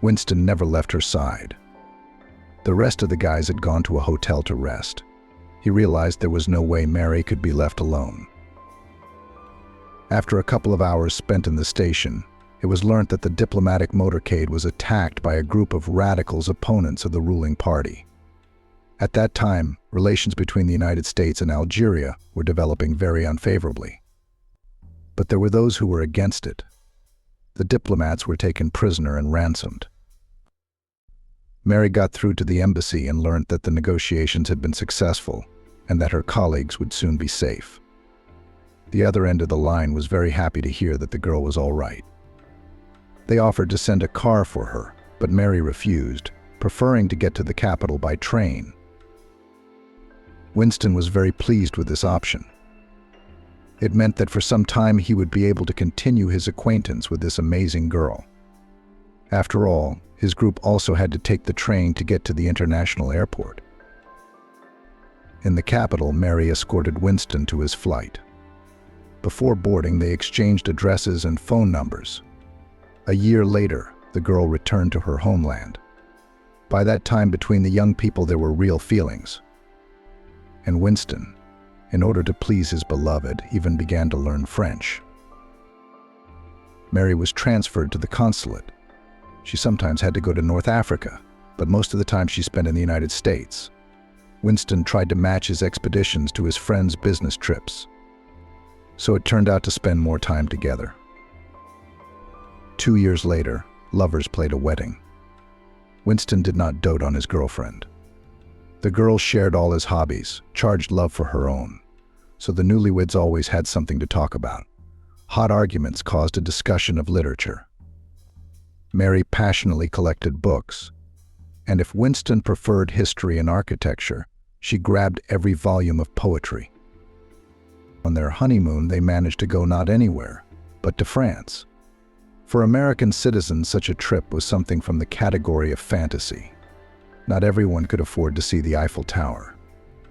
Winston never left her side. The rest of the guys had gone to a hotel to rest. He realized there was no way Mary could be left alone. After a couple of hours spent in the station, it was learnt that the diplomatic motorcade was attacked by a group of radicals opponents of the ruling party. At that time, relations between the United States and Algeria were developing very unfavorably. But there were those who were against it. The diplomats were taken prisoner and ransomed. Mary got through to the embassy and learned that the negotiations had been successful and that her colleagues would soon be safe. The other end of the line was very happy to hear that the girl was all right. They offered to send a car for her, but Mary refused, preferring to get to the capital by train. Winston was very pleased with this option. It meant that for some time he would be able to continue his acquaintance with this amazing girl. After all, his group also had to take the train to get to the international airport. In the capital, Mary escorted Winston to his flight. Before boarding, they exchanged addresses and phone numbers. A year later, the girl returned to her homeland. By that time, between the young people, there were real feelings. And Winston, in order to please his beloved, even began to learn French. Mary was transferred to the consulate. She sometimes had to go to North Africa, but most of the time she spent in the United States. Winston tried to match his expeditions to his friends' business trips, so it turned out to spend more time together. 2 years later, lovers played a wedding. Winston did not dote on his girlfriend. The girl shared all his hobbies, charged love for her own, so the newlyweds always had something to talk about. Hot arguments caused a discussion of literature. Mary passionately collected books, and if Winston preferred history and architecture, she grabbed every volume of poetry. On their honeymoon, they managed to go not anywhere, but to France. For American citizens, such a trip was something from the category of fantasy. Not everyone could afford to see the Eiffel Tower,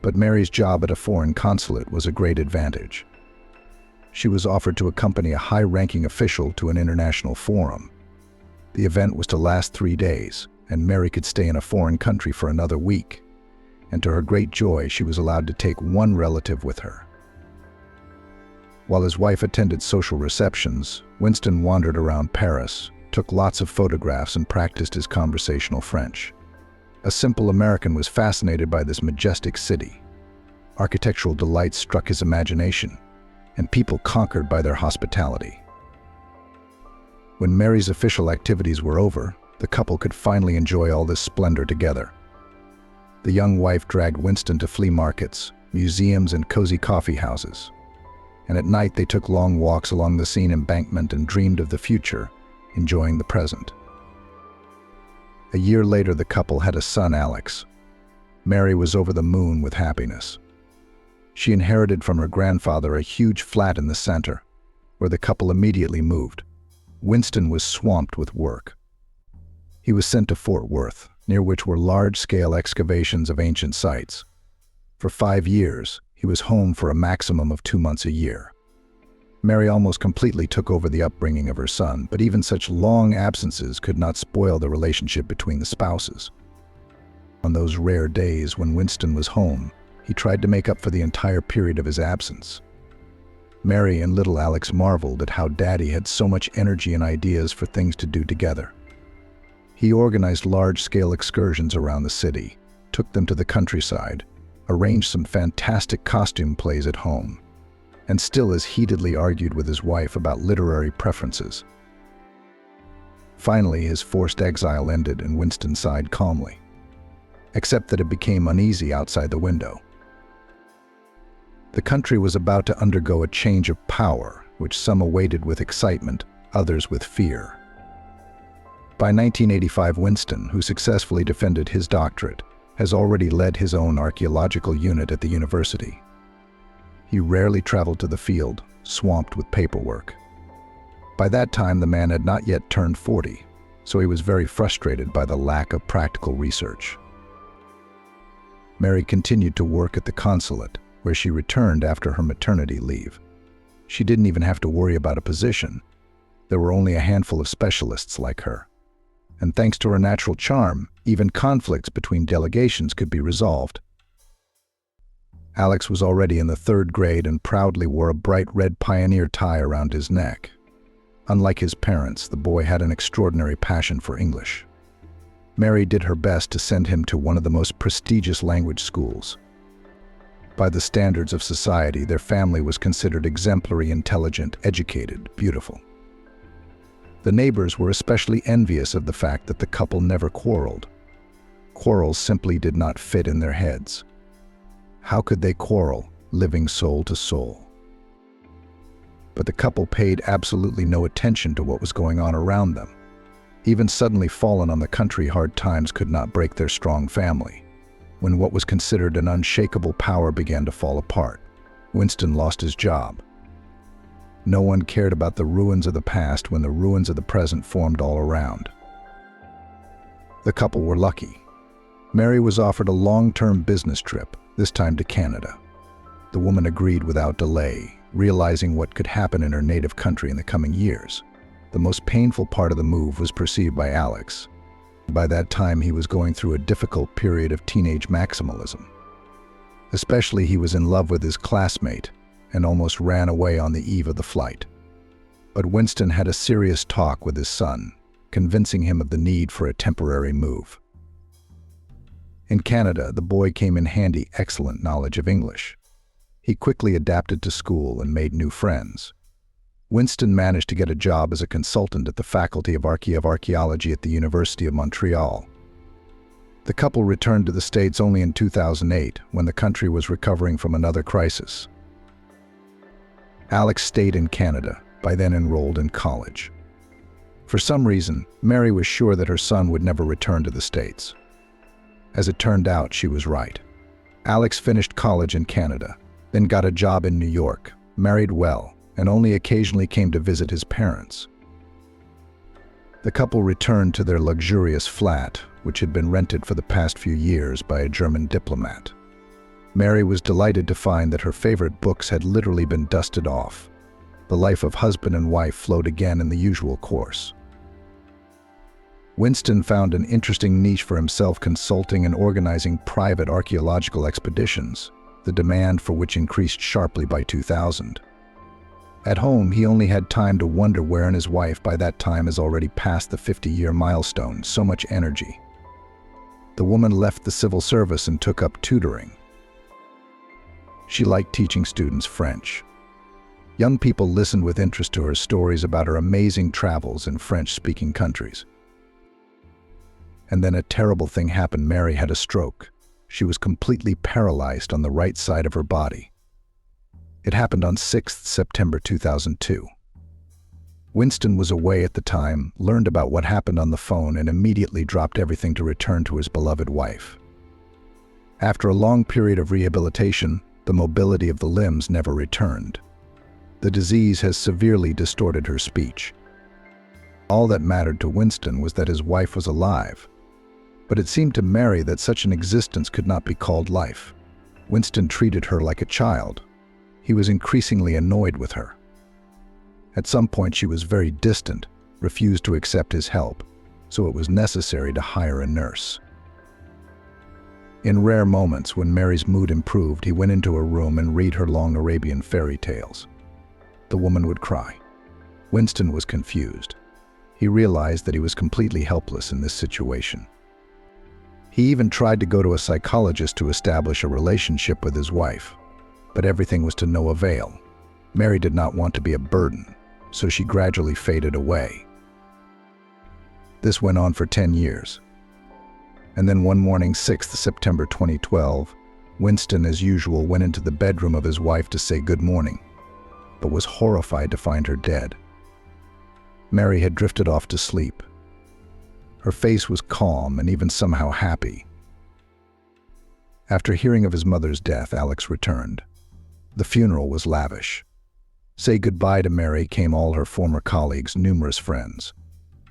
but Mary's job at a foreign consulate was a great advantage. She was offered to accompany a high-ranking official to an international forum. The event was to last 3 days, and Mary could stay in a foreign country for another week. And to her great joy, she was allowed to take one relative with her. While his wife attended social receptions, Winston wandered around Paris, took lots of photographs, and practiced his conversational French. A simple American was fascinated by this majestic city. Architectural delights struck his imagination, and people conquered by their hospitality. When Mary's official activities were over, the couple could finally enjoy all this splendor together. The young wife dragged Winston to flea markets, museums, and cozy coffee houses. And at night they took long walks along the Seine embankment and dreamed of the future, enjoying the present. A year later, the couple had a son, Alex. Mary was over the moon with happiness. She inherited from her grandfather a huge flat in the center, where the couple immediately moved. Winston was swamped with work. He was sent to Fort Worth, near which were large-scale excavations of ancient sites. For 5 years, he was home for a maximum of 2 months a year. Mary almost completely took over the upbringing of her son, but even such long absences could not spoil the relationship between the spouses. On those rare days when Winston was home, he tried to make up for the entire period of his absence. Mary and little Alex marveled at how Daddy had so much energy and ideas for things to do together. He organized large-scale excursions around the city, took them to the countryside, arranged some fantastic costume plays at home, and still as heatedly argued with his wife about literary preferences. Finally, his forced exile ended and Winston sighed calmly, except that it became uneasy outside the window. The country was about to undergo a change of power, which some awaited with excitement, others with fear. By 1985, Winston, who successfully defended his doctorate, has already led his own archaeological unit at the university. He rarely traveled to the field, swamped with paperwork. By that time, the man had not yet turned 40, so he was very frustrated by the lack of practical research. Mary continued to work at the consulate, where she returned after her maternity leave. She didn't even have to worry about a position. There were only a handful of specialists like her. And thanks to her natural charm, even conflicts between delegations could be resolved. Alex was already in the 3rd grade and proudly wore a bright red pioneer tie around his neck. Unlike his parents, the boy had an extraordinary passion for English. Mary did her best to send him to one of the most prestigious language schools. By the standards of society, their family was considered exemplary, intelligent, educated, beautiful. The neighbors were especially envious of the fact that the couple never quarreled. Quarrels simply did not fit in their heads. How could they quarrel, living soul to soul? But the couple paid absolutely no attention to what was going on around them. Even suddenly fallen on the country, hard times could not break their strong family. When what was considered an unshakable power began to fall apart, Winston lost his job. No one cared about the ruins of the past when the ruins of the present formed all around. The couple were lucky. Mary was offered a long-term business trip, this time to Canada. The woman agreed without delay, realizing what could happen in her native country in the coming years. The most painful part of the move was perceived by Alex. By that time, he was going through a difficult period of teenage maximalism. Especially, he was in love with his classmate and almost ran away on the eve of the flight. But Winston had a serious talk with his son, convincing him of the need for a temporary move. In Canada, the boy came in handy excellent knowledge of English. He quickly adapted to school and made new friends. Winston managed to get a job as a consultant at the Faculty of Archaeology at the University of Montreal. The couple returned to the States only in 2008, when the country was recovering from another crisis. Alex stayed in Canada, by then enrolled in college. For some reason, Mary was sure that her son would never return to the States. As it turned out, she was right. Alex finished college in Canada, then got a job in New York, married well, and only occasionally came to visit his parents. The couple returned to their luxurious flat, which had been rented for the past few years by a German diplomat. Mary was delighted to find that her favorite books had literally been dusted off. The life of husband and wife flowed again in the usual course. Winston found an interesting niche for himself, consulting and organizing private archaeological expeditions, the demand for which increased sharply by 2000. At home, he only had time to wonder where, and his wife by that time has already passed the 50-year milestone. So much energy. The woman left the civil service and took up tutoring. She liked teaching students French. Young people listened with interest to her stories about her amazing travels in French-speaking countries. And then a terrible thing happened. Mary had a stroke. She was completely paralyzed on the right side of her body. It happened on 6th September 2002. Winston was away at the time, learned about what happened on the phone, and immediately dropped everything to return to his beloved wife. After a long period of rehabilitation, the mobility of the limbs never returned. The disease has severely distorted her speech. All that mattered to Winston was that his wife was alive. But it seemed to Mary that such an existence could not be called life. Winston treated her like a child. He was increasingly annoyed with her. At some point, she was very distant, refused to accept his help, so it was necessary to hire a nurse. In rare moments, when Mary's mood improved, he went into her room and read her long Arabian fairy tales. The woman would cry. Winston was confused. He realized that he was completely helpless in this situation. He even tried to go to a psychologist to establish a relationship with his wife, but everything was to no avail. Mary did not want to be a burden, so she gradually faded away. This went on for 10 years. And then one morning, 6th September 2012, Winston, as usual, went into the bedroom of his wife to say good morning, but was horrified to find her dead. Mary had drifted off to sleep. Her face was calm and even somehow happy. After hearing of his mother's death, Alex returned. The funeral was lavish. Say goodbye to Mary came all her former colleagues, numerous friends.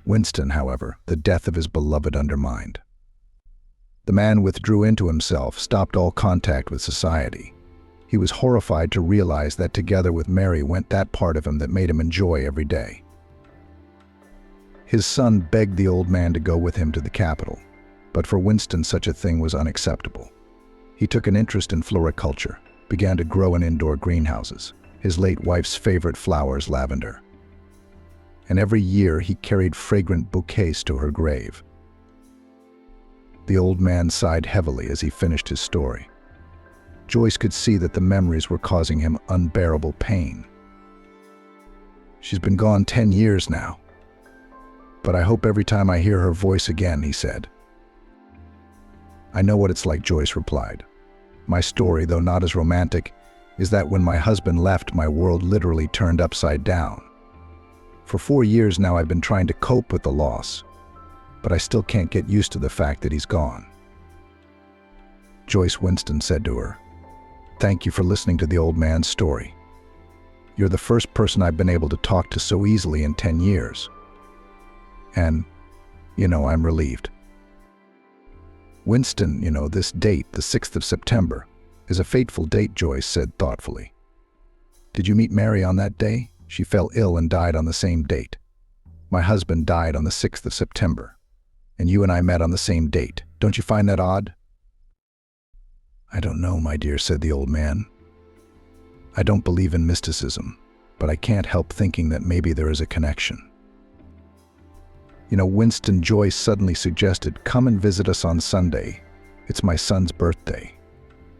Winston, however, the death of his beloved undermined. The man withdrew into himself, stopped all contact with society. He was horrified to realize that together with Mary went that part of him that made him enjoy every day. His son begged the old man to go with him to the capital, but for Winston such a thing was unacceptable. He took an interest in floriculture, began to grow in indoor greenhouses, his late wife's favorite flowers, lavender. And every year he carried fragrant bouquets to her grave. The old man sighed heavily as he finished his story. Joyce could see that the memories were causing him unbearable pain. "She's been gone 10 years now. But I hope every time I hear her voice again," he said. "I know what it's like," Joyce replied. "My story, though not as romantic, is that when my husband left, my world literally turned upside down. For 4 years now, I've been trying to cope with the loss, but I still can't get used to the fact that he's gone." Joyce Winston said to her, "Thank you for listening to the old man's story. You're the first person I've been able to talk to so easily in 10 years. And, I'm relieved." "Winston, this date, the 6th of September, is a fateful date," Joyce said thoughtfully. "Did you meet Mary on that day? She fell ill and died on the same date. My husband died on the 6th of September, and you and I met on the same date. Don't you find that odd?" "I don't know, my dear," said the old man. "I don't believe in mysticism, but I can't help thinking that maybe there is a connection." "Winston," Joyce suddenly suggested, "come and visit us on Sunday. It's my son's birthday."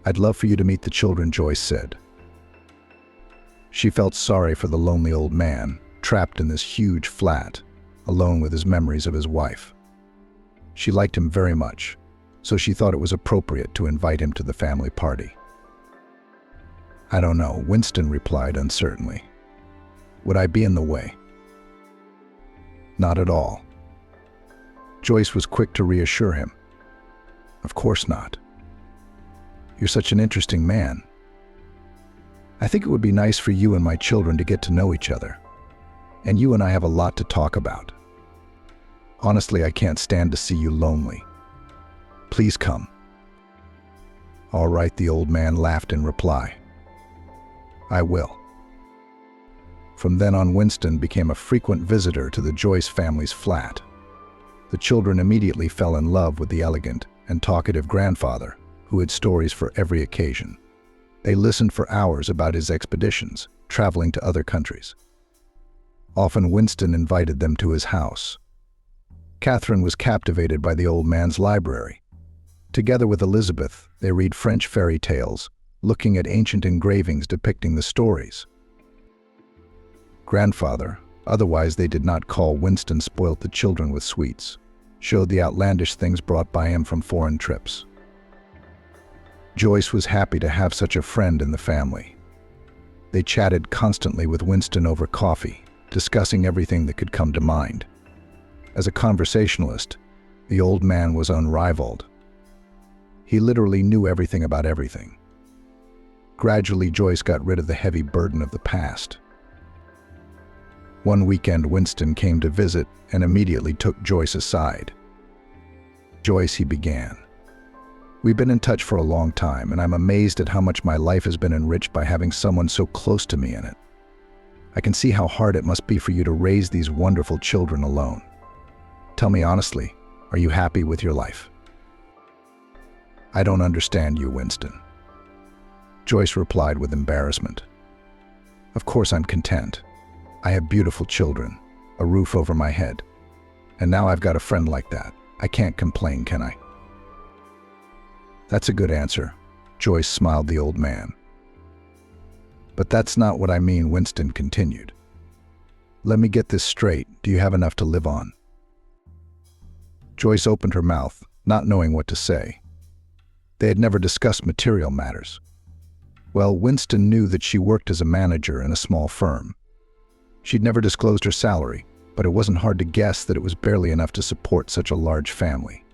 "I'd love for you to meet the children," Joyce said. She felt sorry for the lonely old man, trapped in this huge flat, alone with his memories of his wife. She liked him very much, so she thought it was appropriate to invite him to the family party. "I don't know," Winston replied uncertainly. "Would I be in the way?" "Not at all." Joyce was quick to reassure him. "Of course not. You're such an interesting man. I think it would be nice for you and my children to get to know each other. And you and I have a lot to talk about. Honestly, I can't stand to see you lonely. Please come." "All right," the old man laughed in reply. "I will." From then on, Winston became a frequent visitor to the Joyce family's flat. The children immediately fell in love with the elegant and talkative grandfather, who had stories for every occasion. They listened for hours about his expeditions, traveling to other countries. Often Winston invited them to his house. Catherine was captivated by the old man's library. Together with Elizabeth, they read French fairy tales, looking at ancient engravings depicting the stories. Grandfather, otherwise they did not call Winston, spoilt the children with sweets, showed the outlandish things brought by him from foreign trips. Joyce was happy to have such a friend in the family. They chatted constantly with Winston over coffee, discussing everything that could come to mind. As a conversationalist, the old man was unrivaled. He literally knew everything about everything. Gradually, Joyce got rid of the heavy burden of the past. One weekend, Winston came to visit and immediately took Joyce aside. "Joyce," he began, "we've been in touch for a long time, and I'm amazed at how much my life has been enriched by having someone so close to me in it. I can see how hard it must be for you to raise these wonderful children alone. Tell me honestly, are you happy with your life?" "I don't understand you, Winston," Joyce replied with embarrassment. "Of course I'm content. I have beautiful children, a roof over my head, and now I've got a friend like that. I can't complain, can I?" "That's a good answer," Joyce smiled the old man. "But that's not what I mean," Winston continued. "Let me get this straight. Do you have enough to live on?" Joyce opened her mouth, not knowing what to say. They had never discussed material matters. Well, Winston knew that she worked as a manager in a small firm. She'd never disclosed her salary, but it wasn't hard to guess that it was barely enough to support such a large family.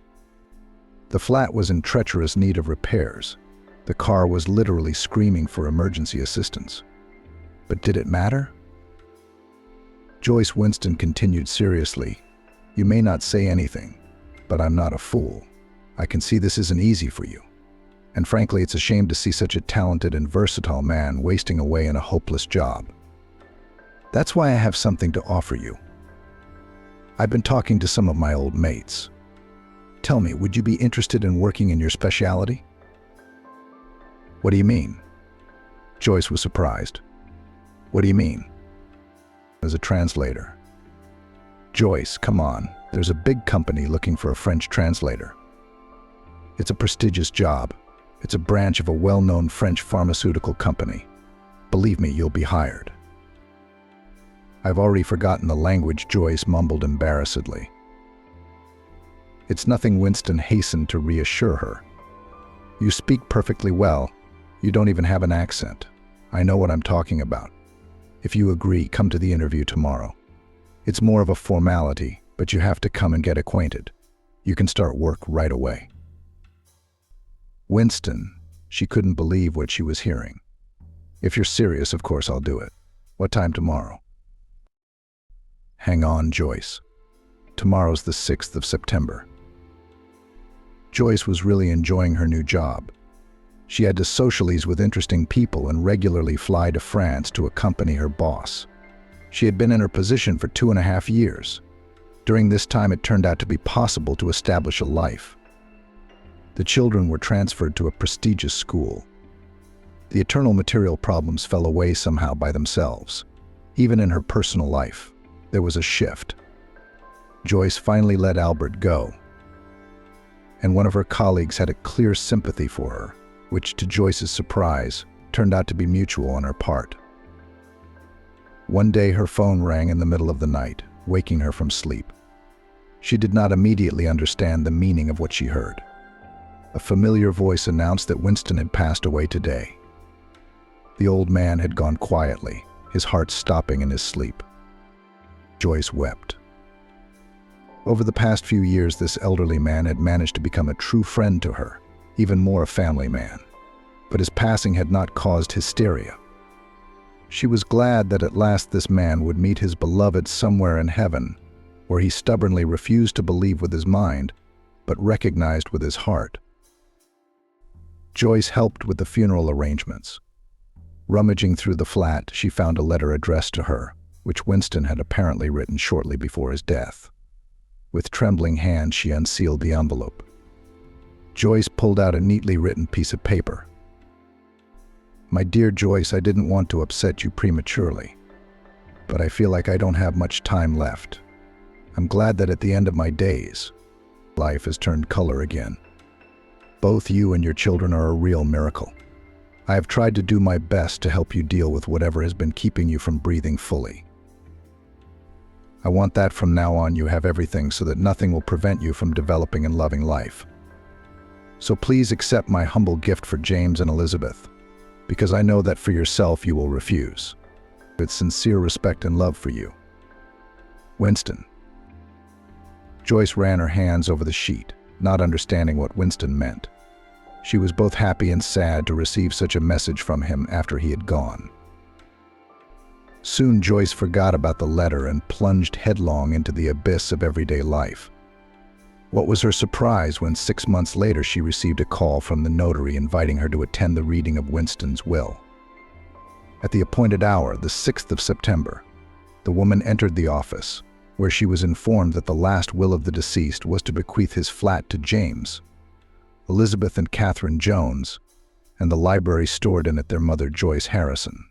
The flat was in treacherous need of repairs. The car was literally screaming for emergency assistance. But did it matter? Joyce, Winston continued seriously, "You may not say anything, but I'm not a fool. I can see this isn't easy for you. And frankly, it's a shame to see such a talented and versatile man wasting away in a hopeless job. That's why I have something to offer you. I've been talking to some of my old mates. Tell me, would you be interested in working in your specialty?" "What do you mean?" Joyce was surprised. "What do you mean?" "As a translator." "Joyce, come on. There's a big company looking for a French translator. It's a prestigious job. It's a branch of a well-known French pharmaceutical company. Believe me, you'll be hired." "I've already forgotten the language," Joyce mumbled embarrassedly. "It's nothing," Winston hastened to reassure her. "You speak perfectly well. You don't even have an accent. I know what I'm talking about. If you agree, come to the interview tomorrow. It's more of a formality, but you have to come and get acquainted. You can start work right away. Winston, she couldn't believe what she was hearing. If you're serious, of course I'll do it. What time tomorrow? Hang on, Joyce. Tomorrow's the 6th of September. Joyce was really enjoying her new job. She had to socialize with interesting people and regularly fly to France to accompany her boss. She had been in her position for 2.5 years. During this time, it turned out to be possible to establish a life. The children were transferred to a prestigious school. The eternal material problems fell away somehow by themselves. Even in her personal life, there was a shift. Joyce finally let Albert go, and one of her colleagues had a clear sympathy for her, which, to Joyce's surprise, turned out to be mutual on her part. One day her phone rang in the middle of the night, waking her from sleep. She did not immediately understand the meaning of what she heard. A familiar voice announced that Winston had passed away today. The old man had gone quietly, his heart stopping in his sleep. Joyce wept. Over the past few years, this elderly man had managed to become a true friend to her, even more a family man. But his passing had not caused hysteria. She was glad that at last this man would meet his beloved somewhere in heaven, where he stubbornly refused to believe with his mind, but recognized with his heart. Joyce helped with the funeral arrangements. Rummaging through the flat, she found a letter addressed to her, which Winston had apparently written shortly before his death. With trembling hands, she unsealed the envelope. Joyce pulled out a neatly written piece of paper. "My dear Joyce, I didn't want to upset you prematurely, but I feel like I don't have much time left. I'm glad that at the end of my days, life has turned color again. Both you and your children are a real miracle. I have tried to do my best to help you deal with whatever has been keeping you from breathing fully. I want that from now on you have everything so that nothing will prevent you from developing and loving life. So please accept my humble gift for James and Elizabeth, because I know that for yourself you will refuse. With sincere respect and love for you. Winston." Joyce ran her hands over the sheet, not understanding what Winston meant. She was both happy and sad to receive such a message from him after he had gone. Soon Joyce forgot about the letter and plunged headlong into the abyss of everyday life. What was her surprise when 6 months later she received a call from the notary inviting her to attend the reading of Winston's will. At the appointed hour, the 6th of September, the woman entered the office, where she was informed that the last will of the deceased was to bequeath his flat to James, Elizabeth and Catherine Jones, and the library stored in it their mother Joyce Harrison.